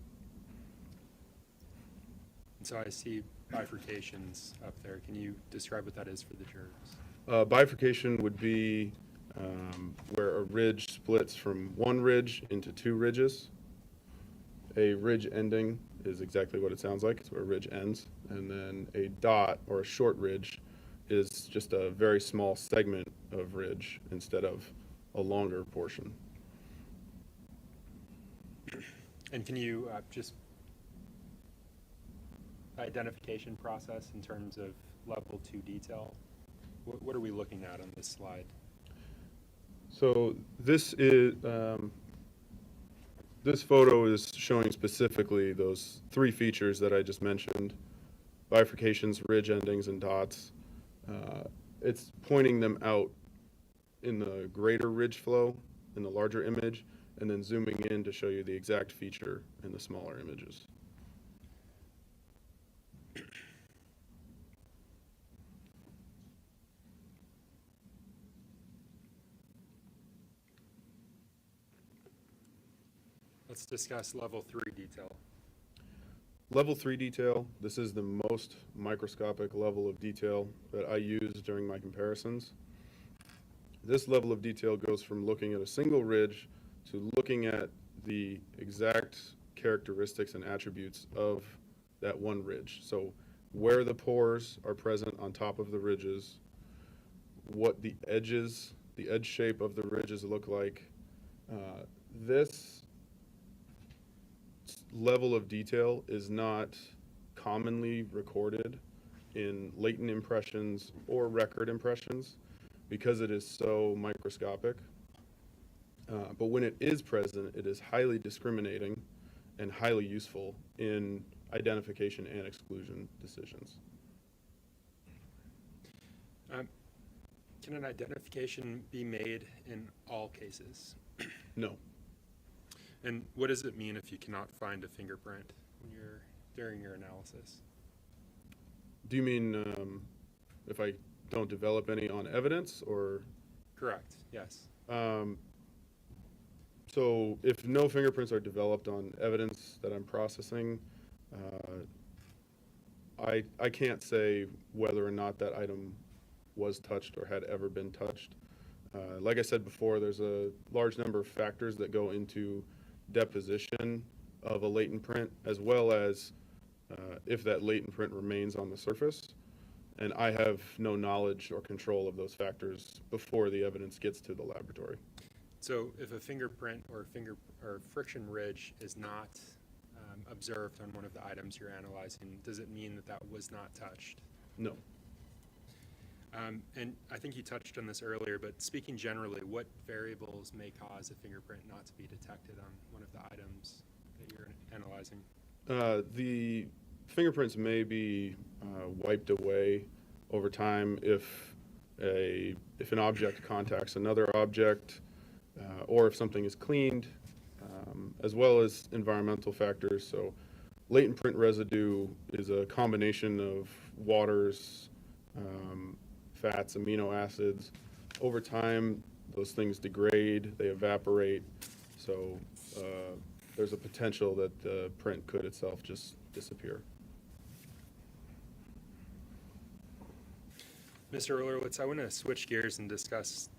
And so I see bifurcations up there. Can you describe what that is for the jurors? Bifurcation would be where a ridge splits from one ridge into two ridges. A ridge ending is exactly what it sounds like. It's where a ridge ends. And then a dot or a short ridge is just a very small segment of ridge instead of a longer portion. And can you just identification process in terms of level 2 detail? What are we looking at on this slide? So this is this photo is showing specifically those three features that I just mentioned: bifurcations, ridge endings, and dots. It's pointing them out in the greater ridge flow in the larger image, and then zooming in to show you the exact feature in the smaller images. Let's discuss level 3 detail. Level 3 detail, this is the most microscopic level of detail that I use during my comparisons. This level of detail goes from looking at a single ridge to looking at the exact characteristics and attributes of that one ridge. So where the pores are present on top of the ridges, what the edges, the edge shape of the ridges look like. This level of detail is not commonly recorded in latent impressions or record impressions because it is so microscopic. But when it is present, it is highly discriminating and highly useful in identification and exclusion decisions. Can an identification be made in all cases? No. And what does it mean if you cannot find a fingerprint when during your analysis? Do you mean if I don't develop any on evidence, or? Correct, yes. So if no fingerprints are developed on evidence that I'm processing, I can't say whether or not that item was touched or had ever been touched. Like I said before, there's a large number of factors that go into deposition of a latent print, as well as if that latent print remains on the surface. And I have no knowledge or control of those factors before the evidence gets to the laboratory. So if a fingerprint or friction ridge is not observed on one of the items you're analyzing, does it mean that that was not touched? No. And I think you touched on this earlier, but speaking generally, what variables may cause a fingerprint not to be detected on one of the items that you're analyzing? The fingerprints may be wiped away over time if an object contacts another object, or if something is cleaned, as well as environmental factors. So latent print residue is a combination of waters, fats, amino acids. Over time, those things degrade, they evaporate, so there's a potential that the print could itself just disappear. Mr. Orlowitz, I want to switch gears and discuss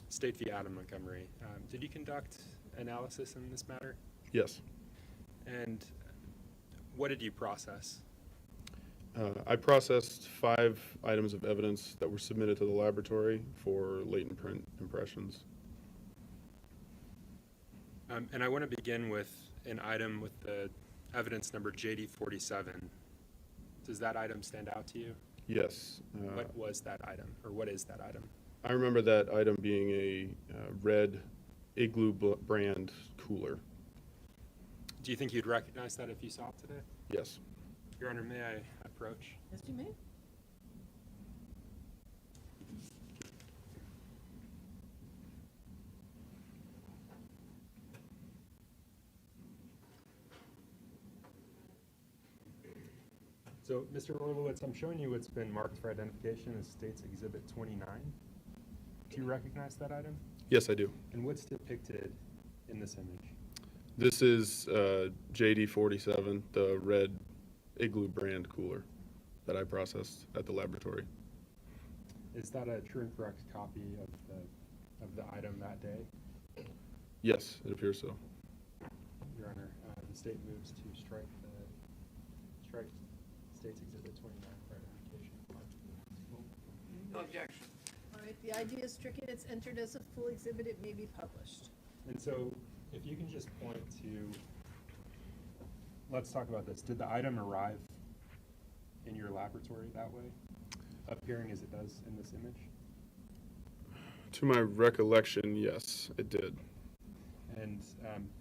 State v. Adam Montgomery. Did you conduct analysis in this matter? Yes. And what did you process? I processed 5 items of evidence that were submitted to the laboratory for latent print impressions. And I want to begin with an item with the evidence number JD47. Does that item stand out to you? Yes. What was that item, or what is that item? I remember that item being a red Igloo brand cooler. Do you think you'd recognize that if you saw it today? Yes. Your Honor, may I approach? Yes, you may. So, Mr. Orlowitz, I'm showing you what's been marked for identification as State's Exhibit 29. Do you recognize that item? Yes, I do. And what's depicted in this image? This is JD47, the red Igloo brand cooler that I processed at the laboratory. Is that a true and correct copy of the item that day? Yes, it appears so. Your Honor, the state moves to strike State's Exhibit 29 for identification. No objection. All right, the ID is stricken. It's entered as a full exhibit. It may be published. And so, if you can just point to, let's talk about this. Did the item arrive in your laboratory that way, appearing as it does in this image? To my recollection, yes, it did. And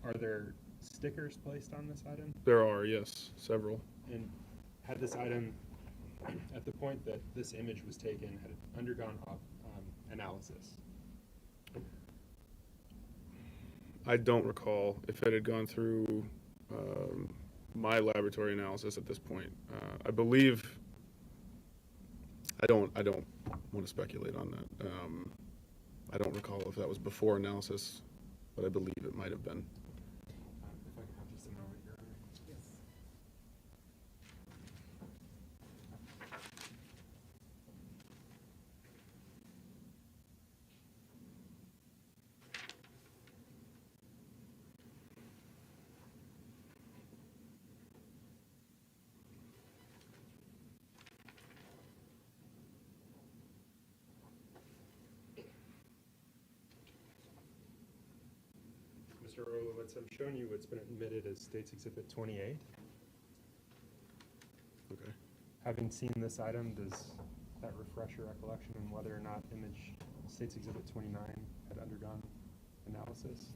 are there stickers placed on this item? There are, yes, several. And had this item, at the point that this image was taken, had it undergone analysis? I don't recall if it had gone through my laboratory analysis at this point. I believe, I don't want to speculate on that. I don't recall if that was before analysis, but I believe it might have been. If I could have just a moment, Your Honor. Yes. Mr. Orlowitz, I'm showing you what's been admitted as State's Exhibit 28. Okay. Having seen this item, does that refresh your recollection on whether or not image State's Exhibit 29 had undergone analysis?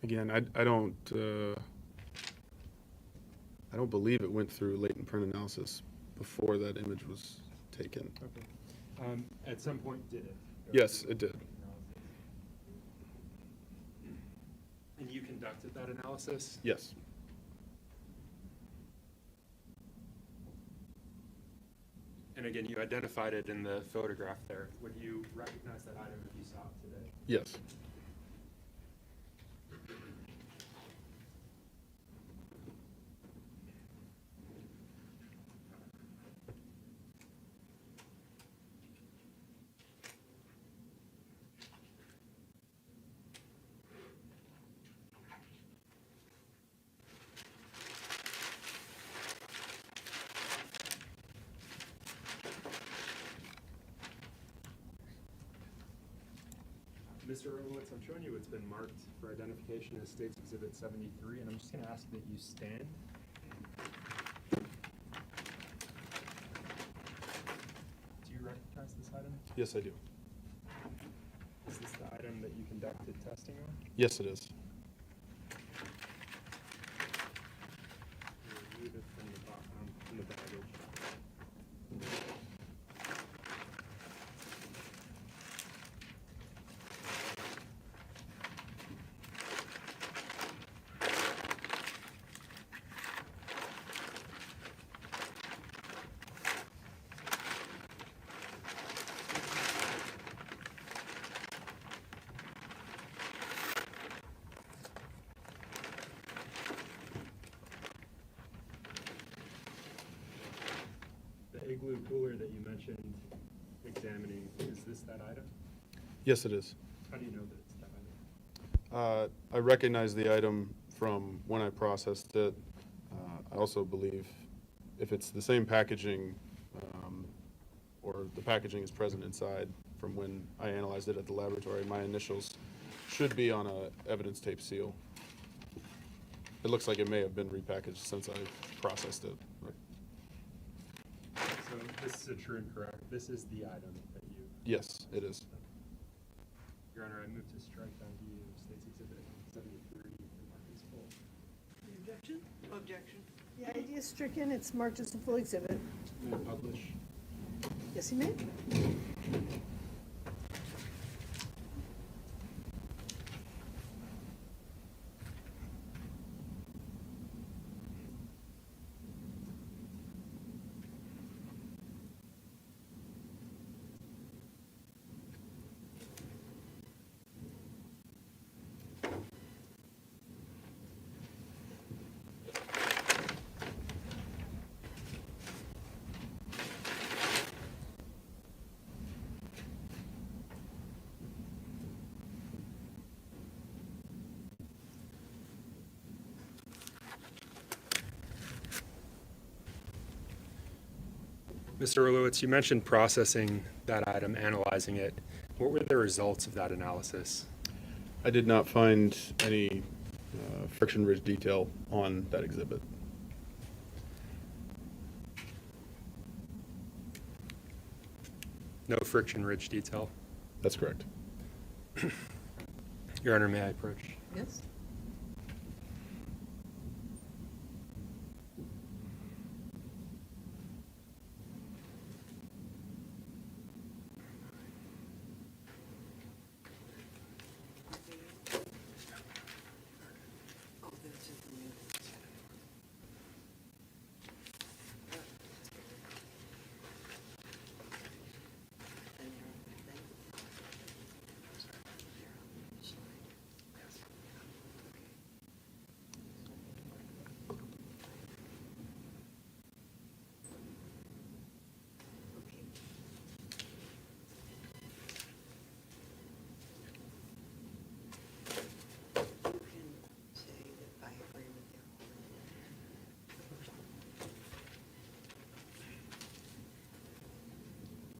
Again, I don't believe it went through latent print analysis before that image was taken. Okay. At some point, did it? Yes, it did. And you conducted that analysis? Yes. And again, you identified it in the photograph there. Would you recognize that item if you saw it today? Yes. Mr. Orlowitz, I'm showing you what's been marked for identification as State's Exhibit 73, and I'm just going to ask that you stand. Do you recognize this item? Yes, I do. Is this the item that you conducted testing on? Yes, it is. You removed it from the baggage. igloo cooler that you mentioned examining, is this that item? Yes, it is. How do you know that it's that item? I recognize the item from when I processed it. I also believe if it's the same packaging, or the packaging is present inside from when I analyzed it at the laboratory, my initials should be on a evidence tape seal. It looks like it may have been repackaged since I processed it. So this is a true and correct. This is the item that you. Yes, it is. Your Honor, I move to strike ID of State's Exhibit 73 and mark as full. Any objection? No objection. The ID is stricken, it's marked as a full exhibit. May I publish? Yes, you may. Mr. Orlowitz, you mentioned processing that item, analyzing it. What were the results of that analysis? I did not find any friction-ridge detail on that exhibit. No friction-ridge detail? That's correct. Your Honor, may I approach? Yes.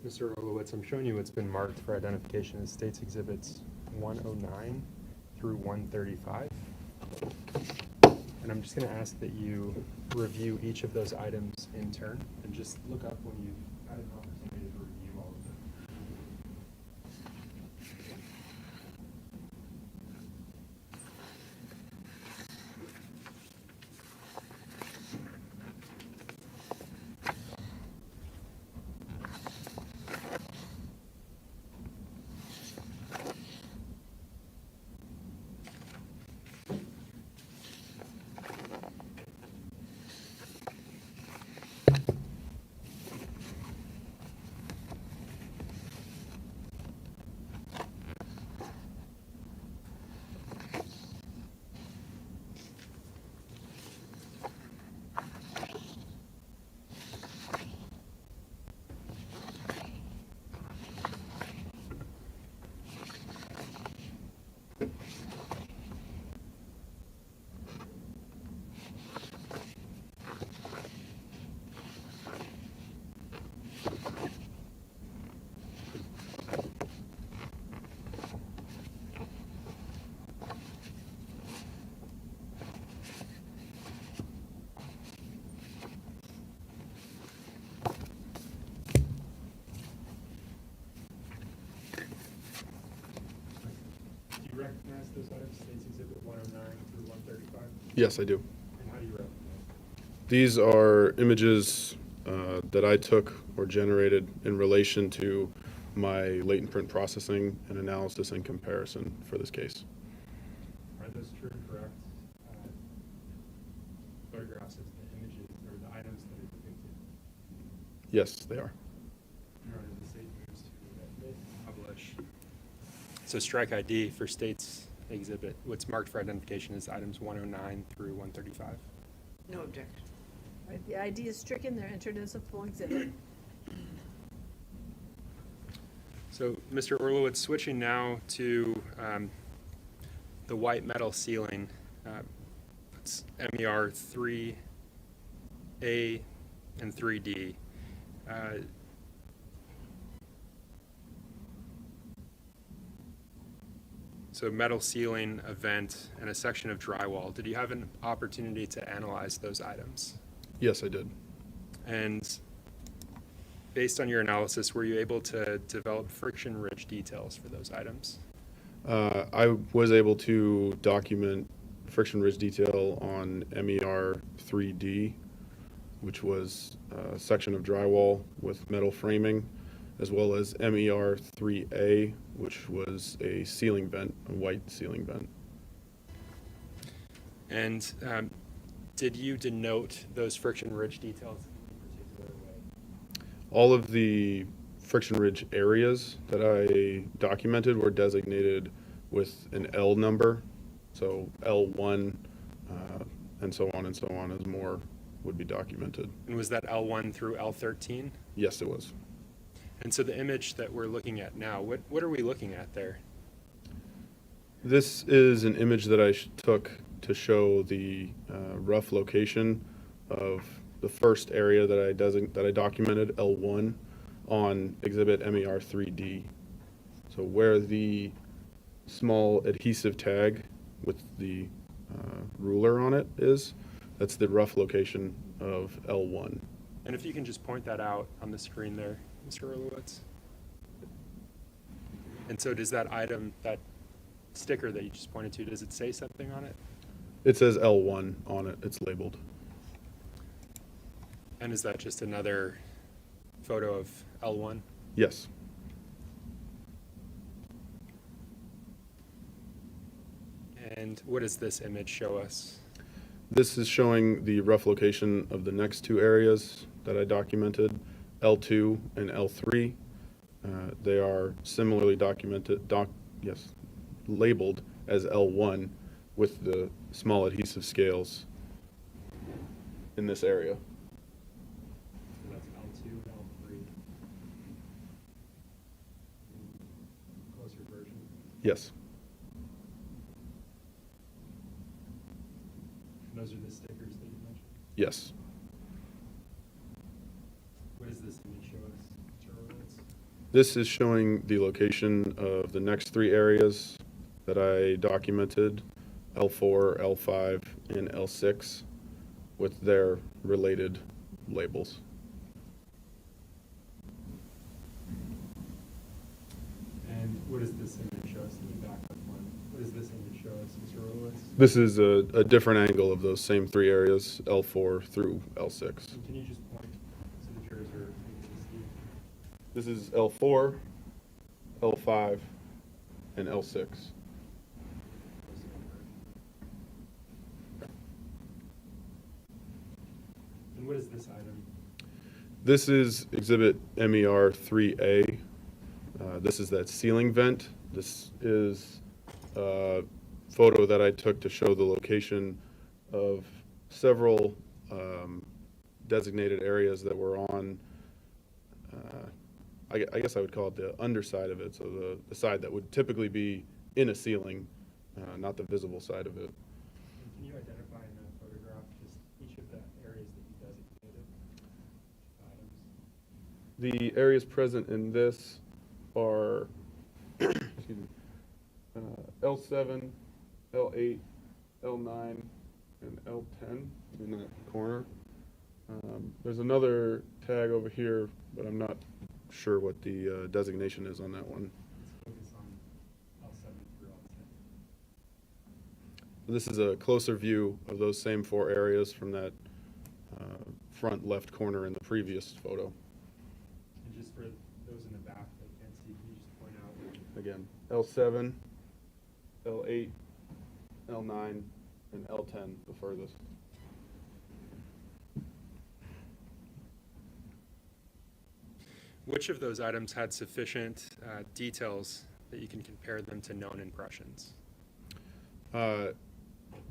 Mr. Orlowitz, I'm showing you what's been marked for identification as State's Exhibits 109 through 135. And I'm just going to ask that you review each of those items in turn and just look up when you've had an opportunity to review all of them. Do you recognize those items, State's Exhibit 109 through 135? Yes, I do. And how do you recognize them? These are images that I took or generated in relation to my latent print processing and analysis and comparison for this case. Are those true and correct photographs of the images or the items that are depicted? Yes, they are. Your Honor, the State moves to admit, publish. So strike ID for State's Exhibit, what's marked for identification is items 109 through 135. No objection. Right, the ID is stricken, they're entered as a full exhibit. So, Mr. Orlowitz, switching now to the white metal ceiling, it's MER 3A and 3D. So metal ceiling, a vent, and a section of drywall. Did you have an opportunity to analyze those items? Yes, I did. And based on your analysis, were you able to develop friction ridge details for those items? I was able to document friction ridge detail on MER 3D, which was a section of drywall with metal framing, as well as MER 3A, which was a ceiling vent, a white ceiling vent. And did you denote those friction ridge details in a particular way? All of the friction ridge areas that I documented were designated with an L number, so L1, and so on as more would be documented. And was that L1 through L13? Yes, it was. And so the image that we're looking at now, what are we looking at there? This is an image that I took to show the rough location of the first area that I documented, L1, on exhibit MER 3D. So where the small adhesive tag with the ruler on it is, that's the rough location of L1. And if you can just point that out on the screen there, Mr. Orlowitz. And so does that item, that sticker that you just pointed to, does it say something on it? It says L1 on it, it's labeled. And is that just another photo of L1? Yes. And what does this image show us? This is showing the rough location of the next two areas that I documented, L2 and L3. They are similarly labeled as L1 with the small adhesive scales in this area. So that's L2 and L3. Closer version. Yes. And those are the stickers that you mentioned? Yes. What does this image show us, Mr. Orlowitz? This is showing the location of the next three areas that I documented, L4, L5, and L6, with their related labels. And what does this image show us? Let me back up one. What does this image show us, Mr. Orlowitz? This is a different angle of those same three areas, L4 through L6. And can you just point so the jurors are able to see? This is L4, L5, and L6. And what is this item? This is exhibit MER 3A. This is that ceiling vent. This is a photo that I took to show the location of several designated areas that were on, I guess I would call it the underside of it, so the side that would typically be in a ceiling, not the visible side of it. And can you identify in that photograph just each of the areas that you designated items? The areas present in this are excuse me, L7, L8, L9, and L10 in that corner. There's another tag over here, but I'm not sure what the designation is on that one. Let's focus on L7 through L10. This is a closer view of those same four areas from that front left corner in the previous photo. And just for those in the back that can't see, can you just point out? Again, L7, L8, L9, and L10, the furthest. Which of those items had sufficient details that you can compare them to known impressions?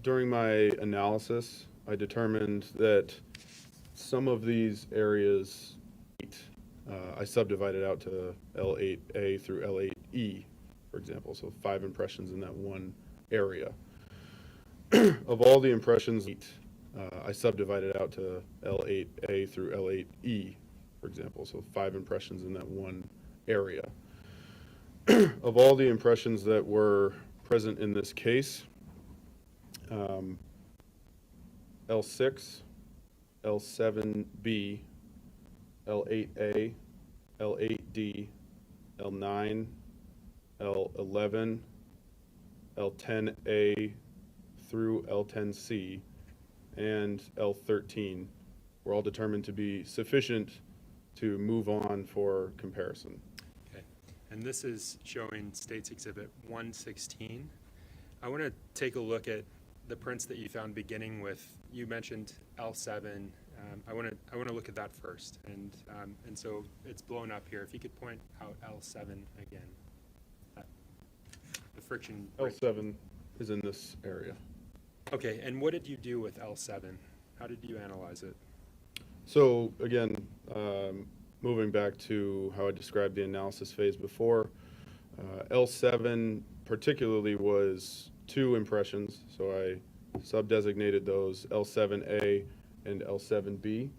During my analysis, I determined that some of these areas I subdivided out to L8A through L8E, for example, so 5 impressions in that one area. Of all the impressions, I subdivided out to L8A through L8E, for example, so 5 impressions in that one area. Of all the impressions that were present in this case, L6, L7B, L8A, L8D, L9, L11, L10A through L10C, and L13 were all determined to be sufficient to move on for comparison. Okay. And this is showing State's Exhibit 116. I want to take a look at the prints that you found, beginning with, you mentioned L7. I want to look at that first, and so it's blown up here. If you could point out L7 again, the friction. L7 is in this area. Okay, and what did you do with L7? How did you analyze it? So again, moving back to how I described the analysis phase before, L7 particularly was 2 impressions, so I sub-designated those L7A and L7B.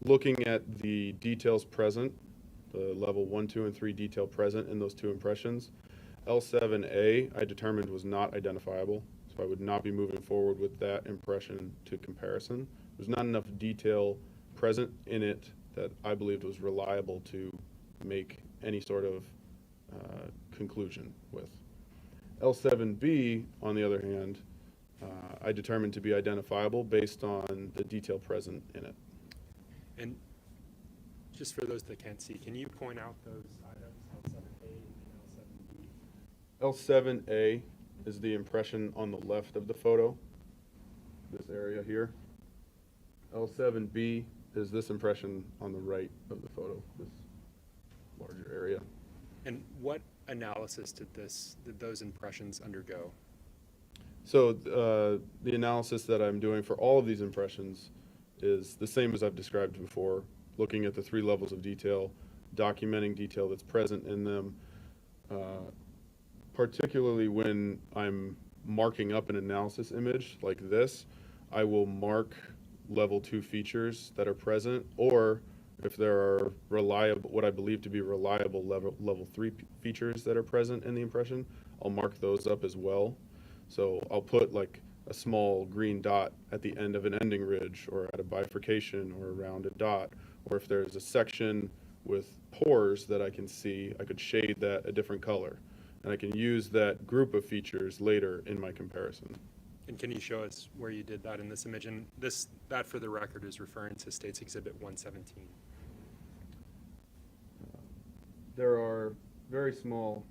Looking at the details present, the level 1, 2, and 3 detail present in those 2 impressions, L7A I determined was not identifiable, so I would not be moving forward with that impression to comparison. There's not enough detail present in it that I believed was reliable to make any sort of conclusion with. L7B, on the other hand, I determined to be identifiable based on the detail present in it. And just for those that can't see, can you point out those items, L7A and L7B? L7A is the impression on the left of the photo, this area here. L7B is this impression on the right of the photo, this larger area. And what analysis did those impressions undergo? So the analysis that I'm doing for all of these impressions is the same as I've described before, looking at the 3 levels of detail, documenting detail that's present in them, particularly when I'm marking up an analysis image like this, I will mark level 2 features that are present, or if there are reliable, what I believe to be reliable level 3 features that are present in the impression, I'll mark those up as well. So I'll put like a small green dot at the end of an ending ridge, or at a bifurcation, or around a dot, or if there's a section with pores that I can see, I could shade that a different color. And I can use that group of features later in my comparison. And can you show us where you did that in this image? And that for the record is referring to State's Exhibit 117. There are very small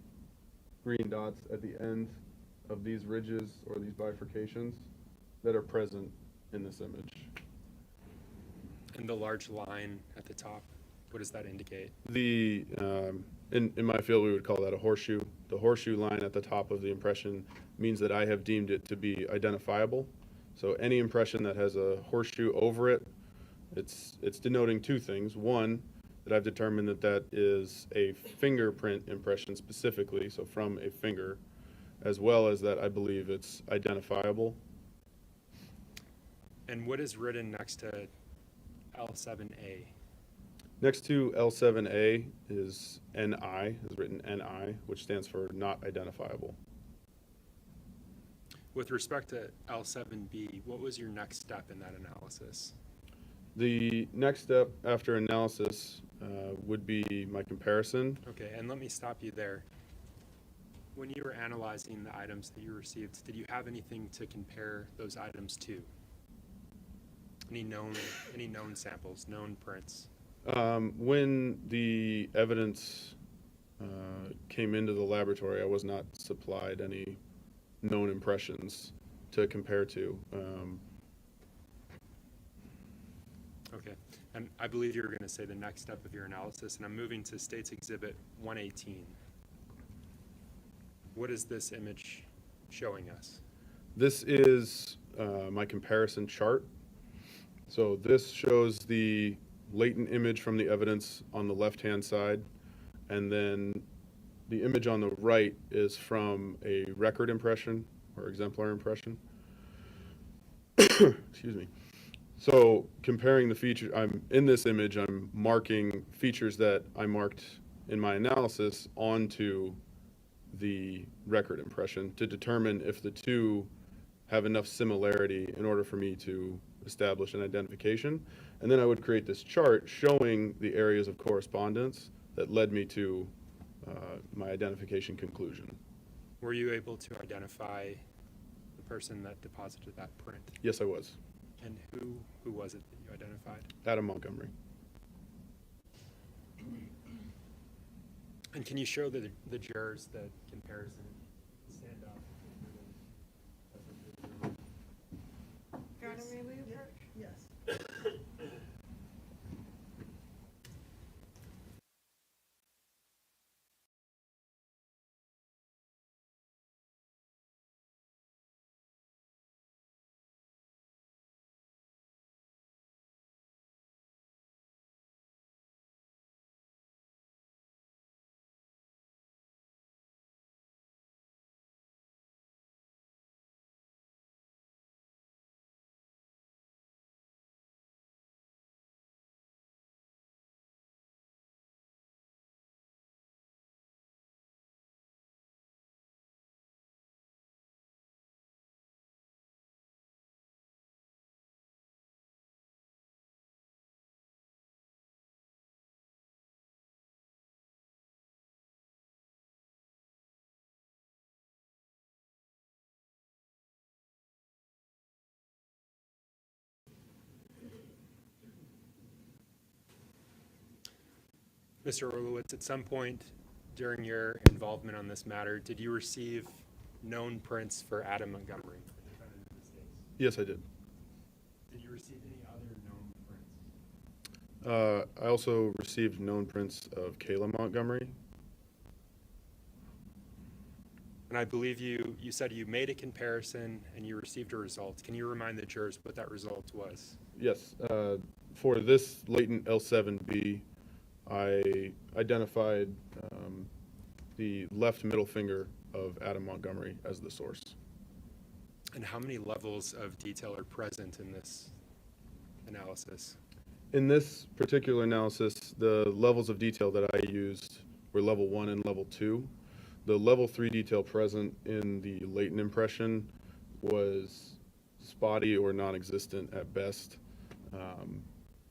green dots at the end of these ridges or these bifurcations that are present in this image. And the large line at the top, what does that indicate? The in my field we would call that a horseshoe. The horseshoe line at the top of the impression means that I have deemed it to be identifiable. So any impression that has a horseshoe over it, it's denoting 2 things. One, that I've determined that that is a fingerprint impression specifically, so from a finger, as well as that I believe it's identifiable. And what is written next to L7A? Next to L7A is NI, is written NI, which stands for not identifiable. With respect to L7B, what was your next step in that analysis? The next step after analysis would be my comparison. Okay, and let me stop you there. When you were analyzing the items that you received, did you have anything to compare those items to? Any known samples, known prints? When the evidence came into the laboratory, I was not supplied any known impressions to compare to. Okay, and I believe you were going to say the next step of your analysis, and I'm moving to State's Exhibit 118. What is this image showing us? This is my comparison chart. So this shows the latent image from the evidence on the left-hand side, and then the image on the right is from a record impression or exemplar impression. Excuse me. So comparing the feature, in this image, I'm marking features that I marked in my analysis onto the record impression to determine if the two have enough similarity in order for me to establish an identification. And then I would create this chart showing the areas of correspondence that led me to my identification conclusion. Were you able to identify the person that deposited that print? Yes, I was. And who was it that you identified? Adam Montgomery. And can you show the jurors the comparison? Stand up. Gardner, may we approach? Yes. Mr. Orlowitz, at some point during your involvement on this matter, did you receive known prints for Adam Montgomery, the defendant in this case? Yes, I did. Did you receive any other known prints? I also received known prints of Kayla Montgomery. And I believe you said you made a comparison and you received a result. Can you remind the jurors what that result was? Yes. For this latent L7B, I identified the left middle finger of Adam Montgomery as the source. And how many levels of detail are present in this analysis? In this particular analysis, the levels of detail that I used were level 1 and level 2. The level 3 detail present in the latent impression was spotty or non-existent at best.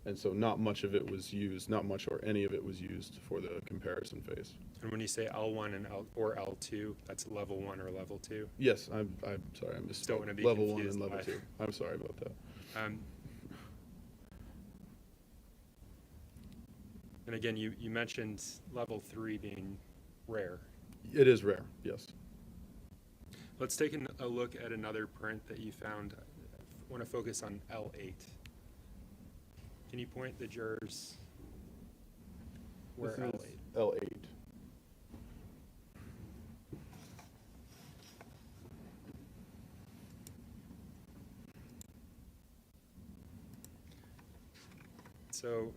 And so not much of it was used, not much or any of it was used for the comparison phase. And when you say L1 and or L2, that's level 1 or level 2? Yes, I'm sorry, I missed Don't want to be level 1 confused and level by- 2. I'm sorry about that. And again, you mentioned level 3 being rare. It is rare, yes. Let's take a look at another print that you found. I want to focus on L8. Can you point the jurors where This L8? is L8. So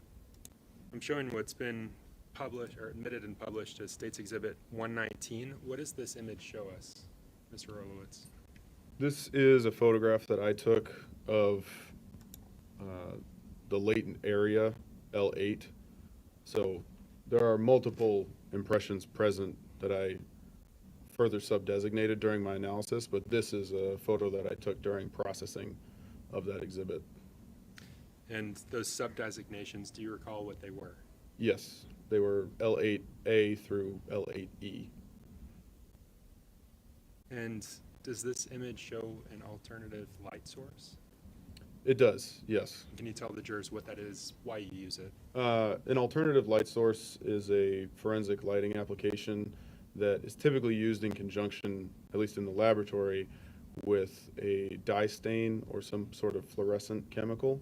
I'm showing what's been published or admitted and published as State's Exhibit 119. What does this image show us, Mr. Orlowitz? This is a photograph that I took of the latent area, L8. So there are multiple impressions present that I further sub-designated during my analysis, but this is a photo that I took during processing of that exhibit. And those sub-designations, do you recall what they were? Yes, they were L8A through L8E. And does this image show an alternative light source? It does, yes. Can you tell the jurors what that is, why you use it? An alternative light source is a forensic lighting application that is typically used in conjunction, at least in the laboratory, with a dye stain or some sort of fluorescent chemical.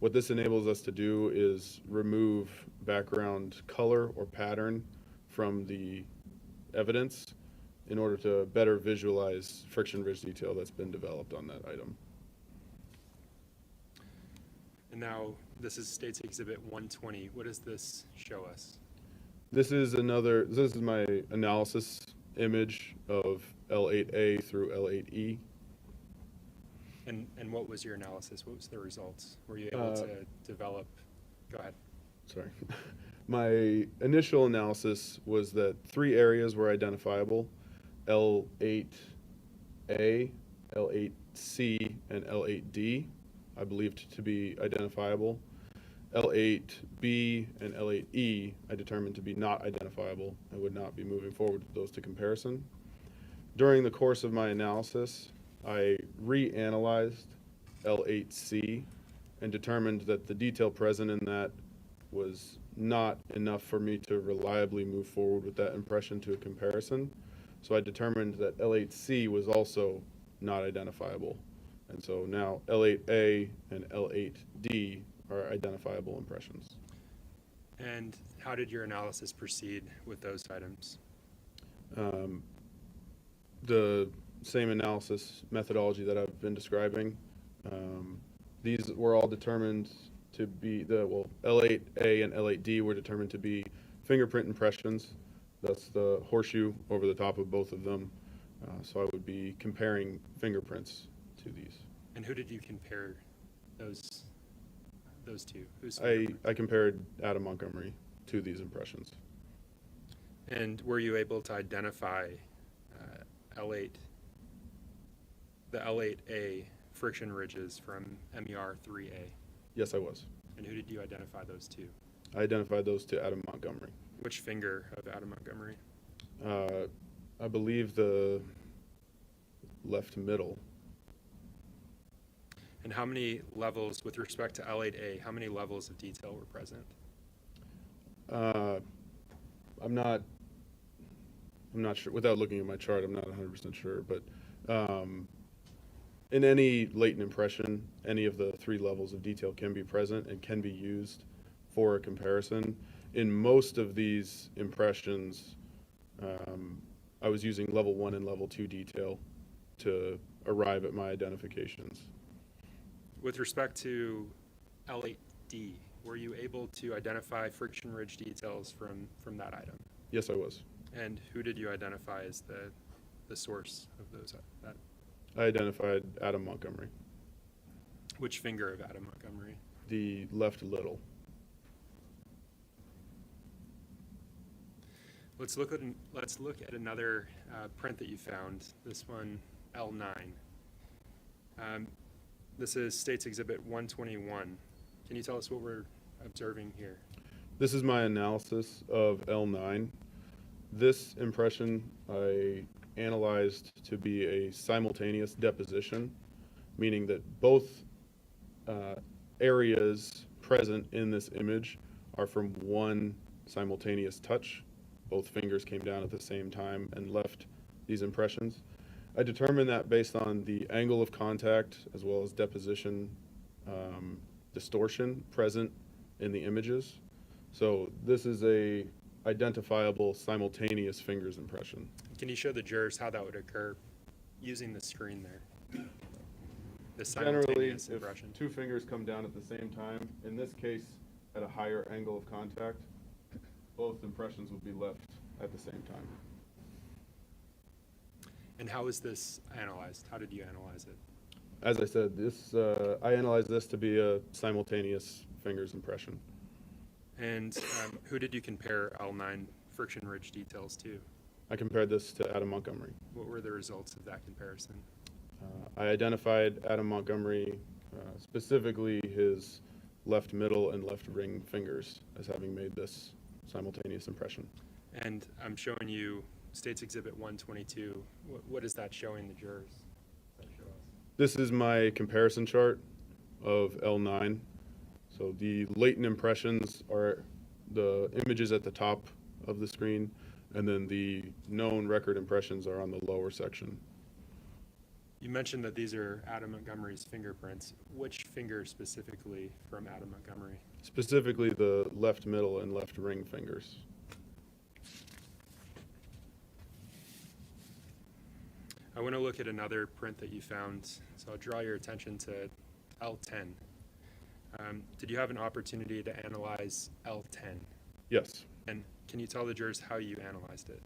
What this enables us to do is remove background color or pattern from the evidence in order to better visualize friction ridge detail that's been developed on that item. And now, This is State's Exhibit 120. What does this show us? This is my analysis image of L8A through L8E. And what was your analysis? What was the results? Were you able to develop? Go ahead. Sorry. My initial analysis was that 3 areas were identifiable: L8A, L8C, and L8D, I believed to be identifiable. L8B and L8E I determined to be not identifiable and would not be moving forward with those to comparison. During the course of my analysis, I reanalyzed L8C and determined that the detail present in that was not enough for me to reliably move forward with that impression to a comparison. So I determined that L8C was also not identifiable. And so now L8A and L8D are identifiable impressions. And how did your analysis proceed with those items? The same analysis methodology that I've been describing. These were all determined to be, L8A and L8D were determined to be fingerprint impressions. That's the horseshoe over the top of both of them. So I would be comparing fingerprints to these. And who did you compare those two? I compared Adam Montgomery to these impressions. And were you able to identify the L8A friction ridges from MER 3A? Yes, I was. And who did you identify those to? I identified those to Adam Montgomery. Which finger of Adam Montgomery? I believe the left middle. And how many levels, with respect to L8A, how many levels of detail were present? I'm not sure. Without looking at my chart, I'm not 100% sure. But in any latent impression, any of the 3 levels of detail can be present and can be used for a comparison. In most of these impressions, I was using level 1 and level 2 detail to arrive at my identifications. With respect to L8D, were you able to identify friction ridge details from that item? Yes, I was. And who did you identify as the source of those? I identified Adam Montgomery. Which finger of Adam Montgomery? The left little. Let's look at another print that you found. This one, L9. This is State's Exhibit 121. Can you tell us what we're observing here? This is my analysis of L9. This impression I analyzed to be a simultaneous deposition, meaning that both areas present in this image are from one simultaneous touch. Both fingers came down at the same time and left these impressions. I determined that based on the angle of contact as well as deposition distortion present in the images. So this is a identifiable simultaneous fingers impression. Can you show the jurors how that would occur using the screen there? The Generally, simultaneous if impression. 2 fingers come down at the same time, in this case at a higher angle of contact, both impressions will be left at the same time. And how is this analyzed? How did you analyze it? As I said, I analyzed this to be a simultaneous fingers impression. And who did you compare L9 friction ridge details to? I compared this to Adam Montgomery. What were the results of that comparison? I identified Adam Montgomery, specifically his left middle and left ring fingers, as having made this simultaneous impression. And I'm showing you State's Exhibit 122. What is that showing the jurors? This is my comparison chart of L9. So the latent impressions are the images at the top of the screen, and then the known record impressions are on the lower section. You mentioned that these are Adam Montgomery's fingerprints. Which finger specifically from Adam Montgomery? Specifically the left middle and left ring fingers. I want to look at another print that you found, so I'll draw your attention to L10. Did you have an opportunity to analyze L10? Yes. And can you tell the jurors how you analyzed it?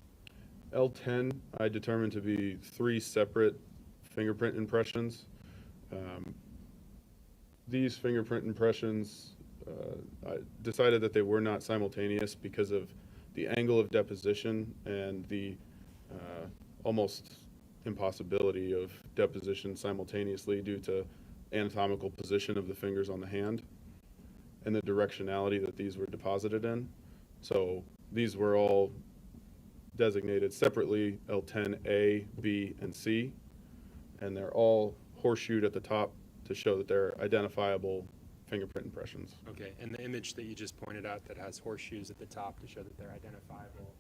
L10, I determined to be 3 separate fingerprint impressions. These fingerprint impressions, I decided that they were not simultaneous because of the angle of deposition and the almost impossibility of deposition simultaneously due to anatomical position of the fingers on the hand and the directionality that these were deposited in. So these were all designated separately, L10A, B, and C, and they're all horseshoed at the top to show that they're identifiable fingerprint impressions. Okay, and the image that you just pointed out that has horseshoes at the top to show that they're identifiable,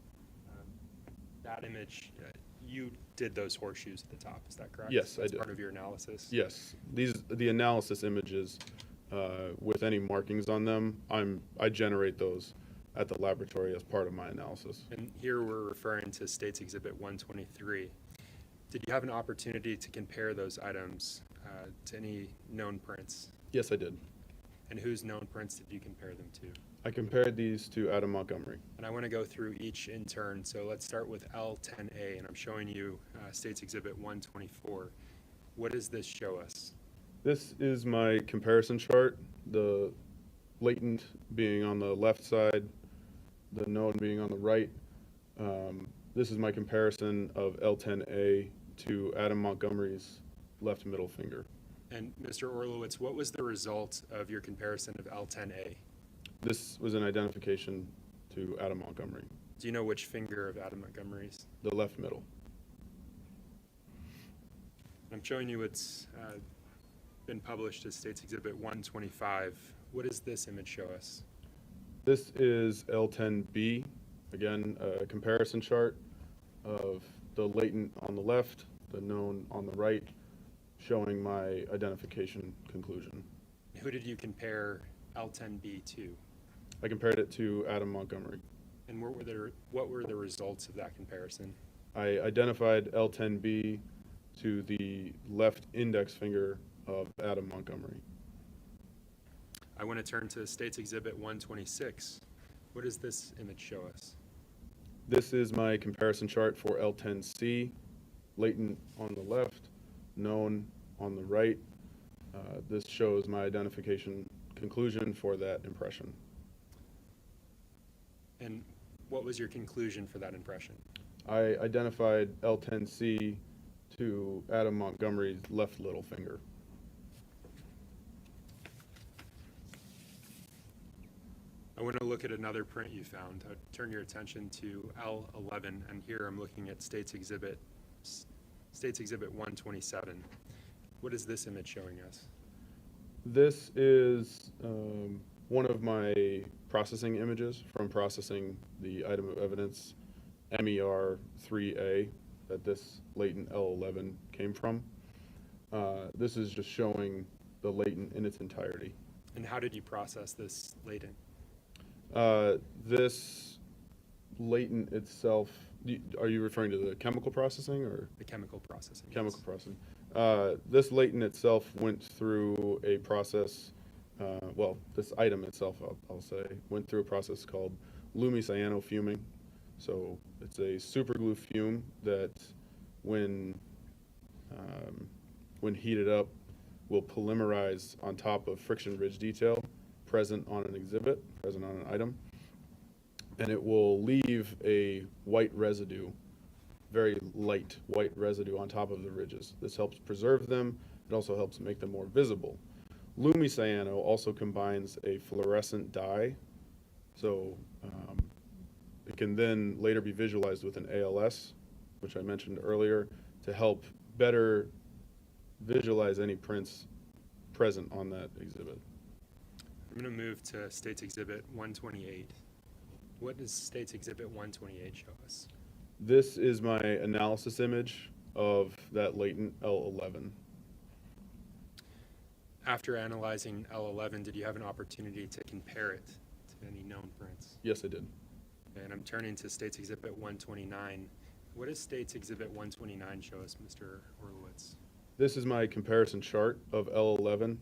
that image, you did those horseshoes at the top, is that correct? Yes, I That's did. part of your analysis? Yes, the analysis images with any markings on them, I generate those at the laboratory as part of my analysis. And here we're referring to States Exhibit 123. Did you have an opportunity to compare those items to any known prints? Yes, I did. And whose known prints did you compare them to? I compared these to Adam Montgomery. And I want to go through each in turn. So let's start with L10A, and I'm showing you States Exhibit 124. What does this show us? This is my comparison chart, the latent being on the left side, the known being on the right. This is my comparison of L10A to Adam Montgomery's left middle finger. And Mr. Orlowitz, what was the result of your comparison of L10A? This was an identification to Adam Montgomery. Do you know which finger of Adam Montgomery's? The left middle. I'm showing you what's been published as States Exhibit 125. What does this image show us? This is L10B, again, a comparison chart of the latent on the left, the known on the right, showing my identification conclusion. Who did you compare L10B to? I compared it to Adam Montgomery. And what were the results of that comparison? I identified L10B to the left index finger of Adam Montgomery. I want to turn to States Exhibit 126. What does this image show us? This is my comparison chart for L10C, latent on the left, known on the right. This shows my identification conclusion for that impression. And what was your conclusion for that impression? I identified L10C to Adam Montgomery's left little finger. I want to look at another print you found. I'd turn your attention to L11, and here I'm looking at States Exhibit 127. What is this image showing us? This is one of my processing images from processing the item of evidence MER3A that this latent L11 came from. This is just showing the latent in its entirety. And how did you process this latent? This latent itself, are you referring to the chemical processing or? The chemical processing. Chemical processing. This latent itself went through a process, well, this item itself, I'll say, went through a process called lumiscyanofuming. So it's a superglue fume that when heated up will polymerize on top of friction ridge detail present on an exhibit, present on an item, and it will leave a white residue, very light white residue on top of the ridges. This helps preserve them. It also helps make them more visible. Lumicyano also combines a fluorescent dye, so it can then later be visualized with an ALS, which I mentioned earlier, to help better visualize any prints present on that exhibit. I'm going to move to States Exhibit 128. What does States Exhibit 128 show us? This is my analysis image of that latent L11. After analyzing L11, did you have an opportunity to compare it to any known prints? Yes, I did. And I'm turning to States Exhibit 129. What does States Exhibit 129 show us, Mr. Orlowitz? This is my comparison chart of L11.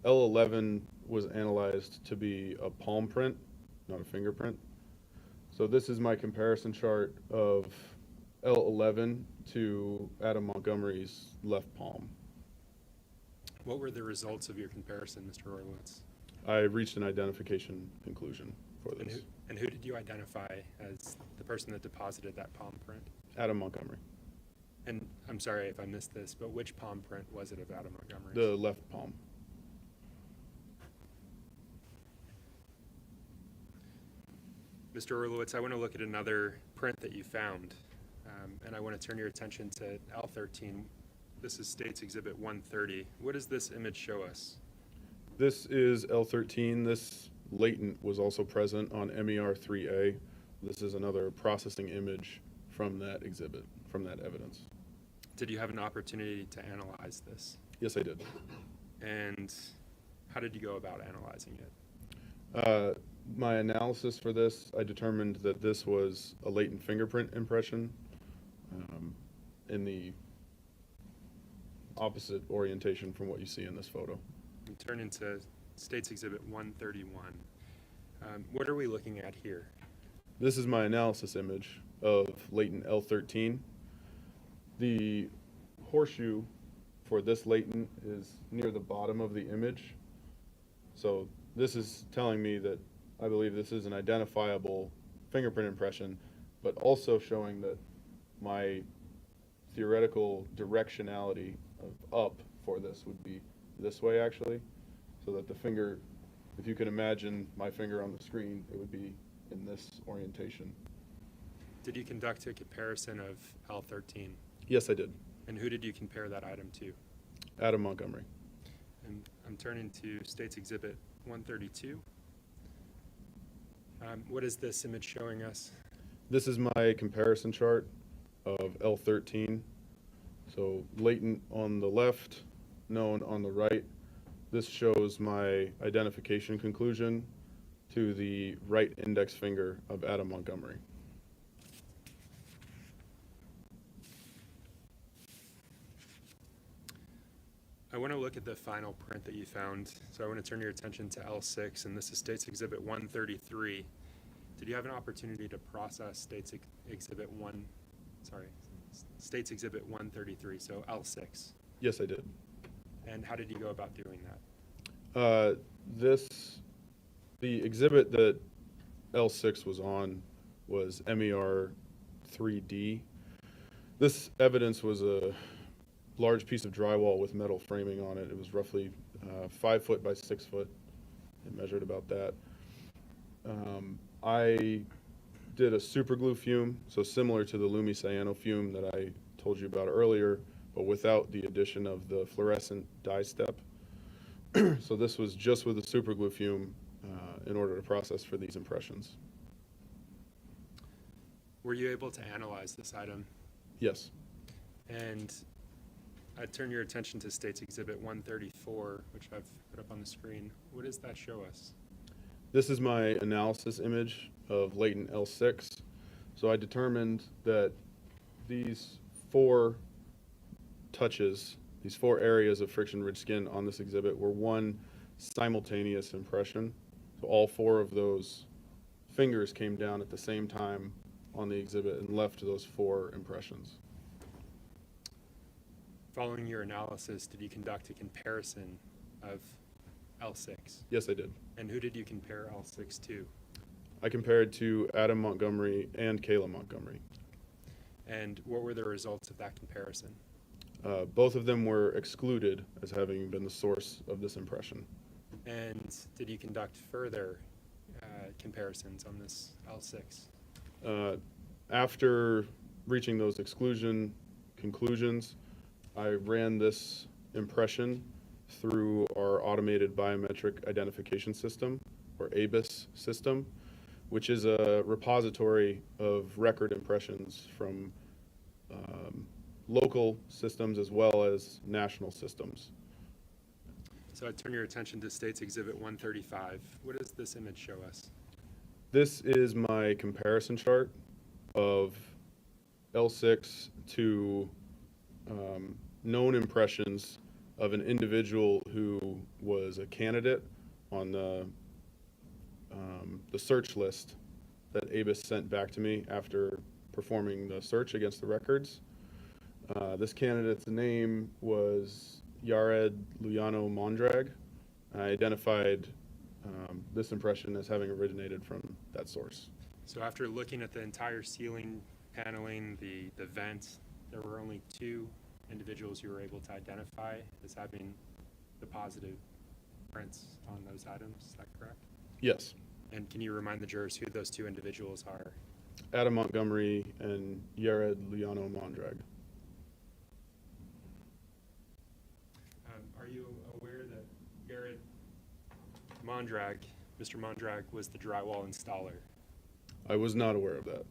L11 was analyzed to be a palm print, not a fingerprint. So this is my comparison chart of L11 to Adam Montgomery's left palm. What were the results of your comparison, Mr. Horowitz? I reached an identification conclusion for this. And who did you identify as the person that deposited that palm print? Adam Montgomery. And I'm sorry if I missed this, but which palm print was it of Adam Montgomery? The left palm. Mr. Orlowitz, I want to look at another print that you found, and I want to turn your attention to L13. This is State's Exhibit 130. What does this image show us? This is L13. This latent was also present on MER3A. This is another processing image from that exhibit, from that evidence. Did you have an opportunity to analyze this? Yes, I did. And how did you go about analyzing it? My analysis for this, I determined that this was a latent fingerprint impression in the opposite orientation from what you see in this photo. We turn into State's Exhibit 131. What are we looking at here? This is my analysis image of latent L13. The horseshoe for this latent is near the bottom of the image. So this is telling me that I believe this is an identifiable fingerprint impression, but also showing that my theoretical directionality of up for this would be this way actually, so that the finger, if you can imagine my finger on the screen, it would be in this orientation. Did you conduct a comparison of L13? Yes, I did. And who did you compare that item to? Adam Montgomery. And I'm turning to State's Exhibit 132. What is this image showing us? This is my comparison chart of L13. So latent on the left, known on the right. This shows my identification conclusion to the right index finger of Adam Montgomery. I want to look at the final print that you found. So I want to turn your attention to L6, and this is State's Exhibit 133. Did you have an opportunity to process State's Exhibit 133, so L6? Yes, I did. And how did you go about doing that? The exhibit that L6 was on was MER 3D. This evidence was a large piece of drywall with metal framing on it. It was roughly 5 foot by 6 foot. It measured about that. I did a super glue fume, so similar to the Lumi-Cyano fume that I told you about earlier, but without the addition of the fluorescent dye step. So this was just with the super glue fume in order to process for these impressions. Were you able to analyze this item? Yes. And I turn your attention to State's Exhibit 134, which I've put up on the screen. What does that show us? This is my analysis image of latent L6. So I determined that these 4 touches, these 4 areas of friction-ridged skin on this exhibit were one simultaneous impression. So all 4 of those fingers came down at the same time on the exhibit and left those 4 impressions. Following your analysis, did you conduct a comparison of L6? Yes, I did. And who did you compare L6 to? I compared to Adam Montgomery and Kayla Montgomery. And what were the results of that comparison? Both of them were excluded as having been the source of this impression. And did you conduct further comparisons on this L6? After reaching those conclusions, I ran this impression through our automated biometric identification system, or ABIS system, which is a repository of record impressions from local systems as well as national systems. So I turn your attention to State's Exhibit 135. What does this image show us? This is my comparison chart of L6 to known impressions of an individual who was a candidate on the search list that ABIS sent back to me after performing the search against the records. This candidate's name was Yared Luyano Mondrag. I identified this impression as having originated from that source. So after looking at the entire ceiling paneling, the vent, there were only 2 individuals you were able to identify as having deposited prints on those items. Is that correct? Yes. And can you remind the jurors who those 2 individuals are? Adam Montgomery and Yared Luyano Mondrag. Are you aware that Yared Mondrag, Mr. Mondrag, was the drywall installer? I was not aware of that.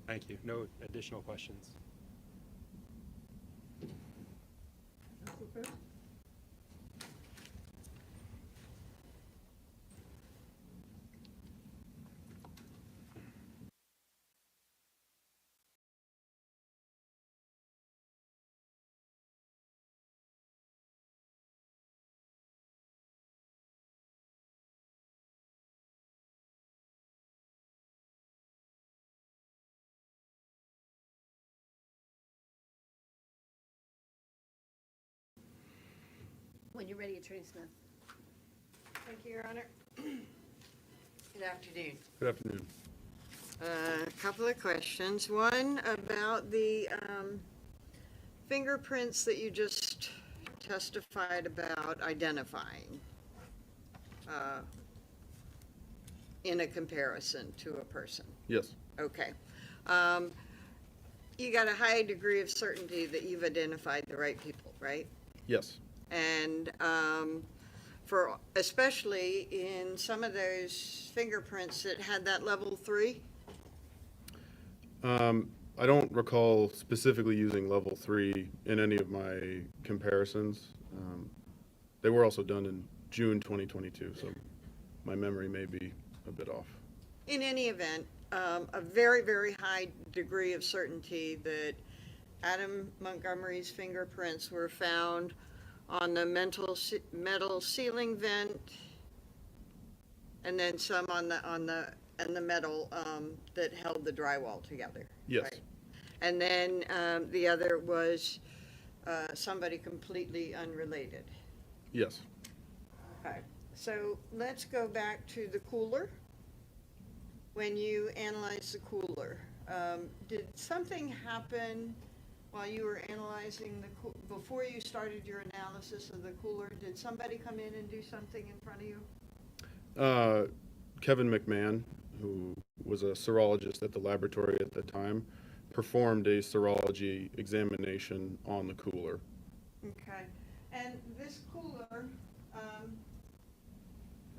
Thank you. No additional questions. When you're ready, Attorney Smith. Thank you, Your Honor. Good afternoon. Good afternoon. A couple of questions. One about the fingerprints that you just testified about identifying in a comparison to a person. Yes. Okay. You got a high degree of certainty that you've identified the right people, right? Yes. And for especially in some of those fingerprints that had that level 3? I don't recall specifically using level 3 in any of my comparisons. They were also done in June 2022, so my memory may be a bit off. In any event, a very, very high degree of certainty that Adam Montgomery's fingerprints were found on the metal ceiling vent, and then some on the metal that held the drywall together. Yes. Right? And then the other was somebody completely unrelated. Yes. Okay. So let's go back to the cooler. When you analyzed the cooler, did something happen while you were analyzing before you started your analysis of the cooler? Did somebody come in and do something in front of you? Kevin McMahon, who was a serologist at the laboratory at the time, performed a serology examination on the cooler. Okay. And this cooler,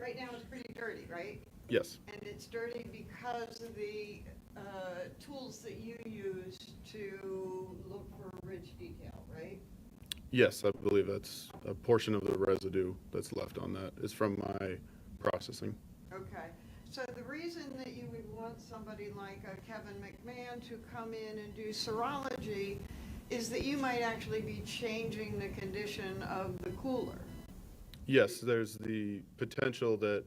right now is pretty dirty, right? Yes. And it's dirty because of the tools that you use to look for ridge detail, right? Yes, I believe that's a portion of the residue that's left on that is from my processing. Okay. So the reason that you would want somebody like Kevin McMahon to come in and do serology is that you might actually be changing the condition of the cooler. Yes, there's the potential that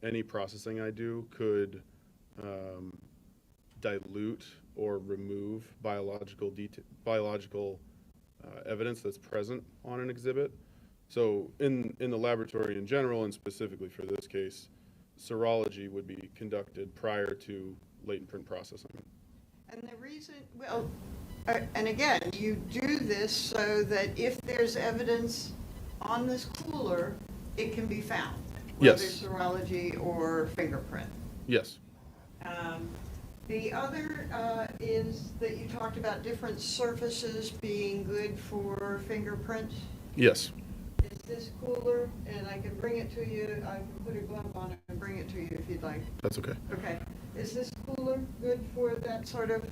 any processing I do could dilute or remove biological evidence that's present on an exhibit. So in the laboratory in general, and specifically for this case, serology would be conducted prior to latent print processing. And the reason, well, and again, you do this so that if there's evidence on this cooler, it can be found, whether Yes. serology or fingerprint. Yes. The other is that you talked about different surfaces being good for fingerprints. Yes. Is this cooler, and I can bring it to you, I can put a glove on it and bring it to you if you'd like. That's okay. Okay. Is this cooler good for that sort of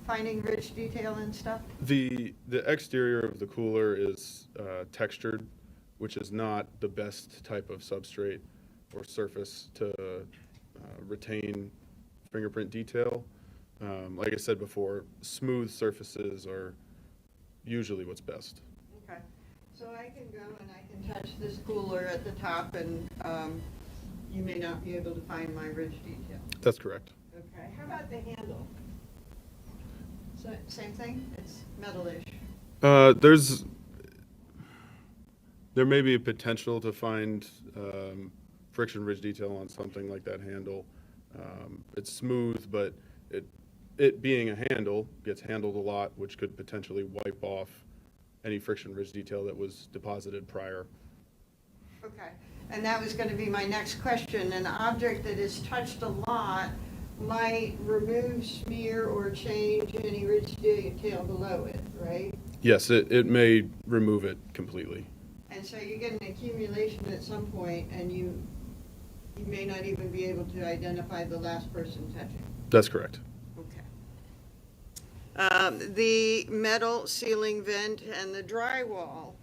finding rich detail and stuff? The exterior of the cooler is textured, which is not the best type of substrate or surface to retain fingerprint detail. Like I said before, smooth surfaces are usually what's best. Okay. So I can go and I can touch this cooler at the top and you may not be able to find my ridge detail. That's correct. Okay, how about the handle? So, same thing? It's metalish. There may be a potential to find friction ridge detail on something like that handle. It's smooth, but it being a handle gets handled a lot, which could potentially wipe off any friction ridge detail that was deposited prior. Okay, and that was going to be my next question. An object that is touched a lot might remove, smear, or change any ridge detail below it, right? Yes, it may remove it completely. And so you get an accumulation at some point, and you may not even be able to identify the last person touching. That's correct. Okay. The metal ceiling vent and the drywall,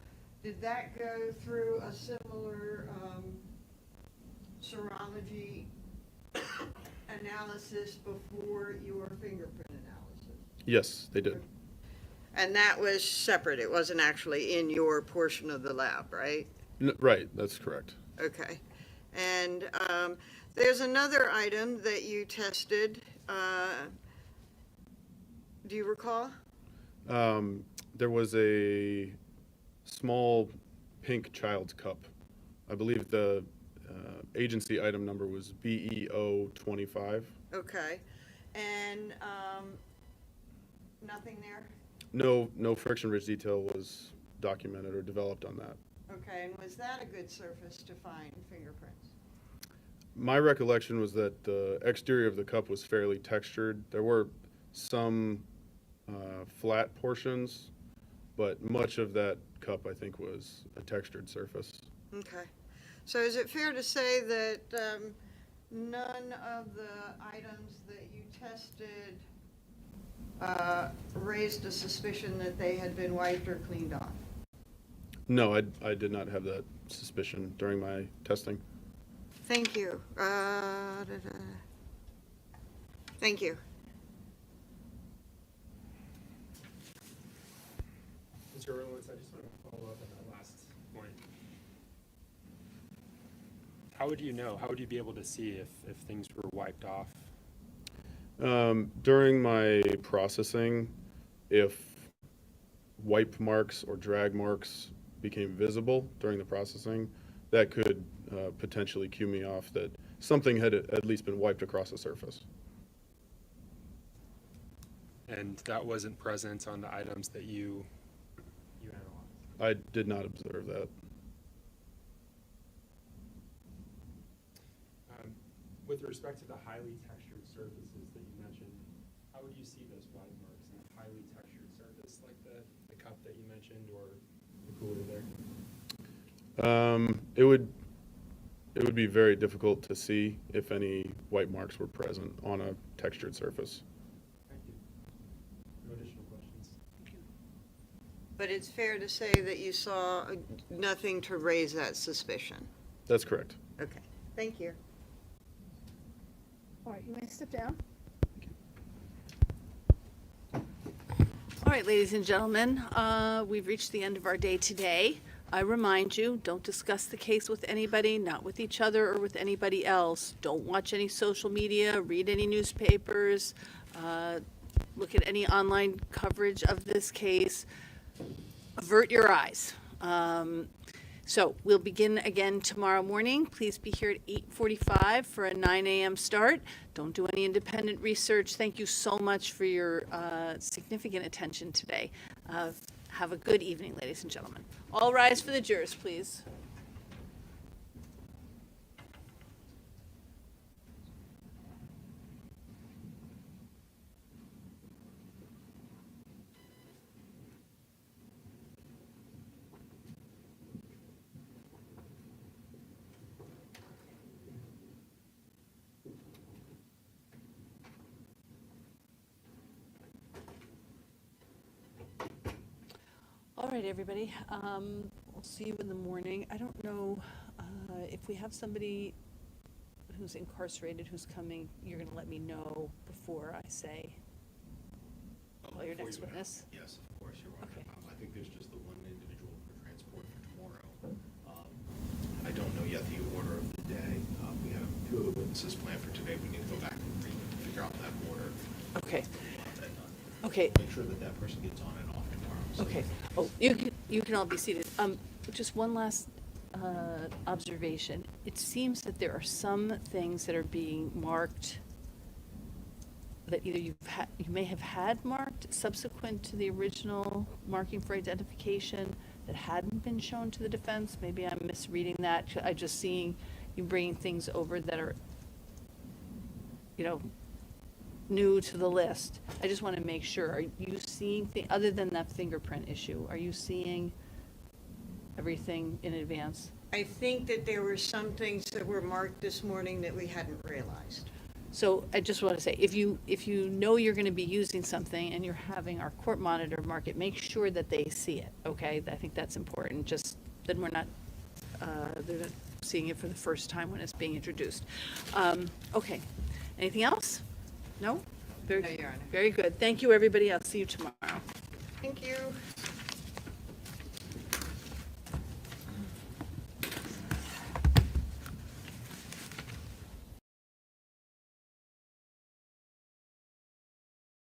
did that go through a similar serology analysis before your fingerprint analysis? Yes, they did. And that was separate. It wasn't actually in your portion of the lab, right? Right, that's correct. Okay. And there's another item that you tested. Do you recall? There was a small pink child's cup. I believe the agency item number was BEO 25. Okay. And nothing there? No friction ridge detail was documented or developed on that. Okay, and was that a good surface to find fingerprints? My recollection was that the exterior of the cup was fairly textured. There were some flat portions, but much of that cup, I think, was a textured surface. Okay. So is it fair to say that none of the items that you tested raised a suspicion that they had been wiped or cleaned off? No, I did not have that suspicion during my testing. Thank you. Thank you. Mr. Orlowitz, I just want to follow up on that last point. How would you know? How would you be able to see if things were wiped off? During my processing, if wipe marks or drag marks became visible during the processing, that could potentially cue me off that something had at least been wiped across the surface. And that wasn't present on the items that you analyzed? I did not observe that. With respect to the highly textured surfaces that you mentioned, how would you see those wipe marks in a highly textured surface like the cup that you mentioned or the cooler there? It would be very difficult to see if any white marks were present on a textured surface. Thank you. No additional questions. But it's fair to say that you saw nothing to raise that suspicion? That's correct. Okay. Thank you. All right, you may step down. All right, ladies and gentlemen, we've reached the end of our day today. I remind you, don't discuss the case with anybody, not with each other or with anybody else. Don't watch any social media, read any newspapers, look at any online coverage of this case. Avert your eyes. So we'll begin again tomorrow morning. Please be here at 8:45 for a 9 a.m. start. Don't do any independent research. Thank you so much for your significant attention today. Have a good evening, ladies and gentlemen. All rise for the jurors, please. All right, everybody. We'll see you in the morning. I don't know if we have somebody who's incarcerated who's coming. You're going to let me know before I say your next witness. Yes, of course, Your Honor. Okay. I think there's just the one individual for transport get the order of the day. We have 2 of the witnesses planned for today. We need to go back and figure out that order. Okay. Want that done. Okay. Make sure that that person gets on and off tomorrow. So Okay. Oh, you can all be seated. Just one last observation. It seems that there are some things that are being marked that either you may have had marked subsequent to the original marking for identification that hadn't been shown to the defense. Maybe I'm misreading that. I'm just seeing you bringing things over that are, new to the list. I just want to make sure. Are you seeing, other than that fingerprint issue, are you seeing everything in advance? I think that there were some things that were marked this morning that we hadn't realized. So I just want to say, if you know you're going to be using something and you're having our court monitor mark it, make sure that they see it, okay? I think that's important, just then they're not seeing it for the first time when it's being introduced. Okay, anything else? No? No, Your Honor. Very good. Thank you, everybody. I'll see you tomorrow. Thank you.